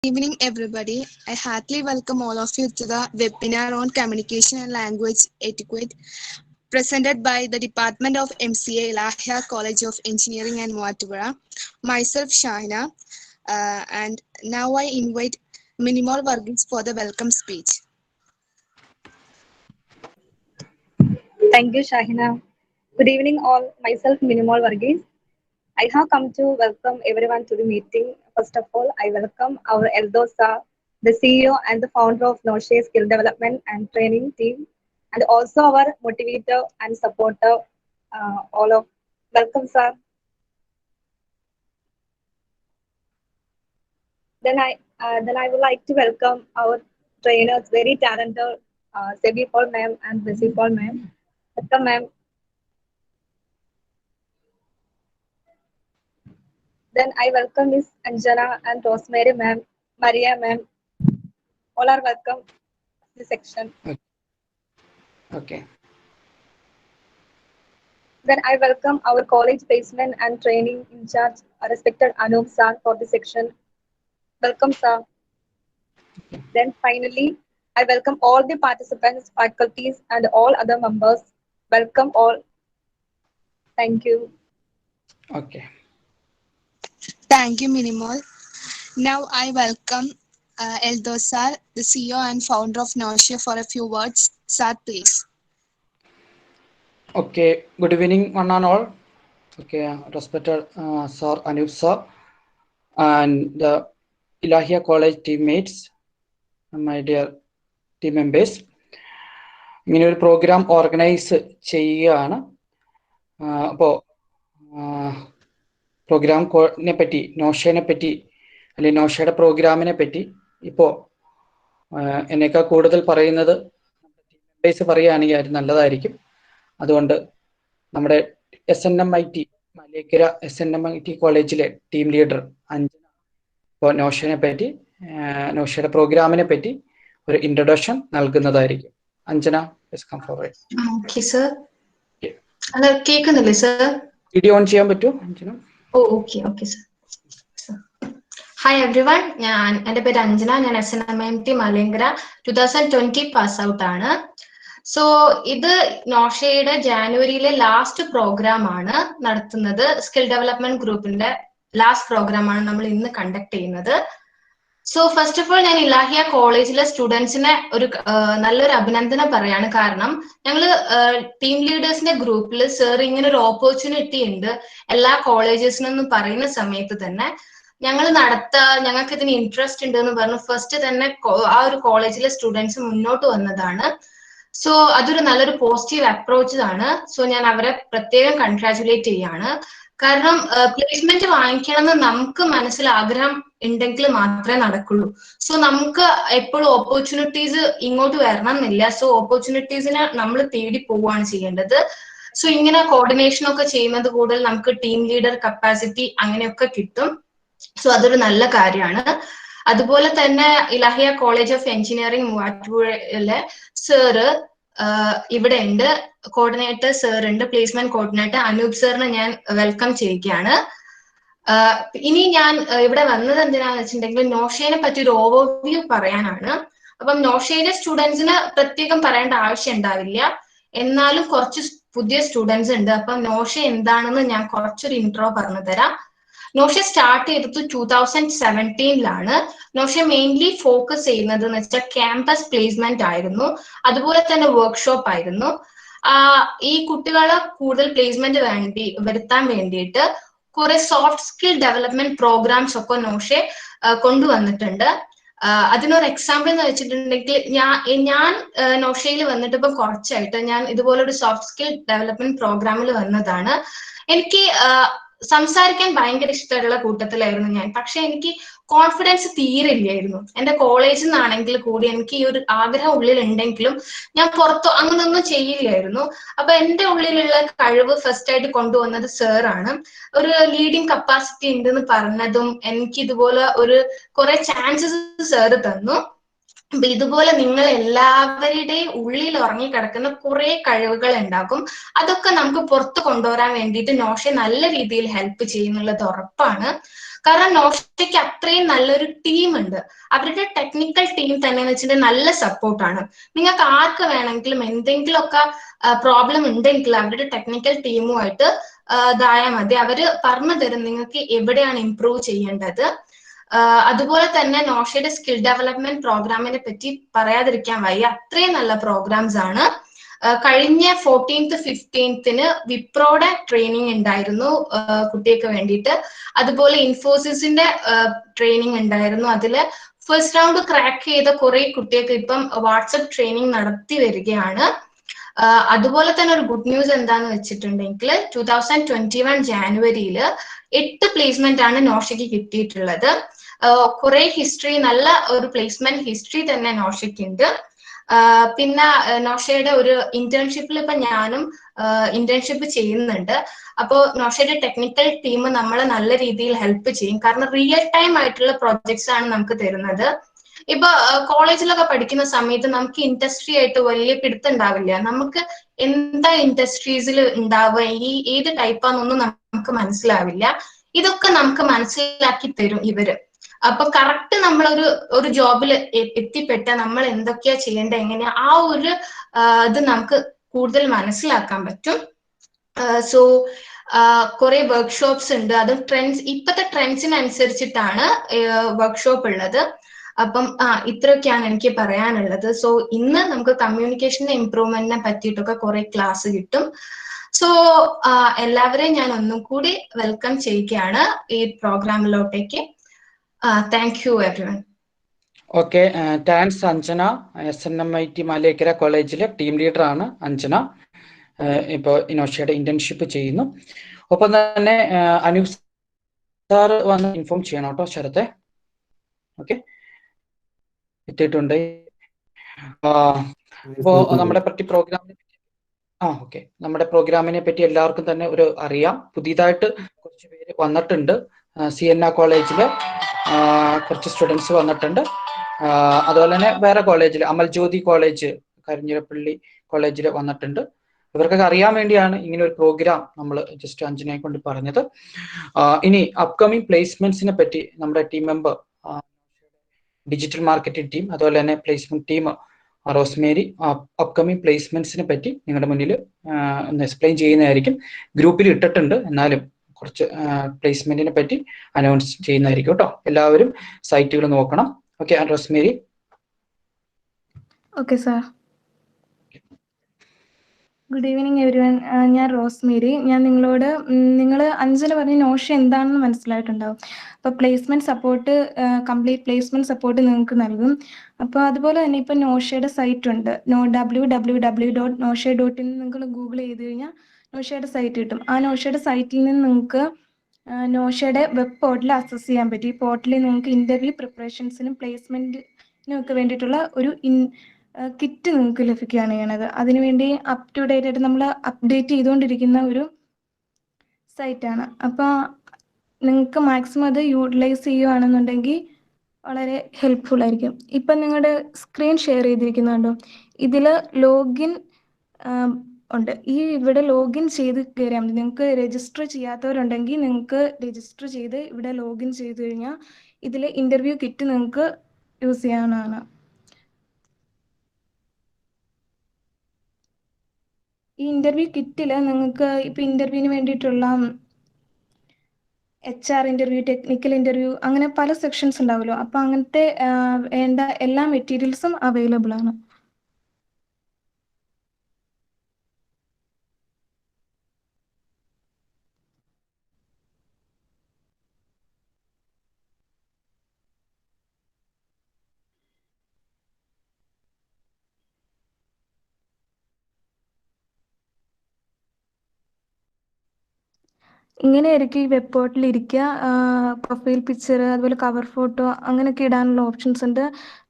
Evening, everybody. I heartily welcome all of you to the webinar on communication and language etiquette presented by the Department of MCA, Ilahia College of Engineering and Muatuvara. Myself, Shahina, and now I invite Minimal Varghese for the welcome speech. Thank you, Shahina. Good evening, all. Myself, Minimal Varghese. I have come to welcome everyone to the meeting. First of all, I welcome our Eldosa, the CEO and the founder of Noshe Skill Development and Training Team, and also our motivator and supporter, all of. Welcome, sir. Then I would like to welcome our trainers, very talented, Sebi Paul ma'am and Bessie Paul ma'am. Welcome, ma'am. Then I welcome Miss Anjana and Rosemary ma'am, Maria ma'am. All are welcome to this section. Okay. Then I welcome our college placement and training in charge, respected Anup sir, for this section. Welcome, sir. Then finally, I welcome all the participants, faculties, and all other members. Welcome all. Thank you. Okay. Thank you, Minimal. Now I welcome Eldo Sir, the CEO and founder of Noshe, for a few words. Sir, please. Okay. Good evening, one and all. Okay, respected Sir Anup sir and the Ilahia College teammates, my dear team members. ഇങ്ങനെ ഒരു programme organise ചെയ്യുകയാണ്. അപ്പോൾ പ്രോഗ്രാമിനെ പറ്റി, നോഷയെ പറ്റി അല്ലെങ്കിൽ നോഷയുടെ പ്രോഗ്രാമിനെ പറ്റി ഇപ്പോൾ എന്നേക്കാൾ കൂടുതൽ പറയുന്നത് ബേസ് പറയുകയാണെങ്കിൽ അത് നല്ലതായിരിക്കും. അതുകൊണ്ട് നമ്മുടെ SNMIT മലേക്കര SNMIT കോളേജിലെ ടീം ലീഡർ അഞ്ജന ഇപ്പോൾ നോഷയെ പറ്റി, നോഷയുടെ പ്രോഗ്രാമിനെ പറ്റി ഒരു ഇൻട്രൊഡക്ഷൻ നൽകുന്നതായിരിക്കും. Anjana, please come forward. Okay sir. Hello, കേൾക്കുന്നില്ലേ സർ? വീഡിയോ ഓൺ ചെയ്യാൻ പറ്റുമോ Anjana? Okay sir. Hi everyone, എൻ്റെ പേര് അഞ്ജന. ഞാൻ SNMIT മലയങ്കര 2020 പാസ് ഔട്ട് ആണ്. സോ ഇത് നോഷയുടെ ജാനുവരിയിലെ ലാസ്റ്റ് പ്രോഗ്രാം ആണ് നടത്തുന്നത്. സ്കിൽ ഡെവലപ്മെന്റ് ഗ്രൂപ്പിന്റെ ലാസ്റ്റ് പ്രോഗ്രാം ആണ് നമ്മൾ ഇന്ന് കണ്ടക്ട് ചെയ്യുന്നത്. സോ ഫസ്റ്റ് ഓഫ് ഓൾ ഞാൻ ഇലാഹിയ കോളേജിലെ സ്റ്റുഡൻസിനെ നല്ലൊരു അഭിനന്ദനം പറയാണ്. കാരണം ഞങ്ങള് ടീം ലീഡേഴ്സിന്റെ ഗ്രൂപ്പിൽ സർ ഇങ്ങനെ ഒരു ഓപ്പർച്യൂണിറ്റി ഉണ്ട് എല്ലാ കോളേജസിനെന്ന് പറയുന്ന സമയത്ത് തന്നെ ഞങ്ങൾക്ക് ഇതിന് ഇൻട്രസ്റ്റ് ഉണ്ട് എന്ന് പറഞ്ഞു ഫസ്റ്റ് തന്നെ ആ ഒരു കോളേജിലെ സ്റ്റുഡൻസ് മുന്നോട്ട് വന്നതാണ്. സോ അതൊരു നല്ലൊരു പോസിറ്റീവ് അപ്രോച്ച് ആണ്. സോ ഞാൻ അവരെ പ്രത്യേകം കൺഗ്രാറ്റുലേറ്റ് ചെയ്യാണ്. കാരണം പ്ലേസ്മെന്റ് വാങ്ങിക്കണം എന്ന് നമുക്ക് മനസ്സിൽ ആഗ്രഹം ഉണ്ടെങ്കിൽ മാത്രമേ നടക്കുള്ളൂ. സോ നമുക്ക് എപ്പോഴും ഓപ്പർച്യൂണിറ്റീസ് ഇങ്ങോട്ട് വരണം എന്നില്ല. സോ ഓപ്പർച്യൂണിറ്റീസിനെ നമ്മൾ തേടി പോവുകയാണ് ചെയ്യേണ്ടത്. സോ ഇങ്ങനെ കോർഡിനേഷൻ ഒക്കെ ചെയ്യുന്നത് കൂടുതൽ നമുക്ക് ടീം ലീഡർ കപ്പാസിറ്റി അങ്ങനെയൊക്കെ കിട്ടും. സോ അതൊരു നല്ല കാര്യമാണ്. അതുപോലെ തന്നെ Ilahia college of engineering മൂവാറ്റുപുഴയിലെ sir ഇവിടെ ഉണ്ട്, കോർഡിനേറ്റർ സാർ ഉണ്ട്, പ്ലേസ്മെന്റ് കോർഡിനേറ്റർ അനൂപ് സാറിനെ ഞാൻ വെൽക്കം ചെയ്യുകയാണ്. ഇനി ഞാൻ ഇവിടെ വന്നത് എന്തിനാന്ന് വെച്ചിട്ടുണ്ടെങ്കിൽ നോഷയെ പറ്റി ഒരു ഓവർവ്യൂ പറയാനാണ്. അപ്പം നോഷയിലെ സ്റ്റുഡൻസിന് പ്രത്യേകം പറയേണ്ട ആവശ്യം ഉണ്ടാവില്ല, എന്നാലും കുറച്ച് പുതിയ സ്റ്റുഡൻസ് ഉണ്ട്. അപ്പം നോഷ എന്താണെന്ന് ഞാൻ കുറച്ചൊരു ഇൻട്രോ പറഞ്ഞു തരാം. നോഷ സ്റ്റാർട്ട് ചെയ്തത് 2017 നോഷ മെയിൻലി ഫോക്കസ് ചെയ്യുന്നത് എന്ന് വെച്ചാൽ ക്യാമ്പസ് പ്ലേസ്മെന്റ് ആയിരുന്നു, അതുപോലെ തന്നെ വർക്ക്ഷോപ്പ് ആയിരുന്നു. ഈ കുട്ടികളെ കൂടുതൽ പ്ലേസ്മെന്റ് വരുത്താൻ വേണ്ടിയിട്ട് കുറെ സോഫ്റ്റ് സ്കിൽ ഡെവലപ്മെന്റ് പ്രോഗ്രാംസ് ഒക്കെ നോഷെ കൊണ്ടുവന്നിട്ടുണ്ട്. അതിനൊരു എക്സാമ്പിൾ എന്ന് വെച്ചിട്ടുണ്ടെങ്കിൽ ഞാൻ നോഷയിൽ വന്നിട്ട് ഇപ്പം കുറച്ചായിട്ട് ഞാൻ ഇതുപോലൊരു സോഫ്റ്റ് സ്കിൽ ഡെവലപ്മെന്റ് പ്രോഗ്രാമിൽ വന്നതാണ്. എനിക്ക് സംസാരിക്കാൻ ഭയങ്കര ഇഷ്ടമുള്ള കൂട്ടത്തിലായിരുന്നു ഞാൻ. പക്ഷെ എനിക്ക് കോൺഫിഡൻസ് തീരെ ഇല്ലായിരുന്നു. എന്റെ കോളേജിൽ നിന്നാണെങ്കിൽ കൂടി എനിക്ക് ഈ ഒരു ആഗ്രഹം ഉള്ളിൽ ഉണ്ടെങ്കിലും ഞാൻ പുറത്തോ അങ്ങനൊന്നും ചെയ്യില്ലായിരുന്നു. അപ്പൊ എന്റെ ഉള്ളിലുള്ള കഴിവ് ഫസ്റ്റ് ആയിട്ട് കൊണ്ടുവന്നത് സാറാണ്. ഒരു ലീഡിങ് കപ്പാസിറ്റി ഉണ്ടെന്ന് പറഞ്ഞതും എനിക്ക് ഇതുപോലെ ഒരു കുറെ ചാൻസസ് സാറ് തന്നു. അപ്പൊ ഇതുപോലെ നിങ്ങൾ എല്ലാവരുടെയും ഉള്ളിൽ ഉറങ്ങിക്കിടക്കുന്ന കുറെ കഴിവുകൾ ഉണ്ടാകും. അതൊക്കെ നമുക്ക് പുറത്ത് കൊണ്ടുവരാൻ വേണ്ടിയിട്ട് നോഷ നല്ല രീതിയിൽ ഹെൽപ്പ് ചെയ്യുന്നുള്ളത് ഉറപ്പാണ്. കാരണം നോഷയ്ക്ക് അത്രയും നല്ലൊരു ടീം ഉണ്ട്. അവരുടെ ടെക്നിക്കൽ ടീം തന്നെ എന്ന് വെച്ചിട്ടുണ്ടെങ്കിൽ നല്ല സപ്പോർട്ടാണ്. നിങ്ങൾക്ക് ആർക്ക് വേണമെങ്കിലും എന്തെങ്കിലുമൊക്കെ പ്രോബ്ലം ഉണ്ടെങ്കിൽ അവരുടെ ടെക്നിക്കൽ ടീമുമായിട്ട് ഇതായാൽ മതി. അവര് പറഞ്ഞു തരും നിങ്ങൾക്ക് എവിടെയാണ് ഇംപ്രൂവ് ചെയ്യേണ്ടത്. അതുപോലെ തന്നെ നോഷയുടെ സ്കിൽ ഡെവലപ്മെന്റ് പ്രോഗ്രാമിനെ പറ്റി പറയാതിരിക്കാൻ വയ്യ. അത്രയും നല്ല പ്രോഗ്രാംസ് ആണ്. കഴിഞ്ഞ 14th 15th വിപ്രോയുടെ ട്രെയിനിങ് ഉണ്ടായിരുന്നു കുട്ടികൾക്ക് വേണ്ടിയിട്ട്. അതുപോലെ ഇൻഫോസിസിന്റെ ട്രെയിനിങ് ഉണ്ടായിരുന്നു. അതില് ഫസ്റ്റ് റൗണ്ട് ക്രാക്ക് ചെയ്ത കുറെ കുട്ടികൾക്ക് ഇപ്പം വാട്സപ്പ് ട്രെയിനിങ് നടത്തി വരികയാണ്. അതുപോലെ തന്നെ ഒരു ഗുഡ് ന്യൂസ് എന്താന്ന് വെച്ചിട്ടുണ്ടെങ്കിൽ 2021 ജാനുവരിയിൽ 8 പ്ലേസ്മെന്റ് ആണ് നോഷയ്ക്ക് കിട്ടിയിട്ടുള്ളത്. കുറെ ഹിസ്റ്ററി, നല്ല ഒരു പ്ലേസ്മെന്റ് ഹിസ്റ്ററി തന്നെ നോഷയ്ക്ക് ഉണ്ട്. പിന്നെ നോഷയുടെ ഒരു ഇന്റേൺഷിപ്പിൽ ഇപ്പൊ ഞാനും ഇന്റേൺഷിപ്പ് ചെയ്യുന്നുണ്ട്. അപ്പോൾ നോഷയുടെ ടെക്നിക്കൽ ടീം നമ്മളെ നല്ല രീതിയിൽ ഹെൽപ്പ് ചെയ്യും. കാരണം റിയൽ ടൈം ആയിട്ടുള്ള പ്രോജക്ട്സ് ആണ് നമുക്ക് തരുന്നത്. ഇപ്പൊ കോളേജിലൊക്കെ പഠിക്കുന്ന സമയത്ത് നമുക്ക് ഇൻഡസ്ട്രി ആയിട്ട് വലിയ പിടുത്തുണ്ടാവില്ല. നമുക്ക് എന്താ ഇൻഡസ്ട്രീസിൽ ഉണ്ടാവുക, ഏത് ടൈപ്പാന്നൊന്നും നമുക്ക് മനസ്സിലാവില്ല. ഇതൊക്കെ നമുക്ക് മനസ്സിലാക്കി തരും ഇവര്. അപ്പൊ കറക്റ്റ് നമ്മളൊരു ജോബിൽ എത്തിപ്പെട്ട നമ്മൾ എന്തൊക്കെയാ ചെയ്യേണ്ടത്, എങ്ങനെയാ ആ ഒരു ഇത് നമുക്ക് കൂടുതൽ മനസ്സിലാക്കാൻ പറ്റും. സോ കുറെ വർക്ക്ഷോപ്സ് ഉണ്ട്. അത് ഇപ്പോഴത്തെ ട്രെൻഡ്സിനനുസരിച്ചിട്ടാണ് വർക്ക്ഷോപ്പ് ഉള്ളത്. അപ്പം ഇത്രയൊക്കെയാണ് എനിക്ക് പറയാനുള്ളത്. സോ ഇന്ന് നമുക്ക് കമ്മ്യൂണിക്കേഷൻ ഇംപ്രൂവ്മെന്റിനെ പറ്റിയിട്ടൊക്കെ കുറെ ക്ലാസ് കിട്ടും. സോ എല്ലാവരെയും ഞാൻ ഒന്നും കൂടി വെൽക്കം ചെയ്യുകയാണ് ഈ പ്രോഗ്രാമിലോട്ടേക്ക്. Thank you everyone. Okay, thanks Anjana. SNMIT Malekkara കോളേജിലെ ടീം ലീഡർ ആണ് അഞ്ജന. ഇപ്പോൾ നോഷയുടെ ഇന്റേൺഷിപ്പ് ചെയ്യുന്നു. ഒപ്പം തന്നെ അനൂപ് സാർ വന്ന് ഇൻഫോം ചെയ്യണം കേട്ടോ ശരത്തെ. ഓക്കെ, എത്തിയിട്ടുണ്ട്. അപ്പോൾ നമ്മുടെ നമ്മുടെ പ്രോഗ്രാമിനെ പറ്റി എല്ലാവർക്കും തന്നെ ഒരു അറിയാം. പുതിയതായിട്ട് കുറച്ച് പേര് വന്നിട്ടുണ്ട്. CNA കോളേജില് കുറച്ച് സ്റ്റുഡൻസ് വന്നിട്ടുണ്ട്. അതുപോലെ തന്നെ വേറെ കോളേജിൽ അമൽജ്യോതി കോളേജ്, കരിഞ്ഞിരപ്പള്ളി കോളേജിൽ വന്നിട്ടുണ്ട്. ഇവർക്കൊക്കെ അറിയാൻ വേണ്ടിയാണ് ഇങ്ങനെ ഒരു പ്രോഗ്രാം നമ്മൾ ജസ്റ്റ് അഞ്ജനയെ കൊണ്ട് പറഞ്ഞത്. ഇനി അപ്കമിങ് പ്ലേസ്മെന്റ്സിനെ പറ്റി നമ്മുടെ team member, digital marketing team, അതുപോലെ തന്നെ പ്ലേസ്മെന്റ് ടീം റോസ്മേരി അപ്കമിങ് പ്ലേസ്മെന്റ്സിനെ പറ്റി നിങ്ങളുടെ മുന്നിൽ ഒന്ന് എക്സ്പ്ലെയിൻ ചെയ്യുന്നതായിരിക്കും. ഗ്രൂപ്പിൽ ഇട്ടിട്ടുണ്ട്, എന്നാലും കുറച്ച് പ്ലേസ്മെന്റിനെ പറ്റി അനൗൺസ് ചെയ്യുന്നതായിരിക്കും കേട്ടോ. എല്ലാവരും സൈറ്റുകൾ നോക്കണം. Okay Rosemary. Okay sir. Good evening everyone. ഞാൻ റോസ്മേരി. ഞാൻ നിങ്ങളോട് നിങ്ങൾ അഞ്ജന പറഞ്ഞ നോഷ എന്താണെന്ന് മനസ്സിലായിട്ടുണ്ടാവും. അപ്പോൾ placement support, complete placement support നിങ്ങൾക്ക് നൽകും. അപ്പോൾ അതുപോലെ തന്നെ ഇപ്പം നോഷയുടെ സൈറ്റ് ഉണ്ട്, www.nosha.in. നിങ്ങൾ ഗൂഗിൾ ചെയ്ത് കഴിഞ്ഞാൽ നോഷയുടെ സൈറ്റ് കിട്ടും. ആ നോഷയുടെ സൈറ്റിൽ നിന്ന് നിങ്ങൾക്ക് നോഷയുടെ വെബ് പോർട്ടൽ ആക്സസ് ചെയ്യാൻ പറ്റും. ഈ പോർട്ടലിൽ നിങ്ങൾക്ക് ഇന്റർവ്യൂ പ്രിപ്പറേഷൻസിനും പ്ലേസ്മെന്റിനും ഒക്കെ വേണ്ടിയിട്ടുള്ള ഒരു കിറ്റ് നിങ്ങൾക്ക് ലഭിക്കുകയാണ് ചെയ്യണത്. അതിനുവേണ്ടി അപ് ടു ഡേറ്റ് ആയിട്ട് നമ്മൾ അപ്ഡേറ്റ് ചെയ്തുകൊണ്ടിരിക്കുന്ന ഒരു സൈറ്റാണ്. അപ്പോൾ നിങ്ങൾക്ക് മാക്സിമം അത് യൂട്ടിലൈസ് ചെയ്യുകയാണെന്നുണ്ടെങ്കിൽ വളരെ ഹെൽപ്ഫുൾ ആയിരിക്കും. ഇപ്പം നിങ്ങളുടെ സ്ക്രീൻ ഷെയർ ചെയ്തിരിക്കുന്നുണ്ടോ? ഇതിൽ ലോഗിൻ ഉണ്ട്. ഇവിടെ ലോഗിൻ ചെയ്ത് കയറിയാൽ മതി. നിങ്ങൾക്ക് രജിസ്റ്റർ ചെയ്യാത്തവരുണ്ടെങ്കിൽ നിങ്ങൾക്ക് രജിസ്റ്റർ ചെയ്ത് ഇവിടെ ലോഗിൻ ചെയ്ത് കഴിഞ്ഞാൽ ഇതിൽ ഇൻ്റർവ്യൂ കിറ്റ് നിങ്ങൾക്ക് യൂസ് ചെയ്യാവുന്നതാണ്. ഈ ഇൻ്റർവ്യൂ കിറ്റിൽ നിങ്ങൾക്ക് ഇപ്പോൾ ഇൻ്റർവ്യൂവിന് വേണ്ടിയിട്ടുള്ള HR ഇൻ്റർവ്യൂ, ടെക്നിക്കൽ ഇൻ്റർവ്യൂ, അങ്ങനെ പല സെക്ഷൻസ് ഉണ്ടാവുമല്ലോ. അപ്പോൾ അങ്ങനത്തെ വേണ്ട എല്ലാ മെറ്റീരിയൽസും അവൈലബിൾ ആണ്. ഇങ്ങനെയായിരിക്കും ഈ വെബ് പോർട്ടലിൽ ഇരിക്കുക. പ്രൊഫൈൽ പിക്ചർ, അതുപോലെ കവർ ഫോട്ടോ, അങ്ങനെയൊക്കെ ഇടാനുള്ള ഓപ്ഷൻസ് ഉണ്ട്.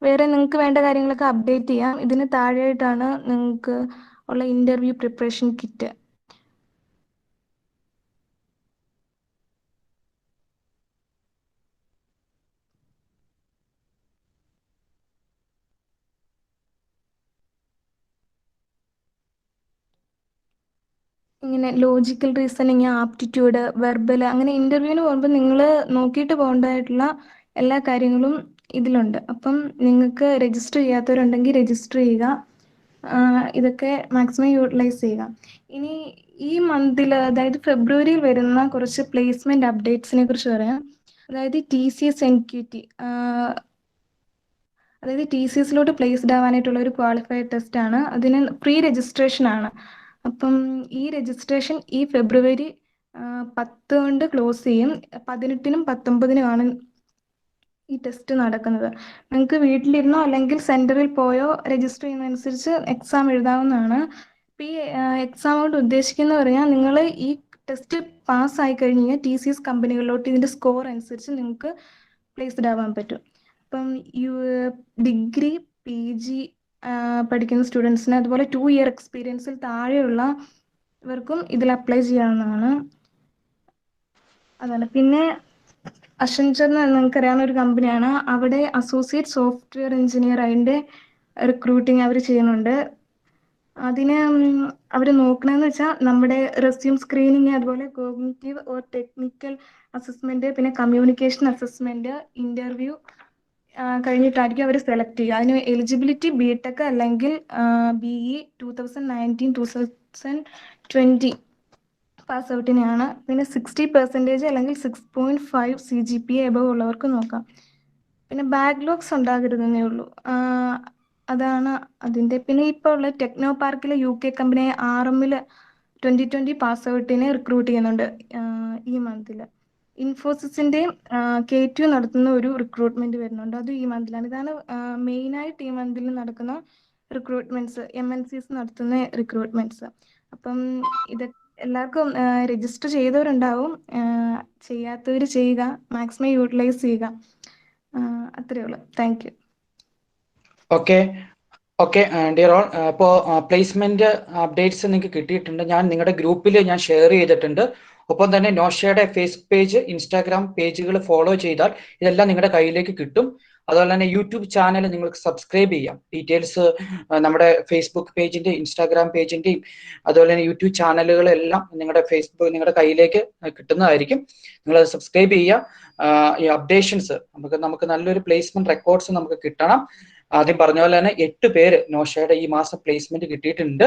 വേറെ നിങ്ങൾക്ക് വേണ്ട കാര്യങ്ങളൊക്കെ അപ്ഡേറ്റ് ചെയ്യാം. ഇതിന് താഴെയായിട്ടാണ് നിങ്ങൾക്ക് ഉള്ള ഇൻ്റർവ്യൂ പ്രിപ്പറേഷൻ കിറ്റ്. ഇങ്ങനെ ലോജിക്കൽ റീസണിങ്, ആപ്റ്റിറ്റ്യൂഡ്, വെർബൽ, അങ്ങനെ ഇന്റർവ്യൂവിന് പോകുമ്പോൾ നിങ്ങൾ നോക്കിയിട്ട് പോകേണ്ടതായിട്ടുള്ള എല്ലാ കാര്യങ്ങളും ഇതിലുണ്ട്. അപ്പം നിങ്ങൾക്ക് രജിസ്റ്റർ ചെയ്യാത്തവരുണ്ടെങ്കിൽ രജിസ്റ്റർ ചെയ്യുക. ഇതൊക്കെ മാക്സിമം യൂട്ടിലൈസ് ചെയ്യുക. ഇനി ഈ മന്തിൽ, അതായത് ഫെബ്രുവരിയിൽ വരുന്ന കുറച്ച് പ്ലേസ്മെന്റ് അപ്ഡേറ്റ്സിനെ കുറിച്ച് പറയാം. അതായത് TCS NQT, അതായത് TCSലോട്ട് പ്ലേസ്ഡ് ആവാനായിട്ടുള്ള ഒരു ക്വാളിഫൈഡ് ടെസ്റ്റ് ആണ്. അതിന് പ്രീ രജിസ്ട്രേഷൻ ആണ്. അപ്പം ഈ രജിസ്ട്രേഷൻ ഈ ഫെബ്രുവരി 10 കൊണ്ട് ക്ലോസ് ചെയ്യും. 18-നും 19-നും ആണ് ഈ ടെസ്റ്റ് നടക്കുന്നത്. നിങ്ങൾക്ക് വീട്ടിലിരുന്നോ അല്ലെങ്കിൽ സെന്ററിൽ പോയോ രജിസ്റ്റർ ചെയ്യുന്നതനുസരിച്ച് എക്സാം എഴുതാവുന്നതാണ്. ഈ എക്സാം കൊണ്ട് ഉദ്ദേശിക്കുന്നത് പറഞ്ഞാൽ നിങ്ങൾ ഈ ടെസ്റ്റ് പാസ്സായി കഴിഞ്ഞാൽ TCS കമ്പനികളിലോട്ട് ഇതിന്റെ സ്കോർ അനുസരിച്ച് നിങ്ങൾക്ക് പ്ലേസ്ഡ് ആവാൻ പറ്റും. അപ്പം ഡിഗ്രി, PG പഠിക്കുന്ന സ്റ്റുഡൻസിന്, അതുപോലെ 2 ഇയർ എക്സ്പീരിയൻസിൽ താഴെയുള്ളവർക്കും ഇതിൽ അപ്ലൈ ചെയ്യാവുന്നതാണ്. അതാണ്. പിന്നെ അസെൻചർ നിങ്ങൾക്ക് അറിയാവുന്ന ഒരു കമ്പനിയാണ്. അവിടെ അസോസിയേറ്റ് സോഫ്റ്റ്വെയർ എഞ്ചിനീയർ അതിൻ്റെ റിക്രൂട്ടിങ് അവർ ചെയ്യുന്നുണ്ട്. അതിന് അവർ നോക്കണമെന്ന് വെച്ചാൽ നമ്മുടെ റെസ്യൂം സ്ക്രീനിങ്, അതുപോലെ കോഗ്നിറ്റീവ് ഓർ ടെക്നിക്കൽ അസസ്മെന്റ്, പിന്നെ കമ്മ്യൂണിക്കേഷൻ അസസ്മെന്റ്, ഇന്റർവ്യൂ കഴിഞ്ഞിട്ടായിരിക്കും അവർ സെലക്ട് ചെയ്യുക. അതിന് എലിജിബിലിറ്റി BTech അല്ലെങ്കിൽ BE 2019-2020 പാസ് ഔട്ടിനെയാണ്. പിന്നെ 60% അല്ലെങ്കിൽ 6.5 CGPA എബവ് ഉള്ളവർക്ക് നോക്കാം. പിന്നെ ബാക്ക്ലോഗ്സ് ഉണ്ടാകരുതെന്നേ ഉള്ളൂ. അതാണ് അതിൻ്റെ. പിന്നെ ഇപ്പോൾ ഉള്ള ടെക്നോ പാർക്കിലെ UK കമ്പനി RM-ൽ 2020 പാസ് ഔട്ടിനെ റിക്രൂട്ട് ചെയ്യുന്നുണ്ട് ഈ മന്തിൽ. ഇൻഫോസിസിൻ്റെയും K2 നടത്തുന്ന ഒരു റിക്രൂട്ട്മെന്റ് വരുന്നുണ്ട്, അത് ഈ മന്തിലാണ്. ഇതാണ് മെയിനായിട്ട് ഈ മന്തിൽ നടക്കുന്ന റിക്രൂട്ട്മെന്റ്സ്, MNCs നടത്തുന്ന റിക്രൂട്ട്മെന്റ്സ്. അപ്പം ഇത് എല്ലാവർക്കും രജിസ്റ്റർ ചെയ്തവരുണ്ടാവും, ചെയ്യാത്തവർ ചെയ്യുക, മാക്സിമം യൂട്ടിലൈസ് ചെയ്യുക. അത്രയേ ഉള്ളൂ. Thank you. Okay dear all, ഇപ്പോൾ പ്ലേസ്മെന്റ് അപ്ഡേറ്റ്സ് നിങ്ങൾക്ക് കിട്ടിയിട്ടുണ്ട്. ഞാൻ നിങ്ങളുടെ ഗ്രൂപ്പിൽ ഞാൻ ഷെയർ ചെയ്തിട്ടുണ്ട്. ഒപ്പം തന്നെ നോഷയുടെ ഫേസ്ബുക്ക് പേജ്, ഇൻസ്റ്റാഗ്രാം പേജുകൾ ഫോളോ ചെയ്താൽ ഇതെല്ലാം നിങ്ങളുടെ കയ്യിലേക്ക് കിട്ടും. അതുപോലെ തന്നെ യൂട്യൂബ് ചാനൽ നിങ്ങൾക്ക് സബ്സ്ക്രൈബ് ചെയ്യാം. ഡീറ്റെയിൽസ് നമ്മുടെ ഫേസ്ബുക്ക് പേജിന്റെ, ഇൻസ്റ്റാഗ്രാം പേജിന്റെയും അതുപോലെ തന്നെ യൂട്യൂബ് ചാനലുകളെല്ലാം നിങ്ങളുടെ കയ്യിലേക്ക് കിട്ടുന്നതായിരിക്കും. നിങ്ങൾ അത് സബ്സ്ക്രൈബ് ചെയ്യുക. ഈ അപ്ഡേഷൻസ് നമുക്ക് നല്ലൊരു പ്ലേസ്മെന്റ് റെക്കോർഡ്സ് നമുക്ക് കിട്ടണം. ആദ്യം പറഞ്ഞ പോലെ തന്നെ 8 പേര് നോഷയുടെ ഈ മാസം പ്ലേസ്മെന്റ് കിട്ടിയിട്ടുണ്ട്.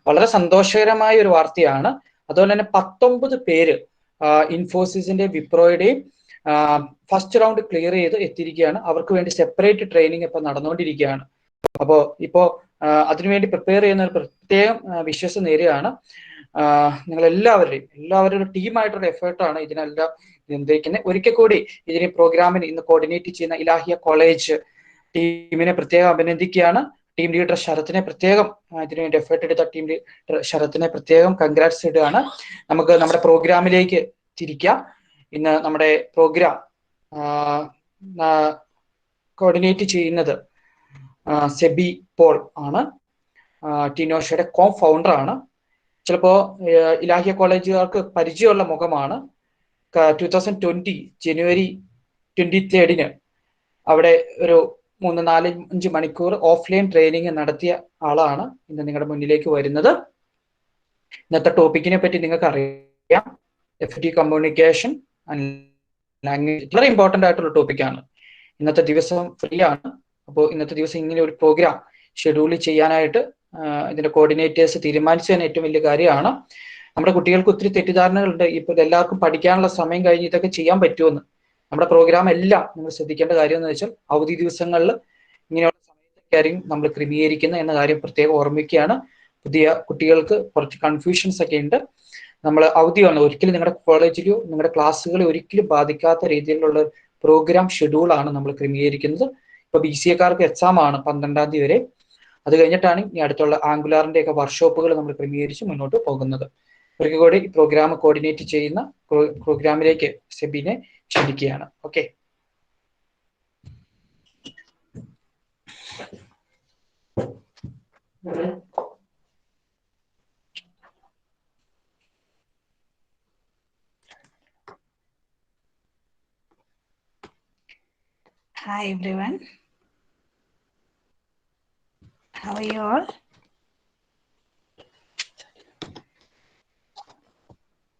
വളരെ സന്തോഷകരമായ ഒരു വാർത്തയാണ്. അതുപോലെ തന്നെ 19 പേര് ഇൻഫോസിസിന്റെ, വിപ്രോയുടെയും ഫസ്റ്റ് റൗണ്ട് ക്ലിയർ ചെയ്ത് എത്തിയിരിക്കുകയാണ്. അവർക്ക് വേണ്ടി സെപ്പറേറ്റ് ട്രെയിനിങ് ഇപ്പൊ നടന്നുകൊണ്ടിരിക്കുകയാണ്. അപ്പോൾ ഇപ്പോ അതിനുവേണ്ടി പ്രിപ്പയർ ചെയ്യുന്ന ഒരു പ്രത്യേകം വിശ്വാസം നേരെയാണ്. നിങ്ങൾ എല്ലാവരുടെയും ടീമായിട്ടുള്ള എഫേർട്ടാണ് ഇതിനെല്ലാം നിയന്ത്രിക്കുന്നത്. ഒരിക്കൽ കൂടി ഇതിന് പ്രോഗ്രാമിന് ഇന്ന് കോർഡിനേറ്റ് ചെയ്യുന്ന ഇലാഹിയ കോളേജ് ടീമിനെ പ്രത്യേകം അഭിനന്ദിക്കുകയാണ്. ടീം ലീഡർ ശരത്തിനെ പ്രത്യേകം ഇതിനുവേണ്ടി എഫേർട്ട് എടുത്ത ടീം ലീഡർ ശരത്തിനെ പ്രത്യേകം കൺഗ്രാറ്റ്സ് ഇടുകയാണ്. നമുക്ക് നമ്മുടെ പ്രോഗ്രാമിലേക്ക് തിരിക്കാം. ഇന്ന് നമ്മുടെ പ്രോഗ്രാം കോർഡിനേറ്റ് ചെയ്യുന്നത് സെബി പോൾ ആണ്. ടീനോഷയുടെ ഫൗണ്ടർ ആണ്. ചിലപ്പോ ഇലാഹിയ കോളേജുകാർക്ക് പരിചയമുള്ള മുഖമാണ്. 2020 ജനുവരി 23 അവിടെ ഒരു 3-4-5 മണിക്കൂർ ഓഫ്ലൈൻ ട്രെയിനിങ് നടത്തിയ ആളാണ് ഇന്ന് നിങ്ങളുടെ മുന്നിലേക്ക് വരുന്നത്. ഇന്നത്തെ ടോപ്പിക്കിനെ പറ്റി നിങ്ങൾക്ക് അറിയാം. എഫക്റ്റീവ് കമ്മ്യൂണിക്കേഷൻ ആൻഡ് ലാംഗ്വേജ് വളരെ ഇമ്പോർട്ടൻ്റ് ആയിട്ടുള്ള ടോപ്പിക്കാണ്. ഇന്നത്തെ ദിവസം ഫ്രീ ആണ്. അപ്പോൾ ഇന്നത്തെ ദിവസം ഇങ്ങനെ ഒരു പ്രോഗ്രാം ഷെഡ്യൂൾ ചെയ്യാനായിട്ട് ഇതിന്റെ കോർഡിനേറ്റേഴ്സ് തീരുമാനിച്ചു തന്നെ ഏറ്റവും വലിയ കാര്യമാണ്. നമ്മുടെ കുട്ടികൾക്ക് ഒത്തിരി തെറ്റിദ്ധാരണകളുണ്ട്. ഇപ്പോൾ എല്ലാവർക്കും പഠിക്കാനുള്ള സമയം കഴിഞ്ഞ് ഇതൊക്കെ ചെയ്യാൻ പറ്റുമെന്ന്. നമ്മുടെ പ്രോഗ്രാം എല്ലാം നിങ്ങൾ ശ്രദ്ധിക്കേണ്ട കാര്യം എന്ന് വെച്ചാൽ അവധി ദിവസങ്ങളിൽ ഇങ്ങനെയുള്ള സമയത്തൊക്കെയായിരിക്കും നമ്മൾ ക്രമീകരിക്കുന്നത് എന്ന കാര്യം പ്രത്യേകം ഓർമ്മിക്കുകയാണ്. പുതിയ കുട്ടികൾക്ക് കുറച്ച് കൺഫ്യൂഷൻസ് ഒക്കെ ഉണ്ട്. നമ്മൾ അവധിയാണ്, ഒരിക്കലും നിങ്ങളുടെ കോളേജിലോ നിങ്ങളുടെ ക്ലാസ്സുകളോ ഒരിക്കലും ബാധിക്കാത്ത രീതിയിലുള്ള പ്രോഗ്രാം ഷെഡ്യൂളാണ് നമ്മൾ ക്രമീകരിക്കുന്നത്. ഇപ്പൊ BCAക്കാർക്ക് എക്സാം ആണ് 12-ാം തീയതി വരെ. അത് കഴിഞ്ഞിട്ടാണ് ഈ അടുത്തുള്ള ആംഗുലാറിന്റെ ഒക്കെ വർക്ക്ഷോപ്പുകൾ നമ്മൾ ക്രമീകരിച്ച് മുന്നോട്ട് പോകുന്നത്. ഒരിക്കൽ കൂടി ഈ പ്രോഗ്രാം കോർഡിനേറ്റ് ചെയ്യുന്ന പ്രോഗ്രാമിലേക്ക് സെബിനെ ക്ഷണിക്കുകയാണ്. Okay. Hi everyone. How are you all?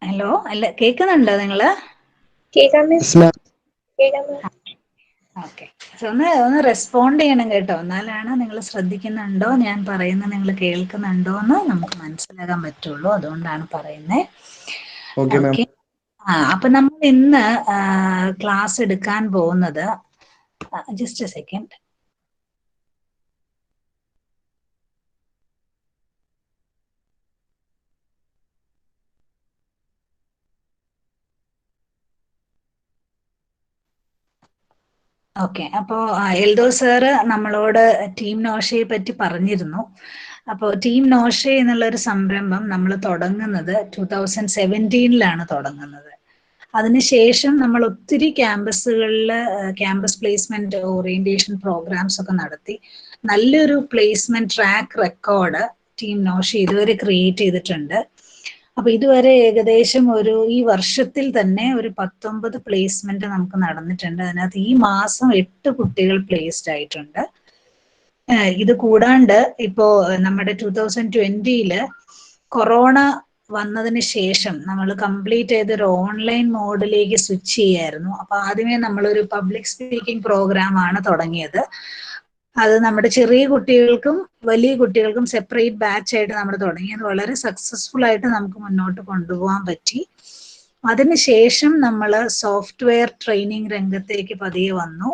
Hello, അല്ല കേൾക്കുന്നുണ്ടോ നിങ്ങള്? ഓക്കെ. ഒന്ന് റെസ്പോണ്ട് ചെയ്യണം കേട്ടോ, എന്നാലാണ് നിങ്ങൾ ശ്രദ്ധിക്കുന്നുണ്ടോ, ഞാൻ പറയുന്നത് നിങ്ങൾ കേൾക്കുന്നുണ്ടോ എന്ന് നമുക്ക് മനസ്സിലാക്കാൻ പറ്റുള്ളൂ. അതുകൊണ്ടാണ് പറയുന്നത്. ഓക്കെ. അപ്പൊ നമ്മൾ ഇന്ന് ക്ലാസ് എടുക്കാൻ പോകുന്നത്, ജസ്റ്റ് എ സെക്കൻഡ്. ഓക്കെ. അപ്പോൾ എൽദോ സാറ് നമ്മളോട് ടീം നോഷയെ പറ്റി പറഞ്ഞിരുന്നു. അപ്പോൾ ടീം നോഷ എന്നുള്ളൊരു സംരംഭം നമ്മൾ തുടങ്ങുന്നത് 2017 തുടങ്ങുന്നത്. അതിനുശേഷം നമ്മൾ ഒത്തിരി ക്യാമ്പസുകളിൽ ക്യാമ്പസ് പ്ലേസ്മെന്റ് ഓറിയന്റേഷൻ പ്രോഗ്രാംസ് ഒക്കെ നടത്തി നല്ലൊരു പ്ലേസ്മെന്റ് ട്രാക്ക് റെക്കോർഡ് ടീം നോഷ ഇതുവരെ ക്രിയേറ്റ് ചെയ്തിട്ടുണ്ട്. അപ്പൊ ഇതുവരെ ഏകദേശം ഈ വർഷത്തിൽ തന്നെ ഒരു 19 പ്ലേസ്മെന്റ് നമുക്ക് നടന്നിട്ടുണ്ട്. അതിനകത്ത് ഈ മാസം 8 കുട്ടികൾ പ്ലേസ്ഡ് ആയിട്ടുണ്ട്. ഇത് കൂടാണ്ട് ഇപ്പോ നമ്മുടെ 2020 കൊറോണ വന്നതിന് ശേഷം നമ്മൾ കംപ്ലീറ്റ് ചെയ്തൊരു ഓൺലൈൻ മോഡിലേക്ക് സ്വിച്ച് ചെയ്യായിരുന്നു. അപ്പൊ ആദ്യമേ നമ്മളൊരു പബ്ലിക് സ്പീക്കിംഗ് പ്രോഗ്രാം ആണ് തുടങ്ങിയത്. അത് നമ്മുടെ ചെറിയ കുട്ടികൾക്കും വലിയ കുട്ടികൾക്കും സെപ്പറേറ്റ് ബാച്ച് ആയിട്ട് നമ്മൾ തുടങ്ങി. അത് വളരെ സക്സസ്ഫുൾ ആയിട്ട് നമുക്ക് മുന്നോട്ട് കൊണ്ടുപോകാൻ പറ്റി. അതിനുശേഷം നമ്മൾ സോഫ്റ്റ്വെയർ ട്രെയിനിങ് രംഗത്തേക്ക് പതിയെ വന്നു.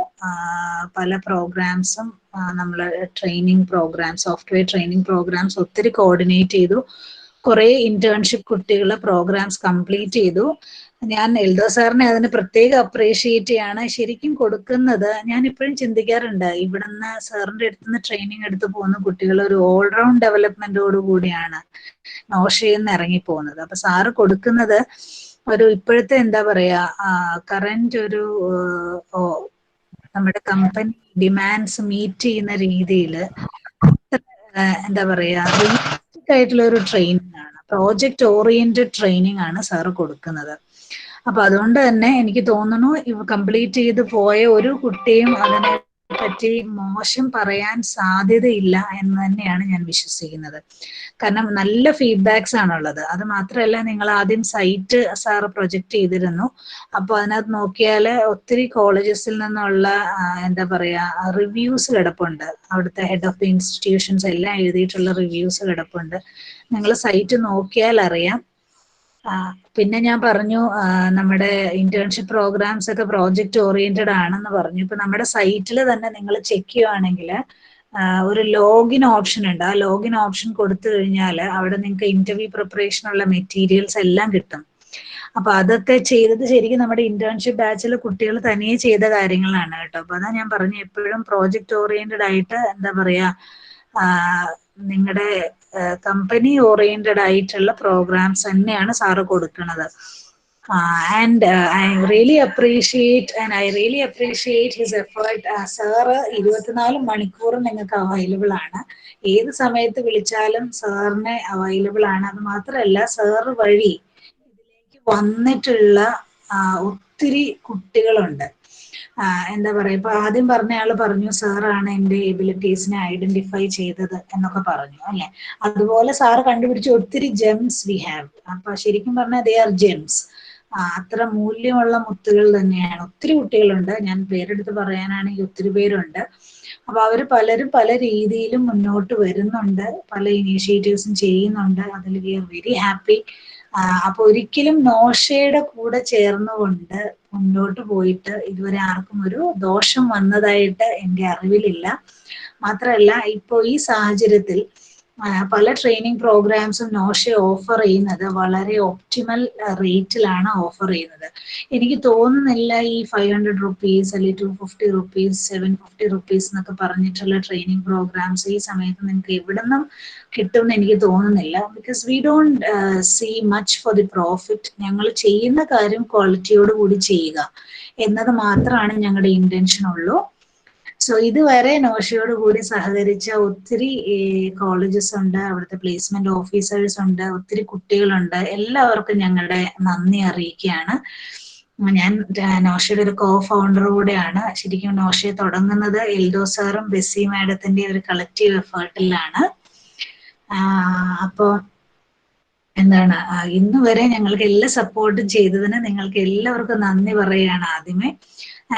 പല പ്രോഗ്രാംസും നമ്മൾ സോഫ്റ്റ്വെയർ ട്രെയിനിങ് പ്രോഗ്രാംസ് ഒത്തിരി കോർഡിനേറ്റ് ചെയ്തു. കുറെ ഇന്റേൺഷിപ്പ് കുട്ടികളെ പ്രോഗ്രാംസ് കംപ്ലീറ്റ് ചെയ്തു. ഞാൻ എൽദോ സാറിനെ അതിന് പ്രത്യേകം അപ്രീഷിയേറ്റ് ചെയ്യാണ്. ശരിക്കും കൊടുക്കുന്നത്, ഞാൻ ഇപ്പോഴും ചിന്തിക്കാറുണ്ട്, ഇവിടുന്ന് സാറിന്റെ അടുത്തുനിന്ന് ട്രെയിനിങ് എടുത്ത് പോകുന്ന കുട്ടികൾ ഒരു ഓൾറൗണ്ട് ഡെവലപ്മെന്റോട് കൂടിയാണ് നോഷയിൽ നിന്ന് ഇറങ്ങിപ്പോകുന്നത്. അപ്പൊ സാറ് കൊടുക്കുന്നത് ഒരു ഇപ്പോഴത്തെ എന്താ പറയാ കറന്റ് ഒരു നമ്മുടെ കമ്പനി ഡിമാൻഡ്സ് മീറ്റ് ചെയ്യുന്ന രീതിയിൽ എന്താ പറയാ റിയലിസ്റ്റിക് ആയിട്ടുള്ള ഒരു ട്രെയിനിങ് ആണ്, പ്രോജക്റ്റ് ഓറിയന്റഡ് ട്രെയിനിങ് ആണ് സാറ് കൊടുക്കുന്നത്. അപ്പൊ അതുകൊണ്ട് തന്നെ എനിക്ക് തോന്നുന്നു കംപ്ലീറ്റ് ചെയ്ത് പോയ ഒരു കുട്ടിയും അതിനെ പറ്റി മോശം പറയാൻ സാധ്യതയില്ല എന്ന് തന്നെയാണ് ഞാൻ വിശ്വസിക്കുന്നത്. കാരണം നല്ല ഫീഡ്ബാക്സ് ആണുള്ളത്. അത് മാത്രമല്ല, നിങ്ങൾ ആദ്യം സൈറ്റ് സാറ് പ്രൊജക്റ്റ് ചെയ്തിരുന്നു. അപ്പോൾ അതിനകത്ത് നോക്കിയാൽ ഒത്തിരി കോളേജസിൽ നിന്നുള്ള എന്താ പറയാ റിവ്യൂസ് കിടപ്പുണ്ട്. അവിടുത്തെ ഹെഡ് ഓഫ് ദി ഇൻസ്റ്റിറ്റ്യൂഷൻസ് എല്ലാം എഴുതിയിട്ടുള്ള റിവ്യൂസ് കിടപ്പുണ്ട്. നിങ്ങൾ സൈറ്റ് നോക്കിയാൽ അറിയാം. പിന്നെ ഞാൻ പറഞ്ഞു നമ്മുടെ ഇന്റേൺഷിപ്പ് പ്രോഗ്രാംസ് ഒക്കെ പ്രോജക്റ്റ് ഓറിയന്റഡ് ആണെന്ന് പറഞ്ഞു. ഇപ്പൊ നമ്മുടെ സൈറ്റിൽ തന്നെ നിങ്ങൾ ചെക്ക് ചെയ്യുവാണെങ്കിൽ ഒരു ലോഗിൻ ഓപ്ഷൻ ഉണ്ട്. ആ ലോഗിൻ ഓപ്ഷൻ കൊടുത്തു കഴിഞ്ഞാൽ അവിടെ നിങ്ങൾക്ക് ഇന്റർവ്യൂ പ്രിപ്പറേഷനുള്ള മെറ്റീരിയൽസ് എല്ലാം കിട്ടും. അപ്പൊ അതൊക്കെ ചെയ്തത് ശരിക്കും നമ്മുടെ ഇന്റേൺഷിപ്പ് ബാച്ചിൽ കുട്ടികൾ തനിയെ ചെയ്ത കാര്യങ്ങളാണ് കേട്ടോ. അപ്പൊ അതാ ഞാൻ പറഞ്ഞു, എപ്പോഴും പ്രോജക്റ്റ് ഓറിയന്റഡ് ആയിട്ട് എന്താ പറയാ നിങ്ങളുടെ കമ്പനി ഓറിയന്റഡ് ആയിട്ടുള്ള പ്രോഗ്രാംസ് തന്നെയാണ് സാറ് കൊടുക്കുന്നത്. And I really appreciate his effort. Sir 24 മണിക്കൂറും നിങ്ങൾക്ക് അവൈലബിൾ ആണ്. ഏത് സമയത്ത് വിളിച്ചാലും സാറിന് അവൈലബിൾ ആണ്. അത് മാത്രമല്ല, സാറ് വഴി ഇതിലേക്ക് വന്നിട്ടുള്ള ഒത്തിരി കുട്ടികളുണ്ട്. എന്താ പറയാ, ഇപ്പൊ ആദ്യം പറഞ്ഞ ആള് പറഞ്ഞു സാറാണ് എന്റെ എബിലിറ്റീസിനെ ഐഡന്റിഫൈ ചെയ്തത് എന്നൊക്കെ പറഞ്ഞു അല്ലെ. അതുപോലെ സാറ് കണ്ടുപിടിച്ച ഒത്തിരി ജെംസ് വി ഹാവ്. അപ്പൊ ശരിക്കും പറഞ്ഞാൽ ദേ ആർ ജെംസ്. അത്ര മൂല്യമുള്ള മുത്തുകൾ തന്നെയാണ്. ഒത്തിരി കുട്ടികളുണ്ട്, ഞാൻ പേരെടുത്ത് പറയാനാണെങ്കിൽ ഒത്തിരി പേരുണ്ട്. അപ്പൊ അവര് പലരും പല രീതിയിലും മുന്നോട്ട് വരുന്നുണ്ട്, പല ഇനീഷ്യേറ്റീവ്സും ചെയ്യുന്നുണ്ട്. അതിൽ വി ആർ വെരി ഹാപ്പി. അപ്പൊ ഒരിക്കലും നോഷയുടെ കൂടെ ചേർന്നുകൊണ്ട് മുന്നോട്ട് പോയിട്ട് ഇതുവരെ ആർക്കും ഒരു ദോഷം വന്നതായിട്ട് എൻ്റെ അറിവിലില്ല. മാത്രമല്ല, ഇപ്പോൾ ഈ സാഹചര്യത്തിൽ പല ട്രെയിനിങ് പ്രോഗ്രാംസും നോഷ ഓഫർ ചെയ്യുന്നത് വളരെ ഒപ്റ്റിമൽ റേറ്റിലാണ് ഓഫർ ചെയ്യുന്നത്. എനിക്ക് തോന്നുന്നില്ല ഈ 500 റുപ്പീസ് അല്ലെങ്കിൽ 250 റുപ്പീസ് 750 റുപ്പീസ് എന്നൊക്കെ പറഞ്ഞിട്ടുള്ള ട്രെയിനിങ് പ്രോഗ്രാംസ് ഈ സമയത്ത് നിങ്ങൾക്ക് എവിടെന്നും കിട്ടുമെന്ന് എനിക്ക് തോന്നുന്നില്ല. Because we don't see much for the profit. ഞങ്ങൾ ചെയ്യുന്ന കാര്യം ക്വാളിറ്റിയോട് കൂടി ചെയ്യുക എന്നത് മാത്രമാണ് ഞങ്ങളുടെ ഇന്റൻഷൻ ഉള്ളൂ. സോ ഇതുവരെ നോഷയോട് കൂടി സഹകരിച്ച ഒത്തിരി കോളേജസ് ഉണ്ട്, അവിടുത്തെ പ്ലേസ്മെന്റ് ഓഫീസേഴ്സ് ഉണ്ട്, ഒത്തിരി കുട്ടികളുണ്ട്. എല്ലാവർക്കും ഞങ്ങളുടെ നന്ദി അറിയിക്കുകയാണ്. ഞാൻ നോഷയുടെ ഒരു കോ ഫൗണ്ടർ കൂടെയാണ്. ശരിക്കും നോഷയെ തുടങ്ങുന്നത് എൽദോ സാറും ബെസ്സി മാഡത്തിന്റെ ഒരു കളക്റ്റീവ് എഫേർട്ടിലാണ്. അപ്പോൾ എന്താണ് ഇന്ന് വരെ ഞങ്ങൾക്ക് എല്ലാ സപ്പോർട്ടും ചെയ്തതിന് നിങ്ങൾക്ക് എല്ലാവർക്കും നന്ദി പറയുകയാണ് ആദ്യമേ.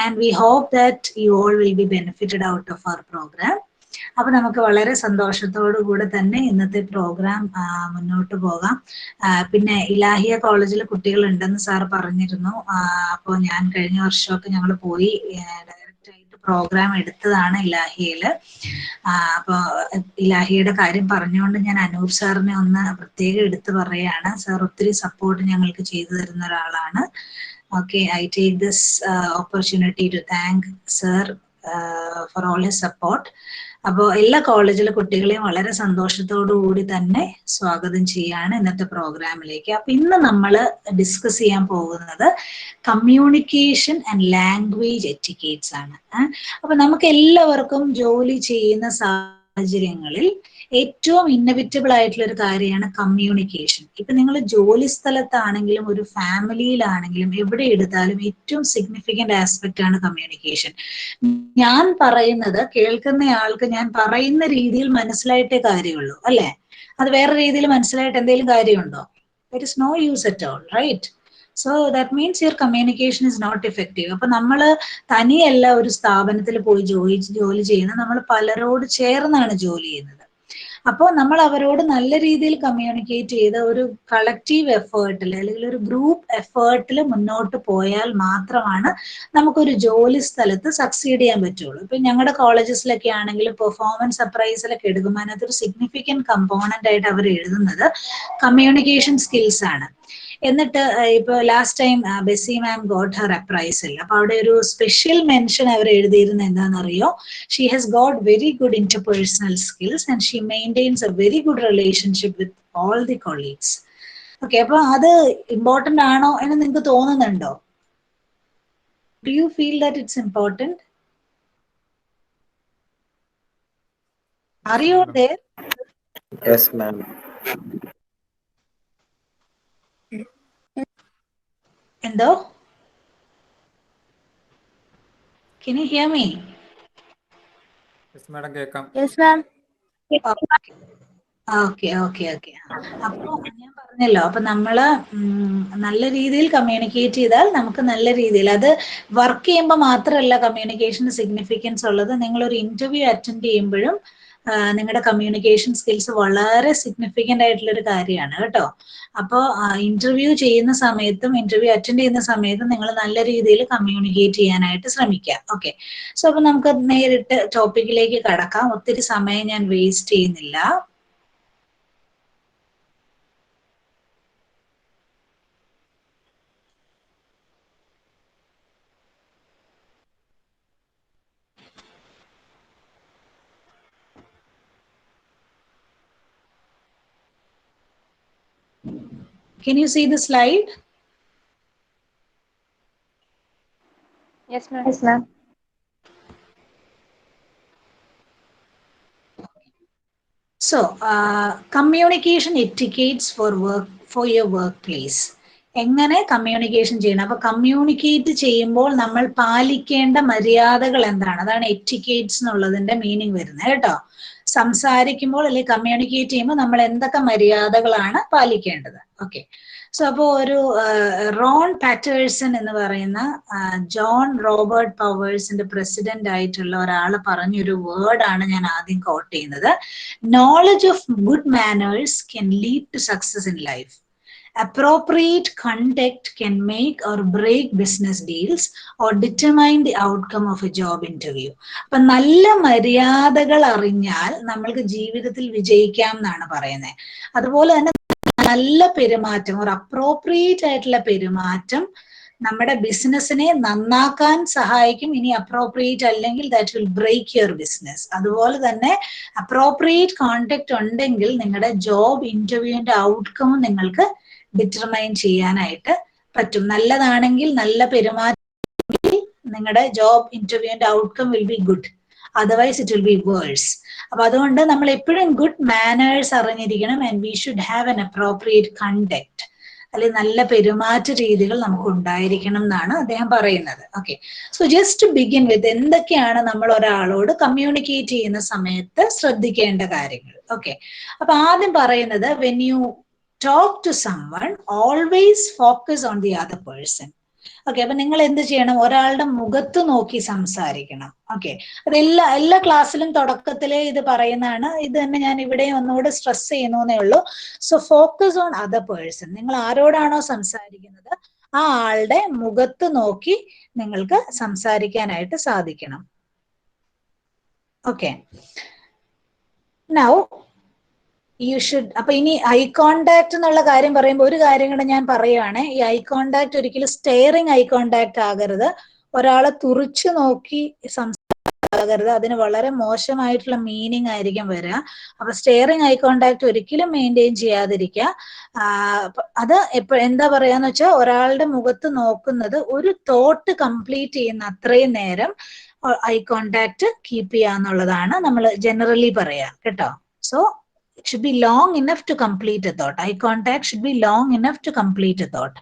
And we hope that you all will be benefited out of our programme. അപ്പൊ നമുക്ക് വളരെ സന്തോഷത്തോടു കൂടെ തന്നെ ഇന്നത്തെ പ്രോഗ്രാം മുന്നോട്ട് പോകാം. പിന്നെ ഇലാഹിയ കോളേജിൽ കുട്ടികൾ ഉണ്ടെന്ന് സാർ പറഞ്ഞിരുന്നു. അപ്പോൾ ഞാൻ കഴിഞ്ഞ വർഷമൊക്കെ ഞങ്ങൾ പോയി ഡയറക്റ്റ് ആയിട്ട് പ്രോഗ്രാം എടുത്തതാണ് ഇലാഹിയയില്. അപ്പൊ ഇലാഹിയുടെ കാര്യം പറഞ്ഞുകൊണ്ട് ഞാൻ അനൂപ് സാറിനെ ഒന്ന് പ്രത്യേകം എടുത്തു പറയാണ്. സാർ ഒത്തിരി സപ്പോർട്ട് ഞങ്ങൾക്ക് ചെയ്തു തരുന്ന ഒരാളാണ്. Okay, I take this opportunity to thank sir for all his support. അപ്പോൾ എല്ലാ കോളേജിലെ കുട്ടികളെയും വളരെ സന്തോഷത്തോടു കൂടി തന്നെ സ്വാഗതം ചെയ്യാണ് ഇന്നത്തെ പ്രോഗ്രാമിലേക്ക്. അപ്പൊ ഇന്ന് നമ്മൾ ഡിസ്കസ് ചെയ്യാൻ പോകുന്നത് കമ്മ്യൂണിക്കേഷൻ ആൻഡ് ലാംഗ്വേജ് എറ്റിക്കേറ്റ്സ് ആണ്. അപ്പൊ നമുക്ക് എല്ലാവർക്കും ജോലി ചെയ്യുന്ന സാഹചര്യങ്ങളിൽ ഏറ്റവും ഇന്നവിറ്റബിൾ ആയിട്ടുള്ള ഒരു കാര്യമാണ് കമ്മ്യൂണിക്കേഷൻ. ഇപ്പൊ നിങ്ങൾ ജോലി സ്ഥലത്താണെങ്കിലും ഒരു ഫാമിലിയിലാണെങ്കിലും എവിടെ എടുത്താലും ഏറ്റവും സിഗ്നിഫിക്കന്റ് ആസ്പെക്ട് ആണ് കമ്മ്യൂണിക്കേഷൻ. ഞാൻ പറയുന്നത് കേൾക്കുന്ന ആൾക്ക് ഞാൻ പറയുന്ന രീതിയിൽ മനസ്സിലായിട്ടേ കാര്യമുള്ളൂ, അല്ലെ? അത് വേറെ രീതിയിൽ മനസ്സിലായിട്ട് എന്തെങ്കിലും കാര്യമുണ്ടോ? There is no use at all, right? So that means your communication is not effective. അപ്പൊ നമ്മൾ തനിയല്ല ഒരു സ്ഥാപനത്തിൽ പോയി ജോലി ചെയ്യുന്നത്, നമ്മൾ പലരോട് ചേർന്നാണ് ജോലി ചെയ്യുന്നത്. അപ്പോൾ നമ്മൾ അവരോട് നല്ല രീതിയിൽ കമ്മ്യൂണിക്കേറ്റ് ചെയ്ത് ഒരു കളക്റ്റീവ് എഫേർട്ടിൽ അല്ലെങ്കിൽ ഒരു ഗ്രൂപ്പ് എഫേർട്ടിൽ മുന്നോട്ട് പോയാൽ മാത്രമാണ് നമുക്കൊരു ജോലി സ്ഥലത്ത് സക്സീഡ് ചെയ്യാൻ പറ്റുള്ളൂ. ഇപ്പൊ ഞങ്ങളുടെ കോളേജസിലൊക്കെ ആണെങ്കിൽ പെർഫോമൻസ് അപ്രൈസലൊക്കെ എടുക്കുമ്പോൾ അതിനകത്തൊരു സിഗ്നിഫിക്കന്റ് കമ്പോണന്റ് ആയിട്ട് അവർ എഴുതുന്നത് കമ്മ്യൂണിക്കേഷൻ സ്കിൽസ് ആണ്. എന്നിട്ട് ഇപ്പൊ ലാസ്റ്റ് ടൈം ബെസി മാം ഗോട്ട് ഹർ അപ്രൈസൽ. അപ്പൊ അവിടെ ഒരു സ്പെഷ്യൽ മെൻഷൻ അവർ എഴുതിയിരുന്ന എന്താണെന്നറിയോ? She has got very good interpersonal skills and she maintains A very good relationship with all the colleagues. Okay, അപ്പൊ അത് ഇമ്പോർട്ടന്റ് ആണോ എന്ന് നിങ്ങൾക്ക് തോന്നുന്നുണ്ടോ? Do you feel that it's important? Are you there? Yes, ma'am. എന്തോ? Can you hear me? Yes, madam. കേൾക്കാം. Yes, ma'am. Okay okay okay. അപ്പൊ ഞാൻ പറഞ്ഞല്ലോ, അപ്പൊ നമ്മള് നല്ല രീതിയിൽ കമ്മ്യൂണിക്കേറ്റ് ചെയ്താൽ നമുക്ക് നല്ല രീതിയിൽ അത് വർക്ക് ചെയ്യുമ്പോൾ മാത്രമല്ല കമ്മ്യൂണിക്കേഷന് സിഗ്നിഫിക്കൻസ് ഉള്ളത്. നിങ്ങളൊരു ഇന്റർവ്യൂ അറ്റൻഡ് ചെയ്യുമ്പോഴും നിങ്ങളുടെ കമ്മ്യൂണിക്കേഷൻ സ്കിൽസ് വളരെ സിഗ്നിഫിക്കന്റ് ആയിട്ടുള്ള ഒരു കാര്യമാണ് കേട്ടോ. അപ്പോൾ ഇന്റർവ്യൂ ചെയ്യുന്ന സമയത്തും ഇന്റർവ്യൂ അറ്റൻഡ് ചെയ്യുന്ന സമയത്തും നിങ്ങൾ നല്ല രീതിയിൽ കമ്മ്യൂണിക്കേറ്റ് ചെയ്യാനായിട്ട് ശ്രമിക്കുക. ഓക്കെ, സോ അപ്പൊ നമുക്ക് നേരിട്ട് ടോപ്പിക്കിലേക്ക് കടക്കാം. ഒത്തിരി സമയം ഞാൻ വേസ്റ്റ് ചെയ്യുന്നില്ല. Can you see the slide? Yes, ma'am. Yes, ma'am. So, communication etiquettes for your workplace. എങ്ങനെ കമ്മ്യൂണിക്കേഷൻ ചെയ്യണം? അപ്പൊ കമ്മ്യൂണിക്കേറ്റ് ചെയ്യുമ്പോൾ നമ്മൾ പാലിക്കേണ്ട മര്യാദകൾ എന്താണ്? അതാണ് എറ്റിക്കേറ്റ്സ് എന്നുള്ളതിന്റെ മീനിങ് വരുന്നത് കേട്ടോ. സംസാരിക്കുമ്പോൾ അല്ലെങ്കിൽ കമ്മ്യൂണിക്കേറ്റ് ചെയ്യുമ്പോൾ നമ്മൾ എന്തൊക്കെ മര്യാദകളാണ് പാലിക്കേണ്ടത്? ഓക്കെ, സോ അപ്പോൾ ഒരു റോൺ പാറ്റേഴ്സൺ എന്ന് പറയുന്ന ജോൺ റോബർട്ട് പവേഴ്സിന്റെ പ്രസിഡന്റ് ആയിട്ടുള്ള ഒരാൾ പറഞ്ഞൊരു വേർഡാണ് ഞാൻ ആദ്യം കോട്ട് ചെയ്യുന്നത്. Knowledge of good manners can lead to success in life. Appropriate conduct can make or break business deals or determine the outcome of a job interview. അപ്പൊ നല്ല മര്യാദകൾ അറിഞ്ഞാൽ നമ്മൾക്ക് ജീവിതത്തിൽ വിജയിക്കാം എന്നാണ് പറയുന്നത്. അതുപോലെ തന്നെ നല്ല പെരുമാറ്റം, ഒരു അപ്രോപ്രിയേറ്റ് ആയിട്ടുള്ള പെരുമാറ്റം നമ്മുടെ ബിസിനസ്സിനെ നന്നാക്കാൻ സഹായിക്കും. ഇനി അപ്രോപ്രിയേറ്റ് അല്ലെങ്കിൽ that will break your business. അതുപോലെ തന്നെ അപ്രോപ്രിയേറ്റ് കോണ്ടാക്ട് ഉണ്ടെങ്കിൽ നിങ്ങളുടെ ജോബ് ഇന്റർവ്യൂവിന്റെ ഔട്ട്കമും നിങ്ങൾക്ക് ഡിറ്റർമൈൻ ചെയ്യാനായിട്ട് പറ്റും. നല്ലതാണെങ്കിൽ, നല്ല പെരുമാറ്റം, നിങ്ങളുടെ ജോബ് ഇന്റർവ്യൂവിന്റെ outcome will be good, otherwise it will be worse. അപ്പൊ അതുകൊണ്ട് നമ്മൾ എപ്പോഴും ഗുഡ് മാനേഴ്സ് അറിഞ്ഞിരിക്കണം. And we should have an appropriate conduct, അല്ലെങ്കിൽ നല്ല പെരുമാറ്റ രീതികൾ നമുക്ക് ഉണ്ടായിരിക്കണം എന്നാണ് അദ്ദേഹം പറയുന്നത്. Okay, so just begin with എന്തൊക്കെയാണ് നമ്മൾ ഒരാളോട് കമ്മ്യൂണിക്കേറ്റ് ചെയ്യുന്ന സമയത്ത് ശ്രദ്ധിക്കേണ്ട കാര്യങ്ങൾ. ഓക്കെ, അപ്പൊ ആദ്യം പറയുന്നത്, when you talk to someone, always focus on the other person. Okay, അപ്പൊ നിങ്ങൾ എന്ത് ചെയ്യണം? ഒരാളുടെ മുഖത്ത് നോക്കി സംസാരിക്കണം. ഓക്കെ, എല്ലാ ക്ലാസ്സിലും തുടക്കത്തിലേ ഇത് പറയുന്നതാണ്. ഇത് തന്നെ ഞാൻ ഇവിടെ ഒന്നുകൂടെ സ്ട്രെസ് ചെയ്യുന്നേ ഉള്ളൂ. So focus on other person. നിങ്ങൾ ആരോടാണോ സംസാരിക്കുന്നത് ആ ആളുടെ മുഖത്ത് നോക്കി നിങ്ങൾക്ക് സംസാരിക്കാനായിട്ട് സാധിക്കണം. Okay, now you should. അപ്പൊ ഇനി ഐ കോണ്ടാക്ട് എന്നുള്ള കാര്യം പറയുമ്പോൾ ഒരു കാര്യം കൂടെ ഞാൻ പറയുവാണ്. ഈ ഐ കോണ്ടാക്ട് ഒരിക്കലും സ്റ്റെയറിങ് ഐ കോണ്ടാക്ട് ആകരുത്. ഒരാളെ തുറിച്ചു നോക്കി സംസാരിക്കരുത്. അതിന് വളരെ മോശമായിട്ടുള്ള മീനിങ് ആയിരിക്കും വരിക. അപ്പൊ സ്റ്റെയറിങ് ഐ കോണ്ടാക്ട് ഒരിക്കലും മെയിൻറ്റെയിൻ ചെയ്യാതിരിക്കുക. അത് എന്താ പറയാന്ന് വെച്ചാൽ ഒരാളുടെ മുഖത്ത് നോക്കുന്നത് ഒരു തോട്ട് കംപ്ലീറ്റ് ചെയ്യുന്ന അത്രയും നേരം ഐ കോണ്ടാക്ട് കീപ്പ് ചെയ്യാന്നുള്ളതാണ് നമ്മൾ ജനറലി പറയാ കേട്ടോ. So it should be long enough to complete a thought. Eye contact should be long enough to complete a thought.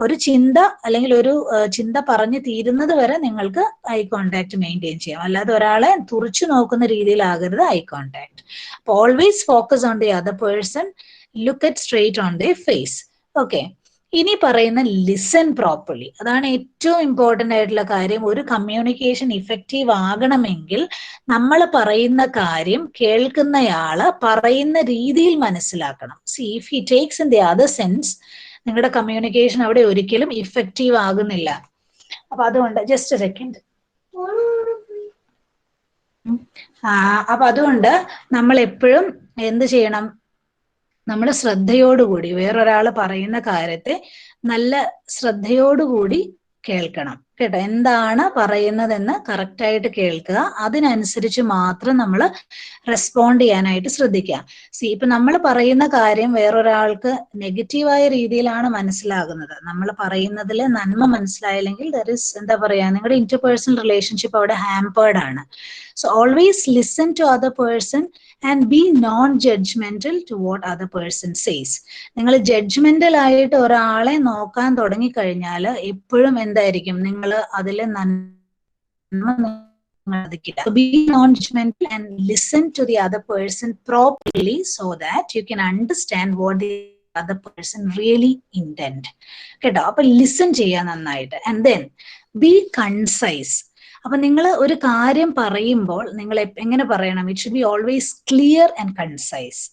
ഒരു ചിന്ത അല്ലെങ്കിൽ ഒരു ചിന്ത പറഞ്ഞു തീരുന്നത് വരെ നിങ്ങൾക്ക് ഐ കോണ്ടാക്ട് മെയിൻറ്റെയിൻ ചെയ്യാം. അല്ലാതെ ഒരാളെ തുറിച്ചു നോക്കുന്ന രീതിയിലാകരുത് ഐ കോണ്ടാക്ട്. അപ്പോൾ always focus on the other person, look at straight on the face. Okay, ഇനി പറയുന്ന ലിസൺ പ്രോപ്പർലി. അതാണ് ഏറ്റവും ഇമ്പോർട്ടൻ്റ് ആയിട്ടുള്ള കാര്യം. ഒരു കമ്മ്യൂണിക്കേഷൻ ഇഫക്റ്റീവ് ആകണമെങ്കിൽ നമ്മൾ പറയുന്ന കാര്യം കേൾക്കുന്നയാള് പറയുന്ന രീതിയിൽ മനസ്സിലാക്കണം. C if he takes in the other sense, നിങ്ങളുടെ കമ്മ്യൂണിക്കേഷൻ അവിടെ ഒരിക്കലും ഇഫക്റ്റീവ് ആകുന്നില്ല. അപ്പൊ അതുകൊണ്ട് ജസ്റ്റ് സെക്കൻഡ്. അപ്പൊ അതുകൊണ്ട് നമ്മൾ എപ്പോഴും എന്ത് ചെയ്യണം? നമ്മൾ ശ്രദ്ധയോടുകൂടി വേറൊരാൾ പറയുന്ന കാര്യത്തെ നല്ല ശ്രദ്ധയോടുകൂടി കേൾക്കണം കേട്ടോ. എന്താണ് പറയുന്നതെന്ന് കറക്റ്റായിട്ട് കേൾക്കുക. അതിനനുസരിച്ച് മാത്രം നമ്മൾ റെസ്പോണ്ട് ചെയ്യാനായിട്ട് ശ്രദ്ധിക്കുക. ഇപ്പൊ നമ്മൾ പറയുന്ന കാര്യം വേറൊരാൾക്ക് നെഗറ്റീവായ രീതിയിലാണ് മനസ്സിലാകുന്നത്. നമ്മൾ പറയുന്നതിൽ നന്മ മനസ്സിലായില്ലെങ്കിൽ ദർ ഇസ് എന്താ പറയാ, നിങ്ങളുടെ ഇന്റർപേഴ്സണൽ റിലേഷൻഷിപ്പ് അവിടെ ഹാമ്പേർഡ് ആണ്. So always listen to other person and be non judgmental to what other person says. നിങ്ങൾ ജഡ്ജ്മെന്റൽ ആയിട്ട് ഒരാളെ നോക്കാൻ തുടങ്ങിക്കഴിഞ്ഞാൽ എപ്പോഴും എന്തായിരിക്കും? നിങ്ങൾ അതിൽ നന്മ. Be non-judgmental and listen to the other person properly so that you can understand what the other person really intend. കേട്ടോ, അപ്പൊ ലിസൺ ചെയ്യാൻ നന്നായിട്ട്. And then B concise. അപ്പൊ നിങ്ങൾ ഒരു കാര്യം പറയുമ്പോൾ നിങ്ങൾ എങ്ങനെ പറയണം? It should be always clear and concise.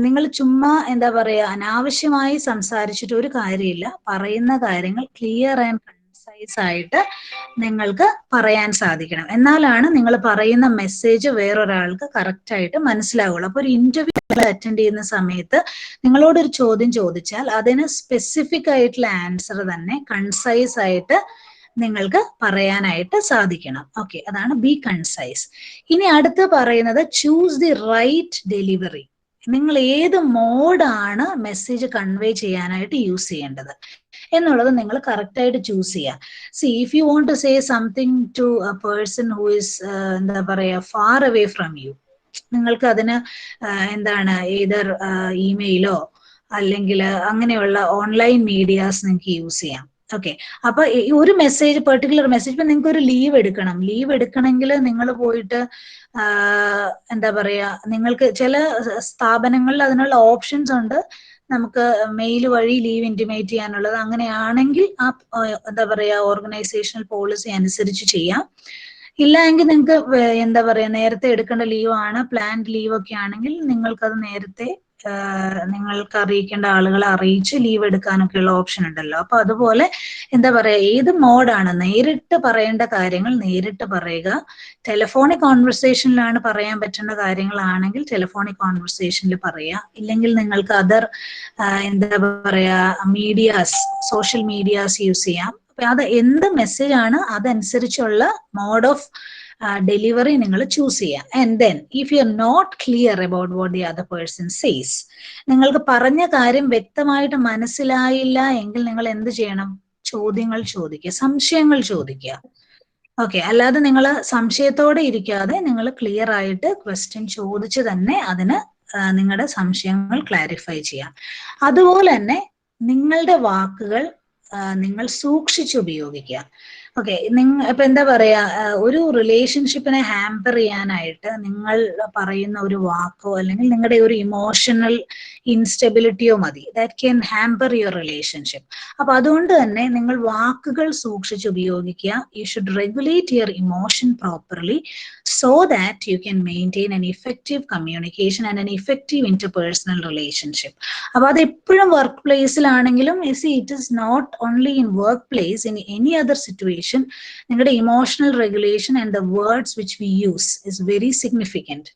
നിങ്ങൾ ചുമ്മാ എന്താ പറയാ അനാവശ്യമായി സംസാരിച്ചിട്ട് ഒരു കാര്യമില്ല. പറയുന്ന കാര്യങ്ങൾ ക്ലിയർ ആൻഡ് കൺസൈസ് ആയിട്ട് നിങ്ങൾക്ക് പറയാൻ സാധിക്കണം. എന്നാലാണ് നിങ്ങൾ പറയുന്ന മെസ്സേജ് വേറൊരാൾക്ക് കറക്റ്റ് ആയിട്ട് മനസ്സിലാവുള്ളൂ. അപ്പൊ ഒരു ഇന്റർവ്യൂ അറ്റൻഡ് ചെയ്യുന്ന സമയത്ത് നിങ്ങളോടൊരു ചോദ്യം ചോദിച്ചാൽ അതിന് സ്പെസിഫിക് ആയിട്ടുള്ള ആൻസർ തന്നെ കൺസൈസ് ആയിട്ട് നിങ്ങൾക്ക് പറയാനായിട്ട് സാധിക്കണം. ഓക്കെ, അതാണ് ബി കൺസൈസ്. ഇനി അടുത്ത് പറയുന്നത് ചൂസ് ദി റൈറ്റ് ഡെലിവറി. നിങ്ങൾ ഏത് മോഡാണ് മെസ്സേജ് കൺവേ ചെയ്യാനായിട്ട് യൂസ് ചെയ്യേണ്ടത് എന്നുള്ളത് നിങ്ങൾ കറക്റ്റ് ആയിട്ട് ചൂസ് ചെയ്യുക. See if you want to say something to a person who is എന്താ പറയാ ഫാർ അവേ ഫ്രം യു, നിങ്ങൾക്ക് അതിന് എന്താണ് ഏതർ ഇമെയിലോ അല്ലെങ്കിൽ അങ്ങനെയുള്ള ഓൺലൈൻ മീഡിയാസ് നിങ്ങൾക്ക് യൂസ് ചെയ്യാം. ഓക്കെ, അപ്പൊ ഒരു മെസ്സേജ് പെർട്ടിക്കുലർ മെസ്സേജ് ഇപ്പൊ നിങ്ങൾക്ക് ഒരു ലീവ് എടുക്കണമെങ്കിൽ നിങ്ങൾ പോയിട്ട് എന്താ പറയാ നിങ്ങൾക്ക് ചില സ്ഥാപനങ്ങളിൽ അതിനുള്ള ഓപ്ഷൻസ് ഉണ്ട്. നമുക്ക് മെയിൽ വഴി ലീവ് ഇന്റിമേറ്റ് ചെയ്യാനുള്ളത്. അങ്ങനെയാണെങ്കിൽ ആ എന്താ പറയാ ഓർഗനൈസേഷണൽ പോളിസി അനുസരിച്ച് ചെയ്യാം. ഇല്ല എങ്കിൽ നിങ്ങൾക്ക് എന്താ പറയാ നേരത്തെ എടുക്കേണ്ട ലീവാണ്, പ്ലാൻഡ് ലീവ് ഒക്കെ ആണെങ്കിൽ നിങ്ങൾക്കത് നേരത്തെ നിങ്ങൾക്ക് അറിയിക്കേണ്ട ആളുകളെ അറിയിച്ച് ലീവ് എടുക്കാനൊക്കെയുള്ള ഓപ്ഷൻ ഉണ്ടല്ലോ. അപ്പൊ അതുപോലെ എന്താ പറയാ ഏത് മോഡാണ് നേരിട്ട് പറയേണ്ട കാര്യങ്ങൾ നേരിട്ട് പറയുക. ടെലിഫോണിക് കോൺവെർസേഷനിലാണ് പറയാൻ പറ്റുന്ന കാര്യങ്ങളാണെങ്കിൽ ടെലിഫോണിക് കോൺവെർസേഷനിൽ പറയുക. ഇല്ലെങ്കിൽ നിങ്ങൾക്ക് അതർ എന്താ പറയാ മീഡിയാസ്, സോഷ്യൽ മീഡിയാസ് യൂസ് ചെയ്യാം. അപ്പൊ അത് എന്ത് മെസ്സേജ് ആണ് അതനുസരിച്ചുള്ള മോഡ് ഓഫ് ഡെലിവറി നിങ്ങൾ ചൂസ് ചെയ്യാം. And then if you are not clear about what the other person says, നിങ്ങൾക്ക് പറഞ്ഞ കാര്യം വ്യക്തമായിട്ട് മനസ്സിലായില്ല എങ്കിൽ നിങ്ങൾ എന്ത് ചെയ്യണം? ചോദ്യങ്ങൾ ചോദിക്കുക, സംശയങ്ങൾ ചോദിക്കുക. ഓക്കെ, അല്ലാതെ നിങ്ങൾ സംശയത്തോടെ ഇരിക്കാതെ നിങ്ങൾ ക്ലിയർ ആയിട്ട് ക്വസ്റ്റ്യൻ ചോദിച്ച് തന്നെ അതിന് നിങ്ങളുടെ സംശയങ്ങൾ ക്ലാരിഫൈ ചെയ്യാം. അതുപോലെ തന്നെ നിങ്ങളുടെ വാക്കുകൾ നിങ്ങൾ സൂക്ഷിച്ചുപയോഗിക്കുക. ഓക്കെ, ഇപ്പൊ എന്താ പറയാ, ഒരു റിലേഷൻഷിപ്പിനെ ഹാമ്പർ ചെയ്യാനായിട്ട് നിങ്ങൾ പറയുന്ന ഒരു വാക്കോ അല്ലെങ്കിൽ നിങ്ങളുടെ ഒരു ഇമോഷണൽ ഇൻസ്റ്റെബിലിറ്റിയോ മതി. That can hamper your relationship. അപ്പൊ അതുകൊണ്ട് തന്നെ നിങ്ങൾ വാക്കുകൾ സൂക്ഷിച്ച് ഉപയോഗിക്കുക. You should regulate your emotion properly so that you can maintain an effective communication and an effective interpersonal relationship. അപ്പൊ അത് എപ്പോഴും വർക്ക് പ്ലേസിലാണെങ്കിലും it is not only in workplace, in any other situation നിങ്ങളുടെ emotional regulation and the words which we use is very significant.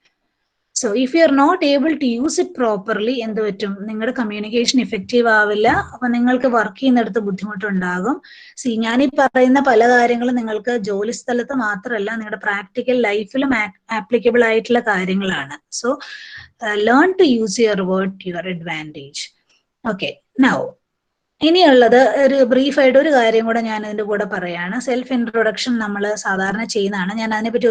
So if you are not able to use it properly, എന്ത് പറ്റും, നിങ്ങളുടെ communication effective ആവില്ല. അപ്പൊ നിങ്ങൾക്ക് work ചെയ്യുന്നിടത്ത് ബുദ്ധിമുട്ടുണ്ടാകും. ഞാനീ പറയുന്ന പല കാര്യങ്ങളും നിങ്ങൾക്ക് ജോലി സ്ഥലത്ത് മാത്രമല്ല നിങ്ങളുടെ പ്രാക്ടിക്കൽ ലൈഫിലും ആപ്ലിക്കബിൾ ആയിട്ടുള്ള കാര്യങ്ങളാണ്. So learn to use your word to your advantage. Okay, now ഇനിയുള്ളത് ഒരു ബ്രീഫായിട്ട് ഒരു കാര്യം കൂടെ ഞാൻ അതിന്റെ കൂടെ പറയാണ്. സെൽഫ് ഇൻട്രൊഡക്ഷൻ നമ്മൾ സാധാരണ ചെയ്യുന്നതാണ്. ഞാൻ അതിനെപ്പറ്റി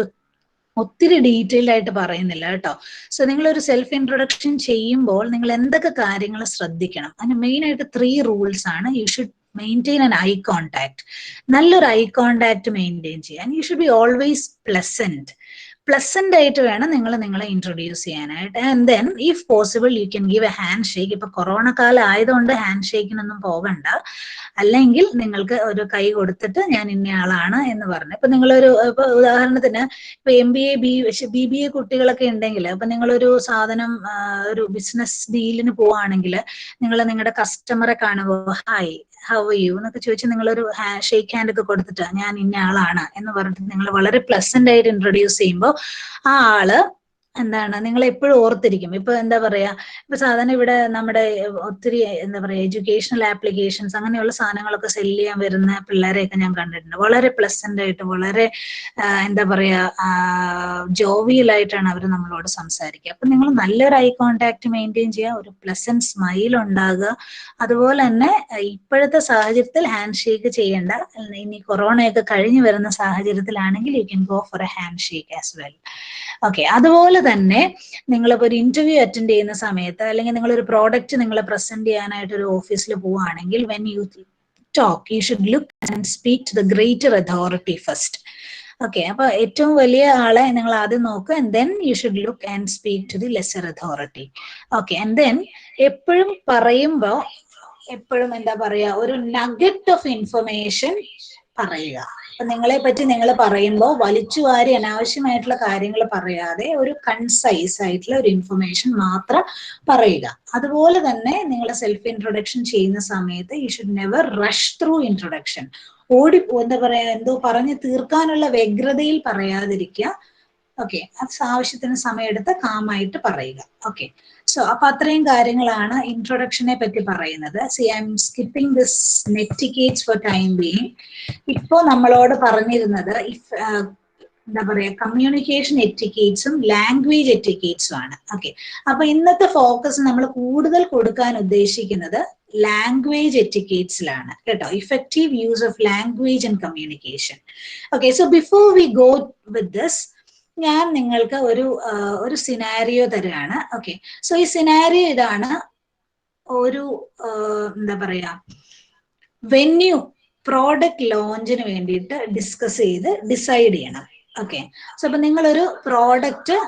ഒത്തിരി ഡീറ്റെയിൽഡ് ആയിട്ട് പറയുന്നില്ല കേട്ടോ. സോ നിങ്ങളൊരു സെൽഫ് ഇൻട്രൊഡക്ഷൻ ചെയ്യുമ്പോൾ നിങ്ങൾ എന്തൊക്കെ കാര്യങ്ങൾ ശ്രദ്ധിക്കണം? അതിന് മെയിൻ ആയിട്ട് 3 റൂൾസ് ആണ്. You should maintain an eye contact. നല്ലൊരു ഐ കോണ്ടാക്ട് മെയിൻറ്റെയിൻ ചെയ്യാൻ. You should be always pleasant ആയിട്ട് വേണം നിങ്ങൾ നിങ്ങളെ ഇൻട്രൊഡ്യൂസ് ചെയ്യാനായിട്ട്. And then if possible you can give A hand shake. ഇപ്പൊ കൊറോണ കാലം ആയതുകൊണ്ട് ഹാൻഡ് ഷേക്കിനൊന്നും പോകണ്ട. അല്ലെങ്കിൽ നിങ്ങൾക്ക് ഒരു കൈ കൊടുത്തിട്ട് ഞാൻ ഇന്നയാളാണ് എന്ന് പറഞ്ഞു. ഇപ്പൊ നിങ്ങളൊരു ഇപ്പൊ ഉദാഹരണത്തിന് ഇപ്പൊ MBA BBA കുട്ടികളൊക്കെ ഉണ്ടെങ്കിൽ അപ്പൊ നിങ്ങളൊരു സാധനം ഒരു ബിസിനസ് ഡീലിന് പോവാണെങ്കിൽ നിങ്ങൾ നിങ്ങളുടെ കസ്റ്റമറെ കാണുമ്പോൾ ഹായ് ഹൗ ആർ യു എന്നൊക്കെ ചോദിച്ച് നിങ്ങളൊരു ഷേക്ക് ഹാൻഡ് ഒക്കെ കൊടുത്തിട്ട് ഞാൻ ഇന്ന ആളാണ് എന്ന് പറഞ്ഞിട്ട് നിങ്ങൾ വളരെ പ്ലസന്റ് ആയിട്ട് ഇൻട്രൊഡ്യൂസ് ചെയ്യുമ്പോൾ ആ ആള് എന്താണ് നിങ്ങൾ എപ്പോഴും ഓർത്തിരിക്കും. ഇപ്പൊ എന്താ പറയാ, ഇപ്പൊ സാധാരണ ഇവിടെ നമ്മുടെ ഒത്തിരി എന്താ പറയാ എഡ്യൂക്കേഷണൽ ആപ്ലിക്കേഷൻസ് അങ്ങനെയുള്ള സാധനങ്ങളൊക്കെ സെല് ചെയ്യാൻ വരുന്ന പിള്ളേരെയൊക്കെ ഞാൻ കണ്ടിട്ടുണ്ട്. വളരെ പ്ലസന്റ് ആയിട്ട് വളരെ എന്താ പറയാ ജോവിയലായിട്ടാണ് അവർ നമ്മളോട് സംസാരിക്കുക. അപ്പൊ നിങ്ങൾ നല്ലൊരു ഐ കോണ്ടാക്ട് മെയിൻറ്റെയിൻ ചെയ്യുക, ഒരു പ്ലസന്റ് സ്മൈൽ ഉണ്ടാകുക. അതുപോലെ തന്നെ ഇപ്പോഴത്തെ സാഹചര്യത്തിൽ ഹാൻഡ് ഷേക്ക് ചെയ്യേണ്ട. ഇനി കൊറോണയൊക്കെ കഴിഞ്ഞു വരുന്ന സാഹചര്യത്തിലാണെങ്കിൽ you can go for a handshake as well. Okay, അതുപോലെ തന്നെ നിങ്ങളിപ്പോൾ ഒരു ഇന്റർവ്യൂ അറ്റൻഡ് ചെയ്യുന്ന സമയത്ത് അല്ലെങ്കിൽ നിങ്ങളൊരു പ്രോഡക്റ്റ് നിങ്ങൾ പ്രസന്റ് ചെയ്യാനായിട്ട് ഒരു ഓഫീസിൽ പോവുകയാണെങ്കിൽ when you talk you should look and speak to the greater authority first. Okay, അപ്പൊ ഏറ്റവും വലിയ ആളെ നിങ്ങൾ ആദ്യം നോക്കുക. And then you should look and speak to the lesser authority. Okay, and then എപ്പോഴും പറയുമ്പോൾ എപ്പോഴും എന്താ പറയാ ഒരു നഗറ്റ് ഓഫ് ഇൻഫർമേഷൻ പറയുക. അപ്പൊ നിങ്ങളെ പറ്റി നിങ്ങൾ പറയുമ്പോൾ വലിച്ചു വാരി അനാവശ്യമായിട്ടുള്ള കാര്യങ്ങൾ പറയാതെ ഒരു കൺസൈസ് ആയിട്ടുള്ള ഒരു ഇൻഫർമേഷൻ മാത്രം പറയുക. അതുപോലെ തന്നെ നിങ്ങൾ സെൽഫ് ഇൻട്രൊഡക്ഷൻ ചെയ്യുന്ന സമയത്ത് you should never rush through introduction. എന്താ പറയാ എന്തോ പറഞ്ഞ് തീർക്കാനുള്ള വ്യഗ്രതയിൽ പറയാതിരിക്കുക. ഓക്കെ, അത് ആവശ്യത്തിന് സമയമെടുത്ത് കാമായിട്ട് പറയുക. ഓക്കെ, സോ അപ്പൊ അത്രയും കാര്യങ്ങളാണ് ഇൻട്രൊഡക്ഷനെ പറ്റി പറയുന്നത്. I'm skipping this netiquettes for time being. ഇപ്പോ നമ്മളോട് പറഞ്ഞിരുന്നത് എന്താ പറയാ കമ്മ്യൂണിക്കേഷൻ എറ്റിക്കേറ്റ്സും ലാംഗ്വേജ് എറ്റിക്കേറ്റ്സും ആണ്. ഓക്കെ, അപ്പൊ ഇന്നത്തെ ഫോക്കസ് നമ്മൾ കൂടുതൽ കൊടുക്കാൻ ഉദ്ദേശിക്കുന്നത് ലാംഗ്വേജ് എറ്റിക്കേറ്റ്സിലാണ് കേട്ടോ. Effective use of language and communication. Okay, so before we go with this ഞാൻ നിങ്ങൾക്ക് ഒരു സിനാരിയോ തരുകയാണ്. ഓക്കെ, സോ ഈ സിനാരിയോ ഇതാണ്. ഒരു എന്താ പറയാ വെന്യൂ പ്രോഡക്റ്റ് ലോഞ്ചിന് വേണ്ടിയിട്ട് ഡിസൈഡ് ചെയ്യണം. ഓക്കെ, സോ അപ്പൊ നിങ്ങളൊരു പ്രോഡക്റ്റ്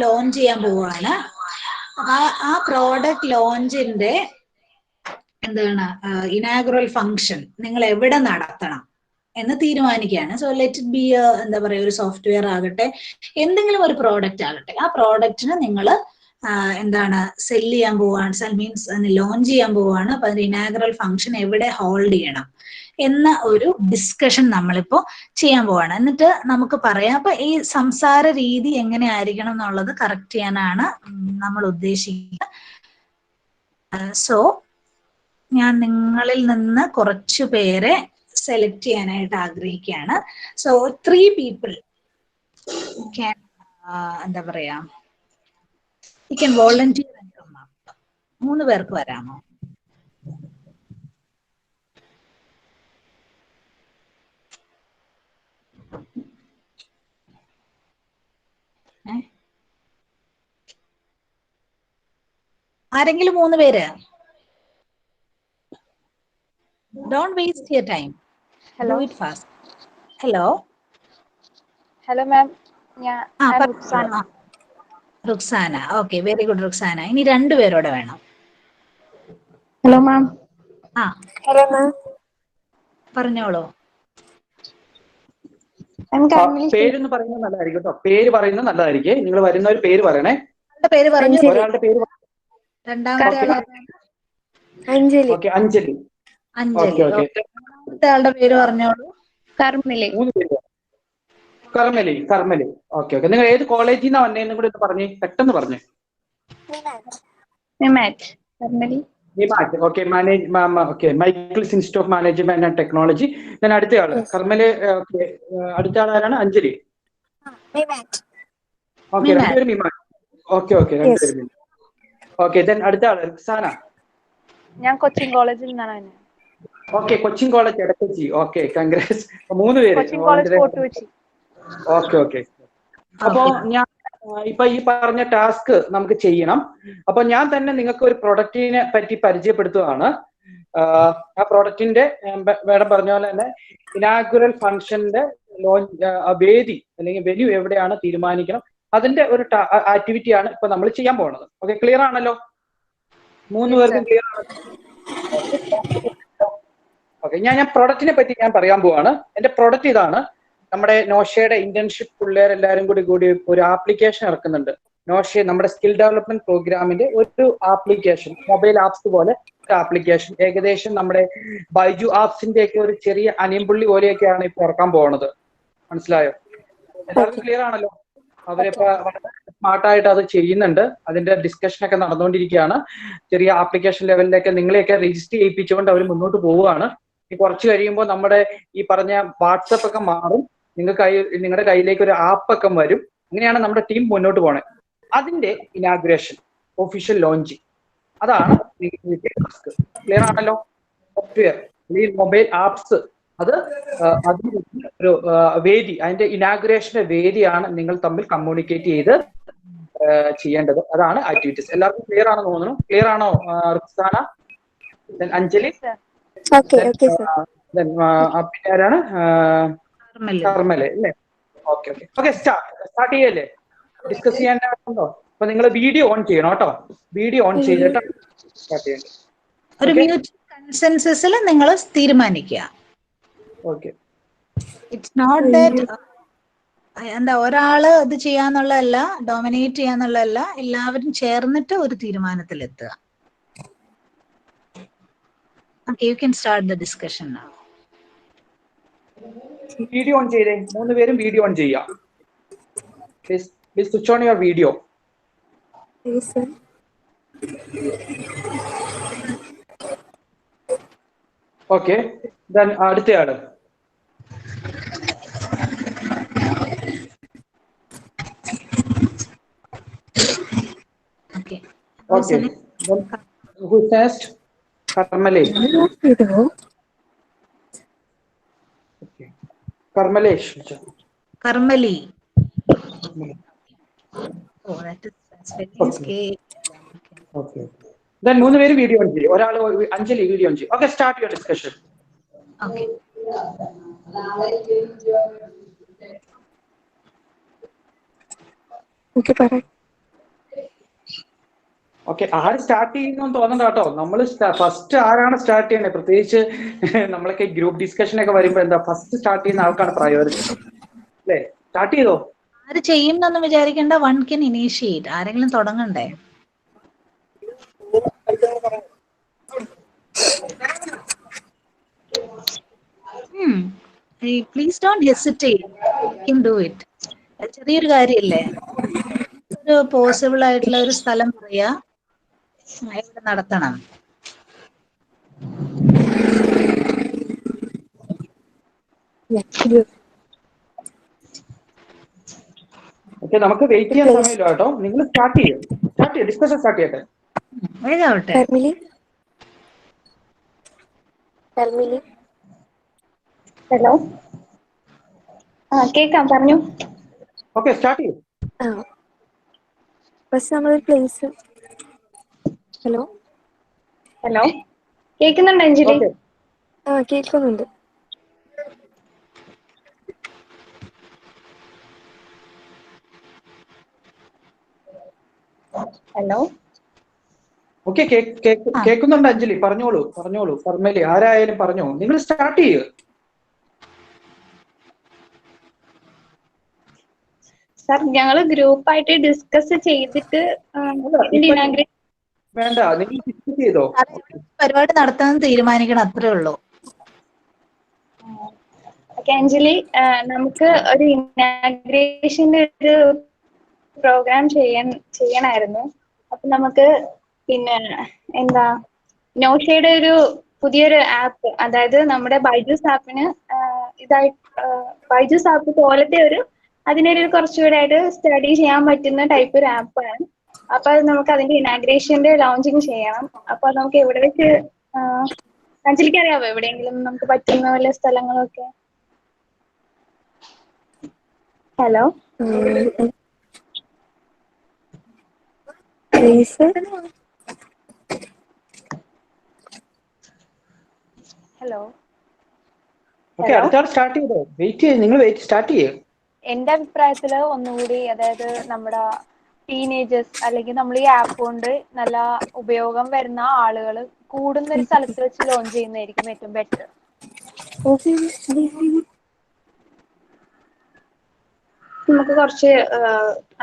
ലോഞ്ച് ചെയ്യാൻ പോവുകയാണ്. ആ പ്രോഡക്റ്റ് ലോഞ്ചിന്റെ എന്താണ് ഇനാഗുറൽ ഫംഗ്ഷൻ നിങ്ങൾ എവിടെ നടത്തണം എന്ന് തീരുമാനിക്കുകയാണ്. സോ ലെറ്റ് ഇറ്റ് ബി എന്താ പറയുക ഒരു സോഫ്റ്റ്വെയർ ആകട്ടെ, എന്തെങ്കിലും ഒരു പ്രോഡക്റ്റ് ആകട്ടെ. ആ പ്രോഡക്റ്റിന് നിങ്ങൾ എന്താണ് സെല് ചെയ്യാൻ പോവാണ്, മീൻസ് ലോഞ്ച് ചെയ്യാൻ പോവാണ്. അപ്പൊ അതിന്റെ ഇനാഗുറൽ ഫംഗ്ഷൻ എവിടെ ഹോൾഡ് ചെയ്യണം എന്ന ഒരു ഡിസ്കഷൻ നമ്മളിപ്പോ ചെയ്യാൻ പോവാണ്. എന്നിട്ട് നമുക്ക് പറയാം. അപ്പൊ ഈ സംസാര രീതി എങ്ങനെ ആയിരിക്കണം എന്നുള്ളത് കറക്റ്റ് ചെയ്യാനാണ് നമ്മൾ ഉദ്ദേശിക്കുന്നത്. സോ ഞാൻ നിങ്ങളിൽ നിന്ന് കുറച്ചു പേരെ സെലക്ട് ചെയ്യാനായിട്ട് ആഗ്രഹിക്കുകയാണ്. സോ 3 people can എന്താ പറയാ you can volunteer and come up. 3 പേർക്ക് വരാമോ? ആരെങ്കിലും 3 പേര്? Don't waste your time. Hello. Do it fast. Hello. Hello ma'am, ഞാൻ Ruksana. Ruksana, okay, very good Ruksana. ഇനി രണ്ടുപേരോടെ വേണം. Hello ma'am. ആ ഹലോ മാം. പറഞ്ഞോളൂ. പേരൊന്ന് പറയുന്നത് നല്ലതായിരിക്കും കേട്ടോ. പേര് പറയുന്നത് നല്ലതായിരിക്കും. നിങ്ങൾ വരുന്ന ഒരു പേര് പറയണേ. പേര് പറഞ്ഞു. ഒരാളുടെ പേര്. രണ്ടാമത്തെ അഞ്ജലി. ഓക്കെ, അഞ്ജലി. അഞ്ജലി. രണ്ടാമത്തെ ആളുടെ പേര് പറഞ്ഞോളൂ. കർമ്മലി. 3 പേര്. കർമ്മലി. കർമ്മലി. Okay okay. നിങ്ങൾ ഏത് കോളേജിൽ നിന്നാണ് വന്നതെന്നും കൂടി പറഞ്ഞേ, പെട്ടെന്ന് പറഞ്ഞേ. MIMAT. Karmali. MIMAT. Okay, okay, Michael's institute of management and technology. ഞാൻ അടുത്തയാള് കർമ്മലി. ഓക്കെ, അടുത്ത ആളാരാണ്? അഞ്ജലി. ഓക്കെ, രണ്ടുപേരും മിമാറ്റ്. ഓക്കെ ഓക്കെ, രണ്ടുപേരും മിമാറ്റ്. ഓക്കെ, ദെൻ അടുത്ത ആള് റുക്സാന. ഞാൻ കൊച്ചിൻ കോളേജിൽ നിന്നാണ്. Okay, Cochin college Edakochi. Okay, congrats. 3 പേര്. Cochin college fort Kochi. Okay okay. അപ്പോ ഞാൻ ഇപ്പൊ ഈ പറഞ്ഞ ടാസ്ക് നമുക്ക് ചെയ്യണം. അപ്പൊ ഞാൻ തന്നെ നിങ്ങൾക്ക് ഒരു പ്രൊഡക്റ്റിനെ പറ്റി പരിചയപ്പെടുത്തുകയാണ്. ആ പ്രൊഡക്റ്റിന്റെ മേഡം പറഞ്ഞ പോലെ തന്നെ ഇനാഗുറൽ ഫംഗ്ഷന്റെ വേദി അല്ലെങ്കിൽ വെന്യൂ എവിടെയാണ് തീരുമാനിക്കണം. അതിന്റെ ഒരു ആക്ടിവിറ്റിയാണ് ഇപ്പൊ നമ്മൾ ചെയ്യാൻ പോകുന്നത്. ഓക്കെ, ക്ലിയർ ആണല്ലോ? 3 പേർക്കും ക്ലിയർ ആണ്? ഓക്കെ, ഞാൻ പ്രൊഡക്റ്റിനെ പറ്റി ഞാൻ പറയാൻ പോവാണ്. എന്റെ പ്രൊഡക്റ്റ് ഇതാണ്. നമ്മുടെ നോഷയുടെ ഇന്റേൺഷിപ്പ് പിള്ളേരെല്ലാരും കൂടി ഒരു ആപ്ലിക്കേഷൻ ഇറക്കുന്നുണ്ട്. നോഷ നമ്മുടെ സ്കിൽ ഡെവലപ്മെന്റ് പ്രോഗ്രാമിന്റെ ഒരു ആപ്ലിക്കേഷൻ, മൊബൈൽ ആപ്സ് പോലെ ഒരു ആപ്ലിക്കേഷൻ. ഏകദേശം നമ്മുടെ ബൈജു ആപ്സിന്റെ ഒക്കെ ഒരു ചെറിയ അനിയമ്പുള്ളി പോലെയൊക്കെയാണ് ഇപ്പൊ ഇറക്കാൻ പോകുന്നത്. മനസ്സിലായോ? എല്ലാവർക്കും ക്ലിയർ ആണല്ലോ? അവരിപ്പോ വളരെ സ്മാർട്ടായിട്ട് അത് ചെയ്യുന്നുണ്ട്. അതിന്റെ ഡിസ്കഷൻ ഒക്കെ നടന്നുകൊണ്ടിരിക്കുകയാണ്. ചെറിയ ആപ്ലിക്കേഷൻ ലെവലിലേക്ക് നിങ്ങളെയൊക്കെ രജിസ്റ്റർ ചെയ്യിപ്പിച്ചുകൊണ്ട് അവർ മുന്നോട്ട് പോവുകയാണ്. കുറച്ച് കഴിയുമ്പോൾ നമ്മുടെ ഈ പറഞ്ഞ വാട്സപ്പ് ഒക്കെ മാറും. നിങ്ങളുടെ കയ്യിലേക്ക് ഒരു ആപ്പ് ഒക്കെ വരും. അങ്ങനെയാണ് നമ്മുടെ ടീം മുന്നോട്ട് പോണേ. അതിന്റെ ഇനാഗുറേഷൻ, ഒഫീഷ്യൽ ലോഞ്ചിങ്, അതാണ് ടാസ്ക്. ക്ലിയർ ആണല്ലോ? സോഫ്റ്റ്വെയർ, മൊബൈൽ ആപ്സ്, അതിന് ഒരു വേദി, അതിന്റെ ഇനാഗുറേഷന്റെ വേദിയാണ് നിങ്ങൾ തമ്മിൽ കമ്മ്യൂണിക്കേറ്റ് ചെയ്ത് ചെയ്യേണ്ടത്. അതാണ് ആക്ടിവിറ്റീസ്. എല്ലാവർക്കും ക്ലിയർ ആണെന്ന് തോന്നുന്നു. ക്ലിയർ ആണോ റുക്സാന? അഞ്ജലി? പിന്നെ ആരാണ്? കർമ്മലി അല്ലേ? Okay okay okay. സ്റ്റാർട്ട് ചെയ്യല്ലേ? ഡിസ്കസ് ചെയ്യാനുണ്ടോ? അപ്പൊ നിങ്ങൾ വീഡിയോ ഓൺ ചെയ്യണം കേട്ടോ. വീഡിയോ ഓൺ ചെയ്തിട്ട് സ്റ്റാർട്ട് ചെയ്യണം. ഒരു മ്യൂച്വൽ കൺസെൻസസിൽ നിങ്ങൾ തീരുമാനിക്കുക. ഓക്കെ. ഇറ്റ്സ് നോട്ട് ദാറ്റ് എന്താ ഒരാള് ഇത് ചെയ്യാന്നുള്ളതല്ല, ഡോമിനേറ്റ് ചെയ്യാന്നുള്ളതല്ല, എല്ലാവരും ചേർന്നിട്ട് ഒരു തീരുമാനത്തിലെത്തുക. Okay, you can start the discussion now. Video on ചെയ്തേ. 3 പേരും വീഡിയോ ഓൺ ചെയ്യാം. Please switch on your video. Yes, sir. Okay. Then അടുത്തയാള്. Okay. Okay. Then who's next? Karmali. Okay. Karmalesh. Karmali. Oh, that's very scary. Okay. Then 3 പേര് video on ചെയ്യും. ഒരാൾ Anjali video on ചെയ്യും. Okay, start your discussion. Okay. Okay, പറ. Okay, ആര് start ചെയ്യുന്നു തോന്നണ്ട കേട്ടോ. നമ്മൾ first ആരാണ് സ്റ്റാർട്ട് ചെയ്യണേ? പ്രത്യേകിച്ച് നമ്മളൊക്കെ ഗ്രൂപ്പ് ഡിസ്കഷൻ ഒക്കെ വരുമ്പോ എന്താ ഫസ്റ്റ് സ്റ്റാർട്ട് ചെയ്യുന്ന ആൾക്കാണ് പ്രയോറിറ്റി അല്ലേ? സ്റ്റാർട്ട് ചെയ്തോ? ആര് ചെയ്യുന്നൊന്നും വിചാരിക്കേണ്ട. One can initiate. ആരെങ്കിലും തുടങ്ങണ്ടേ? Please don't hesitate. You can do it. ചെറിയൊരു കാര്യമല്ലേ? ഒരു പോസിബിൾ ആയിട്ടുള്ള ഒരു സ്ഥലം പറയാ, എവിടെ നടത്തണം. ഓക്കെ, നമുക്ക് വെയിറ്റ് ചെയ്യാൻ സമയമില്ല കേട്ടോ. നിങ്ങൾ സ്റ്റാർട്ട് ചെയ്യും. ഡിസ്കഷൻ സ്റ്റാർട്ട് ചെയ്യട്ടെ. വേഗാവട്ടെ. ഹലോ. കേക്കാം, പറഞ്ഞു. ഓക്കെ, സ്റ്റാർട്ട് ചെയ്യും. ഫസ്റ്റ് നമ്മളൊരു പ്ലേസ്. ഹലോ. കേൾക്കുന്നുണ്ടോ അഞ്ജലി? ഓക്കെ. കേൾക്കുന്നുണ്ട്. ഹലോ. ഓക്കെ, കേൾക്കുന്നുണ്ട് അഞ്ജലി, പറഞ്ഞോളൂ ഫർമലി ആരായാലും പറഞ്ഞോ, നിങ്ങൾ സ്റ്റാർട്ട് ചെയ്യൂ. സാർ ഞങ്ങൾ ഗ്രൂപ്പായിട്ട് ഡിസ്കസ് ചെയ്തിട്ട് വേണ്ട, നിങ്ങൾ ഡിസ്കസ് ചെയ്തോ. പരിപാടി നടത്താൻ തീരുമാനിക്കണം, അത്രേ ഉള്ളൂ. അഞ്ജലി, നമുക്ക് ഒരു ഇനാഗ്രേഷന്റെ ഒരു പ്രോഗ്രാം ചെയ്യണമായിരുന്നു. അപ്പൊ നമുക്ക് പിന്നെ എന്താ നോഷയുടെ ഒരു പുതിയൊരു ആപ്പ്, അതായത് നമ്മുടെ ബൈജൂസ് ആപ്പിന് ബൈജൂസ് ആപ്പ് പോലത്തെ അതിനൊരു കുറച്ചുകൂടെ ആയിട്ട് സ്റ്റഡി ചെയ്യാൻ പറ്റുന്ന ടൈപ്പ് ഒരു ആപ്പാണ്. അപ്പൊ അത് നമുക്ക് അതിന്റെ ഇനാഗ്രേഷന്റെ ലോഞ്ചിങ് ചെയ്യണം. അപ്പൊ നമുക്ക് എവിടെ വെച്ച് അഞ്ജലിക്ക് അറിയാവോ എവിടെയെങ്കിലും നമുക്ക് പറ്റുന്ന വല്ല സ്ഥലങ്ങളൊക്കെ? ഹലോ. ഹലോ. ഓക്കെ, അടുത്ത ആൾ സ്റ്റാർട്ട് ചെയ്തോ. നിങ്ങൾ സ്റ്റാർട്ട് ചെയ്യൂ. എന്റെ അഭിപ്രായത്തില് ഒന്നുകൂടി, അതായത് നമ്മുടെ ടീനേജേഴ്സ് അല്ലെങ്കിൽ നമ്മൾ ഈ ആപ്പ് കൊണ്ട് നല്ല ഉപയോഗം വരുന്ന ആളുകൾ കൂടുന്ന ഒരു സ്ഥലത്ത് വെച്ച് ലോഞ്ച് ചെയ്യുന്നതായിരിക്കും ഏറ്റവും ബെറ്റർ. നമുക്ക് കുറച്ച്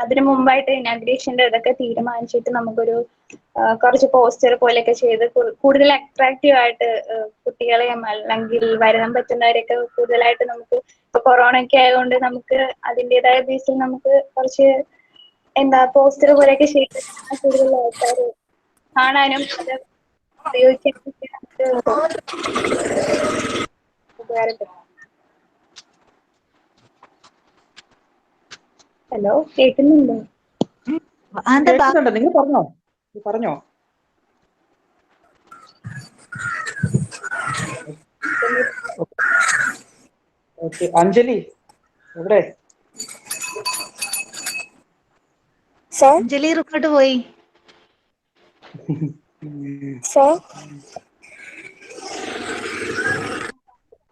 അതിനു മുമ്പായിട്ട് ഇനാഗ്രേഷന്റെ ഇതൊക്കെ തീരുമാനിച്ചിട്ട് നമുക്കൊരു കുറച്ച് പോസ്റ്റർ പോലെയൊക്കെ ചെയ്ത് കൂടുതൽ അട്രാക്റ്റീവ് ആയിട്ട് കുട്ടികളെയും അല്ലെങ്കിൽ വരാൻ പറ്റുന്നവരെയൊക്കെ കൂടുതലായിട്ട് നമുക്ക് ഇപ്പൊ കൊറോണ ഒക്കെ ആയതുകൊണ്ട് നമുക്ക് അതിൻ്റെതായ ബേസിൽ നമുക്ക് കുറച്ച് പോസ്റ്റർ പോലെയൊക്കെ ചെയ്ത് കൂടുതൽ ആൾക്കാർ കാണാനും അത് ഉപയോഗിക്കാനും ഉപകാരപ്പെടും. ഹലോ, കേൾക്കുന്നുണ്ടോ? നിങ്ങൾ പറഞ്ഞോ. ഓക്കെ, അഞ്ജലി എവിടെ? അഞ്ജലി റിപ്പോർട്ട് പോയി.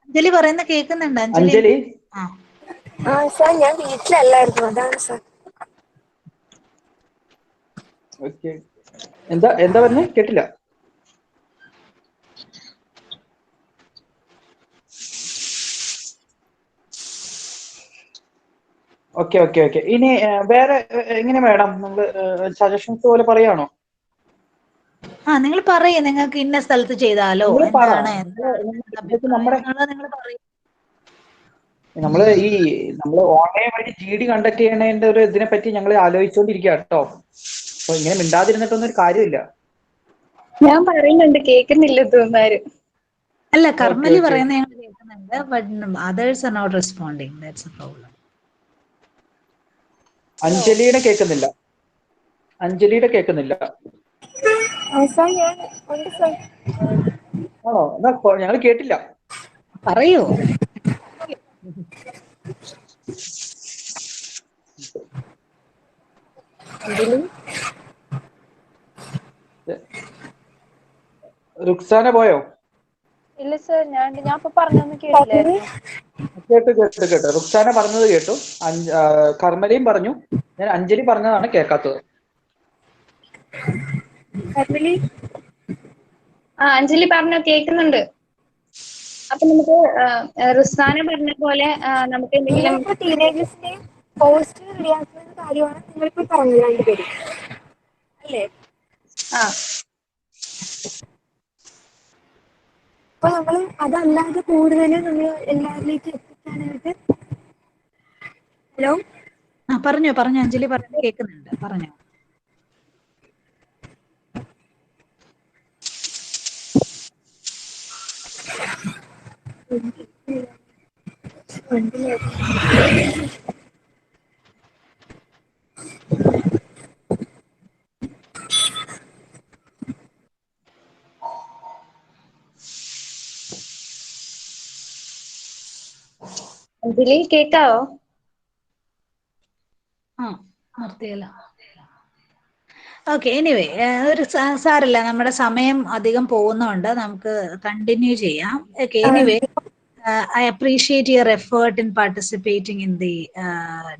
അഞ്ജലി പറയുന്ന കേൾക്കുന്നുണ്ട്. അഞ്ജലി സാർ ഞാൻ വീട്ടിലല്ലായിരുന്നു, അതാണ് സാർ. ഓക്കെ, എന്താ പറഞ്ഞേ? കേട്ടില്ല. ഓക്കെ. ഇനി വേറെ എങ്ങനെ മാഡം, നമ്മള് സജഷൻസ് പോലെ പറയാണോ? നിങ്ങൾ പറയൂ, നിങ്ങൾക്ക് ഇന്ന സ്ഥലത്ത് ചെയ്താലോ എന്താണ് നമ്മള് ഓൺലൈൻ വഴി GD കണ്ടക്ട് ചെയ്യണതിന്റെ ഒരു ഇതിനെ പറ്റി ഞങ്ങൾ ആലോചിച്ചുകൊണ്ടിരിക്കുക കേട്ടോ. അപ്പൊ ഇങ്ങനെ മിണ്ടാതിരുന്നിട്ടൊന്നും ഒരു കാര്യമില്ല. ഞാൻ പറയുന്നുണ്ട്, കേൾക്കുന്നില്ല തോന്നാരും. അല്ല, കർമ്മലി പറയുന്നത് ഞങ്ങൾ കേൾക്കുന്നുണ്ട്, but others are not responding. That's a problem. അഞ്ജലിയുടെ കേൾക്കുന്നില്ല. ആണോ? എന്നാ ഞങ്ങൾ കേട്ടില്ല. പറയൂ. റുക്സാന പോയോ? ഇല്ല സാർ, ഞാൻ ഇപ്പൊ പറഞ്ഞൊന്നും കേട്ടില്ലായിരുന്നു. കേട്ടു. റുക്സാന പറഞ്ഞത് കേട്ടു. കർമ്മലയും പറഞ്ഞു. ഞാൻ അഞ്ജലി പറഞ്ഞതാണ് കേൾക്കാത്തത്. അഞ്ജലി പറഞ്ഞോ, കേൾക്കുന്നുണ്ട്. അപ്പൊ നമുക്ക് റുക്സാന പറഞ്ഞ പോലെ നമുക്ക് എന്തെങ്കിലും ടീനേജേഴ്സിന്റെ പോസ്റ്റ് റെഡിയാക്കുന്ന കാര്യമാണ് നിങ്ങളിപ്പോ പറഞ്ഞത് രണ്ടുപേരും അല്ലേ? അപ്പൊ നമ്മൾ അതല്ലാതെ കൂടുതൽ നമ്മൾ എല്ലാവരിലേക്ക് എത്തിക്കാനായിട്ട്. ഹലോ. പറഞ്ഞോ അഞ്ജലി പറഞ്ഞു കേൾക്കുന്നുണ്ട്, പറഞ്ഞോ. അഞ്ജലി കേക്കാവോ? നിർത്തിയല്ല. ഓക്കെ, എനിവേ ഒരു സാരല്ല, നമ്മുടെ സമയം അധികം പോകുന്നുണ്ട്, നമുക്ക് കണ്ടിന്യൂ ചെയ്യാം. Okay, anyway I appreciate your effort in participating in the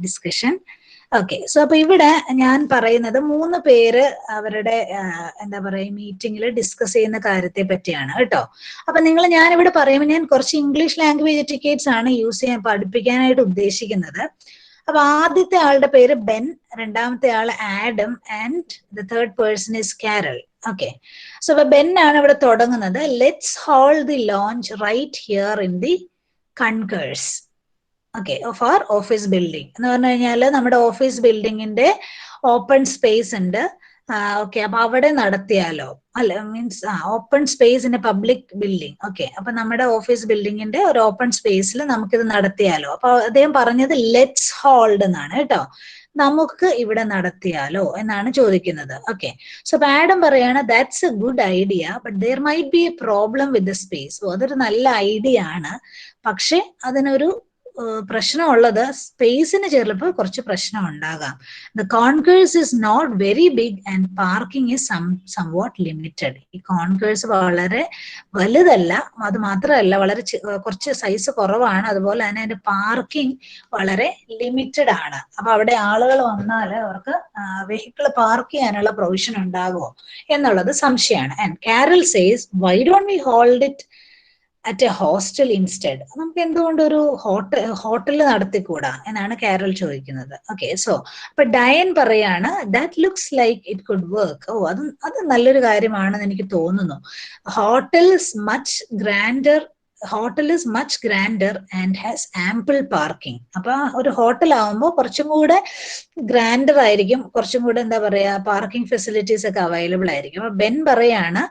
discussion. Okay. So അപ്പൊ ഇവിടെ ഞാൻ പറയുന്നത് 3 പേര് അവരുടെ എന്താ പറയാ മീറ്റിംഗിൽ ഡിസ്കസ് ചെയ്യുന്ന കാര്യത്തെ പറ്റിയാണ് കേട്ടോ. അപ്പൊ ഞാനിവിടെ പറയുമ്പോൾ ഞാൻ കുറച്ച് ഇംഗ്ലീഷ് ലാംഗ്വേജ് എറ്റിക്കേറ്റ്സ് ആണ് പഠിപ്പിക്കാനായിട്ട് ഉദ്ദേശിക്കുന്നത്. അപ്പൊ ആദ്യത്തെ ആളുടെ പേര് ബെൻ, രണ്ടാമത്തെ ആള് Adam and the third person is Carol. Okay. So അപ്പൊ ബെൻ ആണ് ഇവിടെ തുടങ്ങുന്നത്. Let's hold the launch right here in the concourse okay of our office building എന്ന് പറഞ്ഞു കഴിഞ്ഞാൽ നമ്മുടെ ഓഫീസ് ബിൽഡിങ്ങിന്റെ ഓപ്പൺ സ്പേസ് ഉണ്ട്. ഓക്കെ. അപ്പൊ അവിടെ നടത്തിയാലോ, അല്ല means open space in A public building. Okay. അപ്പൊ നമ്മുടെ ഓഫീസ് ബിൽഡിങ്ങിന്റെ ഒരു ഓപ്പൺ സ്പേസിൽ നമുക്കിത് നടത്തിയാലോ. അപ്പൊ അദ്ദേഹം പറഞ്ഞത് ലെറ്റ്സ് ഹോൾഡ് എന്നാണ് കേട്ടോ. നമുക്ക് ഇവിടെ നടത്തിയാലോ എന്നാണ് ചോദിക്കുന്നത്. ഓക്കെ. സോ ആഡം പറയാണ് that's a good idea but there might be a problem with the space. അതൊരു നല്ല ഐഡിയ ആണ്, പക്ഷെ അതിനൊരു പ്രശ്നമുള്ളത് സ്പേസിന് ചിലപ്പോൾ കുറച്ച് പ്രശ്നം ഉണ്ടാകാം. The concourse is not very big and parking is somewhat limited. ഈ കോൺകേഴ്സ് വളരെ വലുതല്ല, അത് മാത്രമല്ല വളരെ കുറച്ച് സൈസ് കുറവാണ്. അതുപോലെ തന്നെ അതിന്റെ പാർക്കിംഗ് വളരെ ലിമിറ്റഡ് ആണ്. അപ്പൊ അവിടെ ആളുകൾ വന്നാൽ അവർക്ക് വെഹിക്കിൾ പാർക്ക് ചെയ്യാനുള്ള പ്രൊവിഷൻ ഉണ്ടാകുമോ എന്നുള്ളത് സംശയമാണ്. And carol says why don't we hold it at A hostel instead. നമുക്ക് എന്തുകൊണ്ട് ഒരു ഹോട്ടലിൽ നടത്തിക്കൂടാ എന്നാണ് കാരൽ ചോദിക്കുന്നത്. ഓക്കെ. സോ അപ്പൊ ഡയൻ പറയാണ് that looks like it could work. അത് നല്ലൊരു കാര്യമാണെന്ന് എനിക്ക് തോന്നുന്നു. Hotel is much grantor and has ample parking. അപ്പൊ ഒരു ഹോട്ടൽ ആവുമ്പോൾ കുറച്ചും കൂടെ ഗ്രാൻഡർ ആയിരിക്കും, കുറച്ചും കൂടെ എന്താ പറയാ പാർക്കിംഗ് ഫെസിലിറ്റീസ് ഒക്കെ അവൈലബിൾ ആയിരിക്കും. അപ്പൊ ബെൻ പറയാണ്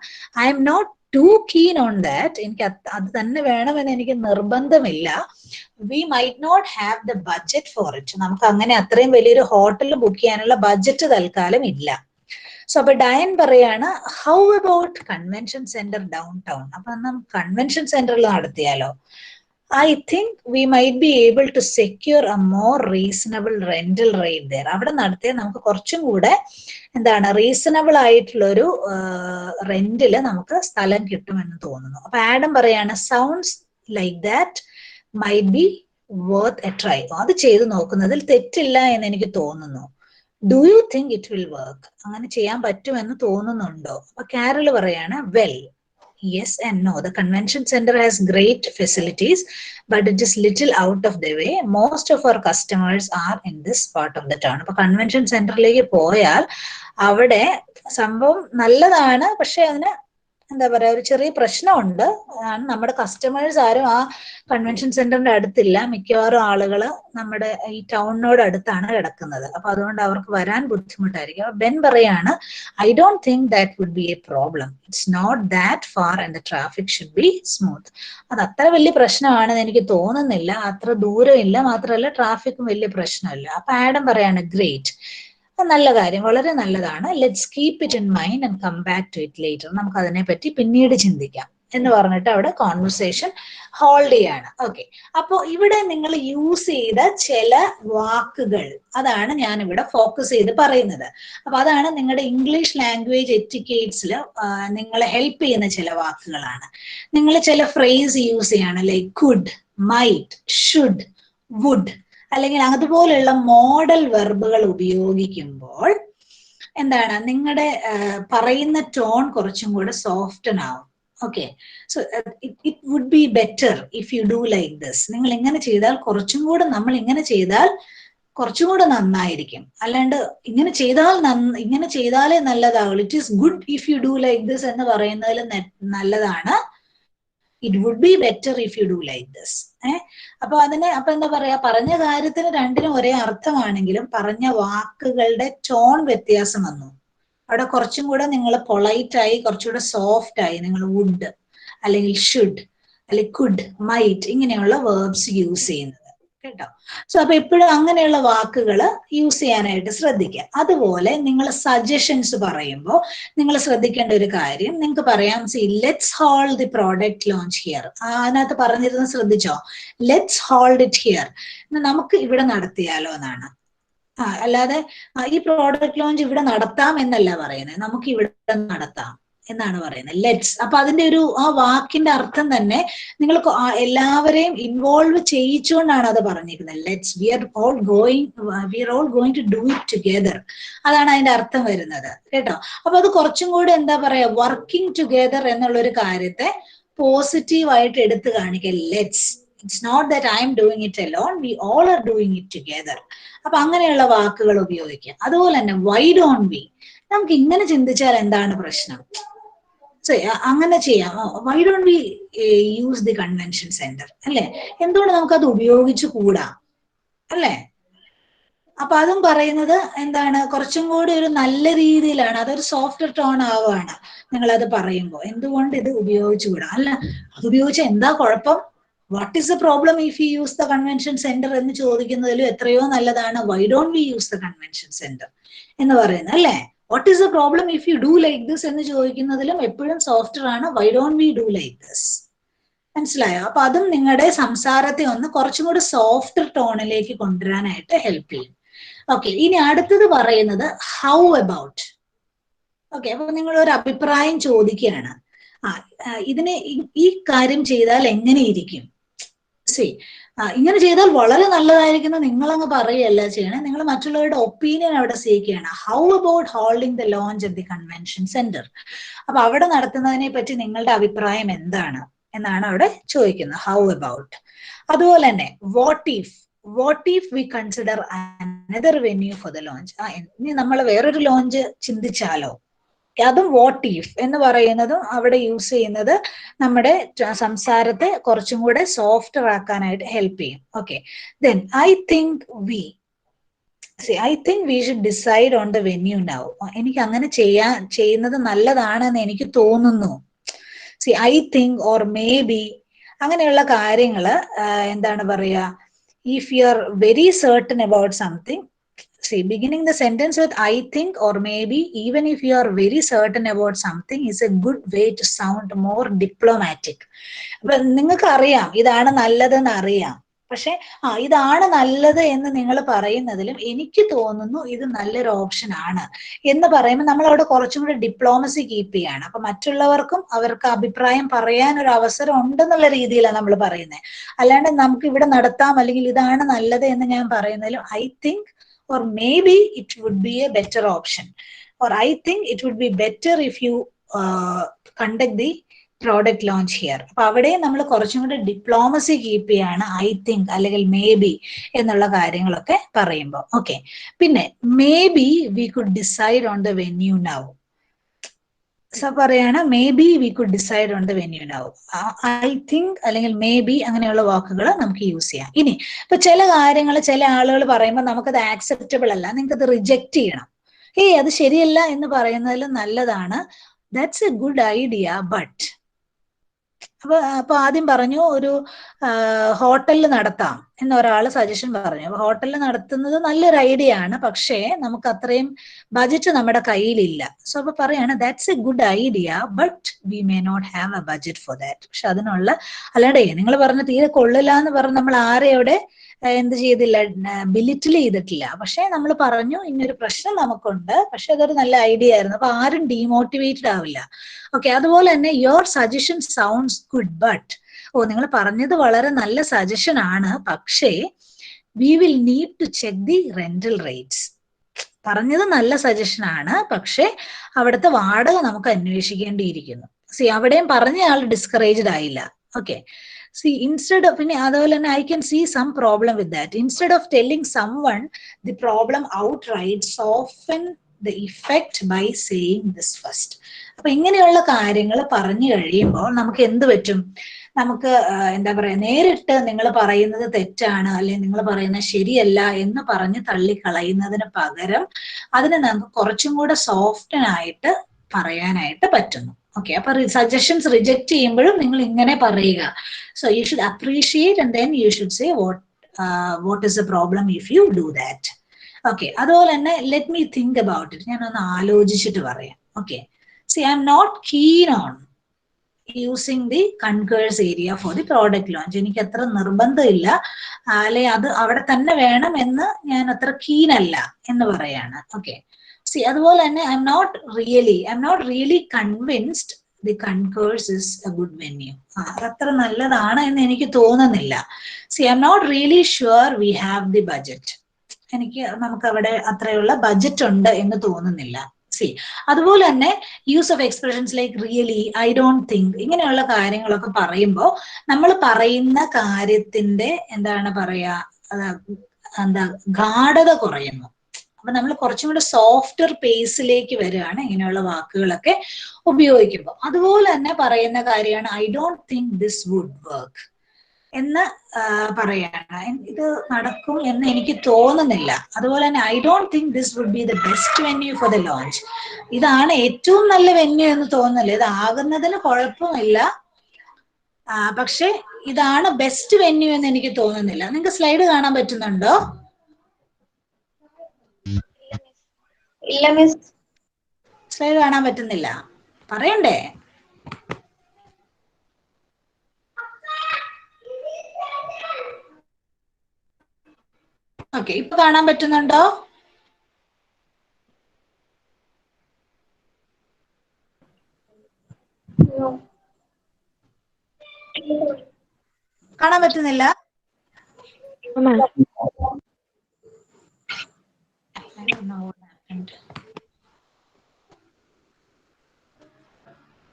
I'm not too keen on that. എനിക്ക് അത് തന്നെ വേണമെന്ന് എനിക്ക് നിർബന്ധമില്ല. We might not have the budget for it. നമുക്ക് അങ്ങനെ അത്രയും വലിയൊരു ഹോട്ടൽ ബുക്ക് ചെയ്യാനുള്ള ബഡ്ജറ്റ് തൽക്കാലം ഇല്ല. സോ അപ്പൊ ഡയൻ പറയാണ് how about convention centre down town. അപ്പൊ നമുക്ക് കൺവെൻഷൻ സെന്ററിൽ നടത്തിയാലോ. I think we might be able to secure a more reasonable rental rate there. അവിടെ നടത്തിയാൽ നമുക്ക് കുറച്ചും കൂടെ എന്താണ് റീസണബിൾ ആയിട്ടുള്ള ഒരു റെന്റില് നമുക്ക് സ്ഥലം കിട്ടുമെന്ന് തോന്നുന്നു. അപ്പൊ ആഡം പറയാണ് sounds like that might B worth A try. അത് ചെയ്ത് നോക്കുന്നതിൽ തെറ്റില്ല എന്ന് എനിക്ക് തോന്നുന്നു. Do you think it will work? അങ്ങനെ ചെയ്യാൻ പറ്റുമെന്ന് തോന്നുന്നുണ്ടോ? അപ്പൊ കാരൽ പറയാണ് well yes and no. The convention center has great facilities, but it is little out of the way. Most of our customers are in this part of the town. അപ്പൊ convention സെന്ററിലേക്ക് പോയാൽ അവിടെ സംഭവം നല്ലതാണ്, പക്ഷെ അതിന് എന്താ പറയാ ഒരു ചെറിയ പ്രശ്നമുണ്ട്. നമ്മുടെ കസ്റ്റമേഴ്സ് ആരും ആ കൺവെൻഷൻ സെന്ററിന്റെ അടുത്തില്ല. മിക്കവാറും ആളുകൾ നമ്മുടെ ഈ ടൗണിനോട് അടുത്താണ് കിടക്കുന്നത്. അപ്പൊ അതുകൊണ്ട് അവർക്ക് വരാൻ ബുദ്ധിമുട്ടായിരിക്കും. അപ്പൊ ബെൻ പറയാണ് I don't think that would be a problem. It's not that far and the traffic should be smooth. അത് അത്ര വലിയ പ്രശ്നമാണെന്ന് എനിക്ക് തോന്നുന്നില്ല. അത്ര ദൂരമില്ല, മാത്രമല്ല ട്രാഫിക്കും വലിയ പ്രശ്നമില്ല. അപ്പൊ ആഡം പറയാണ് ഗ്രേറ്റ്, നല്ല കാര്യം, വളരെ നല്ലതാണ്. Let's keep it in mind and come back to it later. നമുക്ക് അതിനെ പറ്റി പിന്നീട് ചിന്തിക്കാം എന്ന് പറഞ്ഞിട്ട് അവിടെ കോൺവെർസേഷൻ ഹോൾഡ് ചെയ്യാണ്. ഓക്കെ. അപ്പോ ഇവിടെ നിങ്ങൾ യൂസ് ചെയ്ത ചില വാക്കുകൾ അതാണ് ഞാൻ ഇവിടെ ഫോക്കസ് ചെയ്ത് പറയുന്നത്. അപ്പൊ അതാണ് നിങ്ങളുടെ ഇംഗ്ലീഷ് ലാംഗ്വേജ് എറ്റിക്കേറ്റ്സിൽ നിങ്ങളെ ഹെൽപ്പ് ചെയ്യുന്ന ചില വാക്കുകളാണ്. നിങ്ങൾ ചില ഫ്രേസ് യൂസ് ചെയ്യാണ്, like could, might, should, would, അല്ലെങ്കിൽ അതുപോലെയുള്ള മോഡൽ വെർബുകൾ ഉപയോഗിക്കുമ്പോൾ എന്താണ് നിങ്ങളുടെ പറയുന്ന ടോൺ കുറച്ചും കൂടെ സോഫ്റ്റൻ ആവും. Okay. So it would be better if you do like this. നിങ്ങൾ ഇങ്ങനെ ചെയ്താൽ കുറച്ചും കൂടെ, നമ്മൾ ഇങ്ങനെ ചെയ്താൽ കുറച്ചും കൂടെ നന്നായിരിക്കും. അല്ലാണ്ട് ഇങ്ങനെ ചെയ്താലേ നല്ലതാവുള്ളൂ. It is good if you do like this എന്ന് പറയുന്നതിൽ നല്ലതാണ് it would be better if you do like this. അപ്പൊ എന്താ പറയാ, പറഞ്ഞ കാര്യത്തിന് രണ്ടിനും ഒരേ അർത്ഥമാണെങ്കിലും പറഞ്ഞ വാക്കുകളുടെ ടോൺ വ്യത്യാസം വന്നു. അവിടെ കുറച്ചും കൂടെ നിങ്ങൾ പൊളൈറ്റ് ആയി, കുറച്ചുകൂടെ സോഫ്റ്റ് ആയി നിങ്ങൾ വുഡ് അല്ലെങ്കിൽ ഷുഡ് അല്ലെങ്കിൽ കുഡ്, മൈറ്റ് ഇങ്ങനെയുള്ള വേർബ്സ് യൂസ് ചെയ്യുന്നത് കേട്ടോ. സോ അപ്പൊ എപ്പോഴും അങ്ങനെയുള്ള വാക്കുകൾ യൂസ് ചെയ്യാനായിട്ട് ശ്രദ്ധിക്കുക. അതുപോലെ നിങ്ങൾ സജഷൻസ് പറയുമ്പോൾ നിങ്ങൾ ശ്രദ്ധിക്കേണ്ട ഒരു കാര്യം, നിങ്ങൾക്ക് പറയാം let's hold the product launch here. അതിനകത്ത് പറഞ്ഞിരുന്നത് ശ്രദ്ധിച്ചോ, ലെറ്റ്സ് ഹോൾഡ് ഇറ്റ് ഹിയർ, നമുക്ക് ഇവിടെ നടത്തിയാലോ എന്നാണ്. അല്ലാതെ ഈ പ്രോഡക്റ്റ് ലോഞ്ച് ഇവിടെ നടത്താം എന്നല്ല പറയുന്നത്, നമുക്ക് ഇവിടെ നടത്താം. എന്നാണ് പറയുന്നത്. ലെറ്റ്സ്. അപ്പൊ അതിന്റെ ആ വാക്കിന്റെ അർത്ഥം തന്നെ നിങ്ങൾ എല്ലാവരെയും ഇൻവോൾവ് ചെയ്യിച്ചുകൊണ്ടാണ് അത് പറഞ്ഞിരിക്കുന്നത്. Let's, we are all going to do it together. അതാണ് അതിന്റെ അർത്ഥം വരുന്നത് കേട്ടോ. അപ്പൊ അത് കുറച്ചും കൂടെ എന്താ പറയാ, വർക്കിംഗ് ടുഗെദർ എന്നുള്ള ഒരു കാര്യത്തെ പോസിറ്റീവായിട്ട് എടുത്തു കാണിക്കുക. Let's, it's not that I'm doing it alone, we all are doing it together. അപ്പൊ അങ്ങനെയുള്ള വാക്കുകൾ ഉപയോഗിക്കുക. അതുപോലെ തന്നെ വൈ ഡോണ്ട് വി, നമുക്ക് ഇങ്ങനെ ചിന്തിച്ചാൽ എന്താണ് പ്രശ്നം, അങ്ങനെ ചെയ്യാം. Why don't we use the convention centre, അല്ലെ? എന്തുകൊണ്ട് നമുക്കത് ഉപയോഗിച്ചു കൂടാ, അല്ലെ? അപ്പൊ അതും പറയുന്നത് എന്താണ്, കുറച്ചും കൂടി ഒരു നല്ല രീതിയിലാണ്, അതൊരു സോഫ്റ്റ് ടോൺ ആവുകയാണ് നിങ്ങൾ അത് പറയുമ്പോൾ. എന്തുകൊണ്ട് ഇത് ഉപയോഗിച്ചുകൂടാ? അല്ല, അത് ഉപയോഗിച്ചാൽ എന്താ കുഴപ്പം, what is the problem if you use the convention centre എന്ന് ചോദിക്കുന്നതിലും എത്രയോ നല്ലതാണ് why don't we use the convention centre എന്ന് പറയുന്നത്, അല്ലെ? What is the problem if you do like this എന്ന് ചോദിക്കുന്നതിലും എപ്പോഴും സോഫ്റ്റർ ആണ് why don't we do like this. മനസ്സിലായോ? അപ്പൊ അതും നിങ്ങളുടെ സംസാരത്തെ ഒന്ന് കുറച്ചും കൂടി സോഫ്റ്റ് ടോണിലേക്ക് കൊണ്ടുവരാനായിട്ട് ഹെൽപ്പ് ചെയ്യും. ഓക്കെ, ഇനി അടുത്തത് പറയുന്നത് ഹൗ അബൌട്ട്. ഓക്കെ, അപ്പൊ നിങ്ങൾ ഒരു അഭിപ്രായം ചോദിക്കുകയാണ്. ഇതിന് ഈ കാര്യം ചെയ്താൽ എങ്ങനെ ഇരിക്കും, ഇങ്ങനെ ചെയ്താൽ വളരെ നല്ലതായിരിക്കുന്നു നിങ്ങളങ്ങ് പറയുകയല്ല ചെയ്യണേ, നിങ്ങൾ മറ്റുള്ളവരുടെ ഒപ്പീനിയൻ അവിടെ സ്വീകരിക്കുകയാണ്. How about holding the launch at the convention centre. അപ്പൊ അവിടെ നടത്തുന്നതിനെ പറ്റി നിങ്ങളുടെ അഭിപ്രായം എന്താണ് എന്നാണ് അവിടെ ചോദിക്കുന്നത്. How about. അതുപോലെ തന്നെ what if we consider another venue for the launch. ഇനി നമ്മൾ വേറൊരു ലോഞ്ച് ചിന്തിച്ചാലോ, അതും വാട്ട് ഇഫ് എന്ന് പറയുന്നതും അവിടെ യൂസ് ചെയ്യുന്നത് നമ്മുടെ സംസാരത്തെ കുറച്ചും കൂടെ സോഫ്റ്റ് ആക്കാനായിട്ട് ഹെൽപ്പ് ചെയ്യും. Okay, then I think we should decide on the venue now. എനിക്ക് അങ്ങനെ ചെയ്യുന്നത് നല്ലതാണെന്ന് എനിക്ക് തോന്നുന്നു. I think or may be അങ്ങനെയുള്ള കാര്യങ്ങള് എന്താണ് പറയാ, if you are very certain about something, beginning the sentence with I think or maybe, even if you are very certain about something, is a good way to sound more diplomatic. അപ്പൊ നിങ്ങൾക്ക് അറിയാം ഇതാണ് നല്ലതെന്ന് അറിയാം, പക്ഷെ ഇതാണ് നല്ലത് എന്ന് നിങ്ങൾ പറയുന്നതിലും എനിക്ക് തോന്നുന്നു ഇത് നല്ലൊരു ഓപ്ഷൻ ആണ് എന്ന് പറയുമ്പോൾ നമ്മൾ അവിടെ കുറച്ചും കൂടി ഡിപ്ലോമസി കീപ്പ് ചെയ്യാണ്. അപ്പൊ മറ്റുള്ളവർക്കും അവർക്ക് അഭിപ്രായം പറയാൻ ഒരു അവസരം ഉണ്ടെന്നുള്ള രീതിയിലാണ് നമ്മൾ പറയുന്നത്. അല്ലാണ്ട് നമുക്ക് ഇവിടെ നടത്താം അല്ലെങ്കിൽ ഇതാണ് നല്ലത് എന്ന് ഞാൻ പറയുന്നതിലും I think or maybe it would be a better option, or I think it would be better if you conduct the product launch here. അപ്പൊ അവിടെ നമ്മൾ കുറച്ചും കൂടി ഡിപ്ലോമസി കീപ്പ് ചെയ്യാണ് ഐ തിങ്ക് അല്ലെങ്കിൽ മേ ബി എന്നുള്ള കാര്യങ്ങളൊക്കെ പറയുമ്പോൾ. ഓക്കെ, പിന്നെ maybe we could decide on the venue now. So പറയാണ് maybe we could decide on the venue now. I think അല്ലെങ്കിൽ മേ ബി അങ്ങനെയുള്ള വാക്കുകൾ നമുക്ക് യൂസ് ചെയ്യാം. ഇനി ഇപ്പൊ ചില കാര്യങ്ങൾ ചില ആളുകൾ പറയുമ്പോൾ നമുക്കത് ആക്സെപ്റ്റബിൾ അല്ല, നിങ്ങൾക്ക് അത് റിജക്ട് ചെയ്യണം. അത് ശരിയല്ല എന്ന് പറയുന്നതിലും നല്ലതാണ് that's a good idea but. അപ്പൊ ആദ്യം പറഞ്ഞു ഒരു ഹോട്ടലിൽ നടത്താം എന്ന് ഒരാൾ സജഷൻ പറഞ്ഞു. അപ്പൊ ഹോട്ടലിൽ നടത്തുന്നത് നല്ലൊരു ഐഡിയ ആണ്, പക്ഷേ നമുക്ക് അത്രയും ബജറ്റ് നമ്മുടെ കയ്യിലില്ല. സോ അപ്പൊ പറയാണ് that's a good idea but we may not have a budget for that. പക്ഷെ അതിനുള്ള അല്ലാണ്ടേ നിങ്ങൾ പറഞ്ഞ തീരെ കൊള്ളില്ല എന്ന് പറഞ്ഞ് നമ്മൾ ആരെയും അവിടെ എന്ത് ചെയ്തില്ല, ബിലിറ്റിൽ ചെയ്തിട്ടില്ല. പക്ഷെ നമ്മൾ പറഞ്ഞു ഇന്നൊരു പ്രശ്നം നമുക്കുണ്ട്, പക്ഷെ അതൊരു നല്ല ഐഡിയ ആയിരുന്നു. അപ്പൊ ആരും ഡീമോട്ടിവേറ്റഡ് ആവില്ല. ഓക്കെ, അതുപോലെ തന്നെ your suggestion sounds good but. നിങ്ങൾ പറഞ്ഞത് വളരെ നല്ല സജഷൻ ആണ്, പക്ഷേ we will need to check the rental rates. പറഞ്ഞത് നല്ല സജഷൻ ആണ്, പക്ഷെ അവിടുത്തെ വാടക നമുക്ക് അന്വേഷിക്കേണ്ടിയിരിക്കുന്നു. അവിടെയും പറഞ്ഞ ആൾ ഡിസ്കറേജ്ഡ് ആയില്ല. ഓക്കെ, instead of പിന്നെ അതുപോലെ തന്നെ I can see some problem with that. Instead of telling someone the problem outright, soften the effect by saying this first. അപ്പൊ ഇങ്ങനെയുള്ള കാര്യങ്ങൾ പറഞ്ഞു കഴിയുമ്പോൾ നമുക്ക് എന്ത് പറ്റും, നമുക്ക് എന്താ പറയാ, നേരിട്ട് നിങ്ങൾ പറയുന്നത് തെറ്റാണ് അല്ലെങ്കിൽ നിങ്ങൾ പറയുന്നത് ശരിയല്ല എന്ന് പറഞ്ഞ് തള്ളിക്കളയുന്നതിന് പകരം അതിനെ നമുക്ക് കുറച്ചും കൂടെ സോഫ്റ്റനായിട്ട് പറയാനായിട്ട് പറ്റുന്നു. ഓക്കെ, അപ്പൊ സജഷൻസ് റിജക്ട് ചെയ്യുമ്പോഴും നിങ്ങൾ ഇങ്ങനെ പറയുക. So you should appreciate and then you should say what is the problem if you do that. Okay, അതുപോലെ തന്നെ let me think about it. ഞാൻ ഒന്ന് ആലോചിച്ചിട്ട് പറയാം. Okay, I'm not keen on using the concourse area for the product launch. എനിക്ക് അത്ര നിർബന്ധമില്ല, അല്ലെ അത് അവിടെ തന്നെ വേണം എന്ന് ഞാൻ അത്ര കീനല്ല എന്ന് പറയാണ്. ഓക്കെ, സി അതുപോലെ തന്നെ I'm not really convinced the concourse is a good venue. അതത്ര നല്ലതാണ് എന്ന് എനിക്ക് തോന്നുന്നില്ല. See I'm not really sure we have the budget. നമുക്ക് അവിടെ അത്രയുള്ള ബഡ്ജറ്റ് ഉണ്ട് എന്ന് തോന്നുന്നില്ല. സി അതുപോലെ തന്നെ use of expressions like really, I don't think, ഇങ്ങനെയുള്ള കാര്യങ്ങളൊക്കെ പറയുമ്പോൾ നമ്മൾ പറയുന്ന കാര്യത്തിന്റെ എന്താണ് പറയാ, ഗാഢത കുറയുന്നു. അപ്പൊ നമ്മൾ കുറച്ചും കൂടെ സോഫ്റ്റർ പേസിലേക്ക് വരികയാണ് ഇങ്ങനെയുള്ള വാക്കുകളൊക്കെ ഉപയോഗിക്കുമ്പോൾ. അതുപോലെ തന്നെ പറയുന്ന കാര്യമാണ് I don't think this would work എന്ന് പറയാണ്. ഇത് നടക്കും എന്ന് എനിക്ക് തോന്നുന്നില്ല. അതുപോലെ തന്നെ I don't think this would be the best venue for the launch. ഇതാണ് ഏറ്റവും നല്ല വെന്യൂ എന്ന് തോന്നുന്നില്ല. ഇത് ആകുന്നതിന് കുഴപ്പമില്ല, പക്ഷെ ഇതാണ് ബെസ്റ്റ് വെന്യൂ എന്ന് എനിക്ക് തോന്നുന്നില്ല. നിങ്ങൾക്ക് സ്ലൈഡ് കാണാൻ പറ്റുന്നുണ്ടോ? ഇല്ല മിസ്. സ്ലൈഡ് കാണാൻ പറ്റുന്നില്ല, പറയണ്ടേ? ഓക്കെ, ഇപ്പൊ കാണാൻ പറ്റുന്നുണ്ടോ? കാണാൻ പറ്റുന്നില്ല?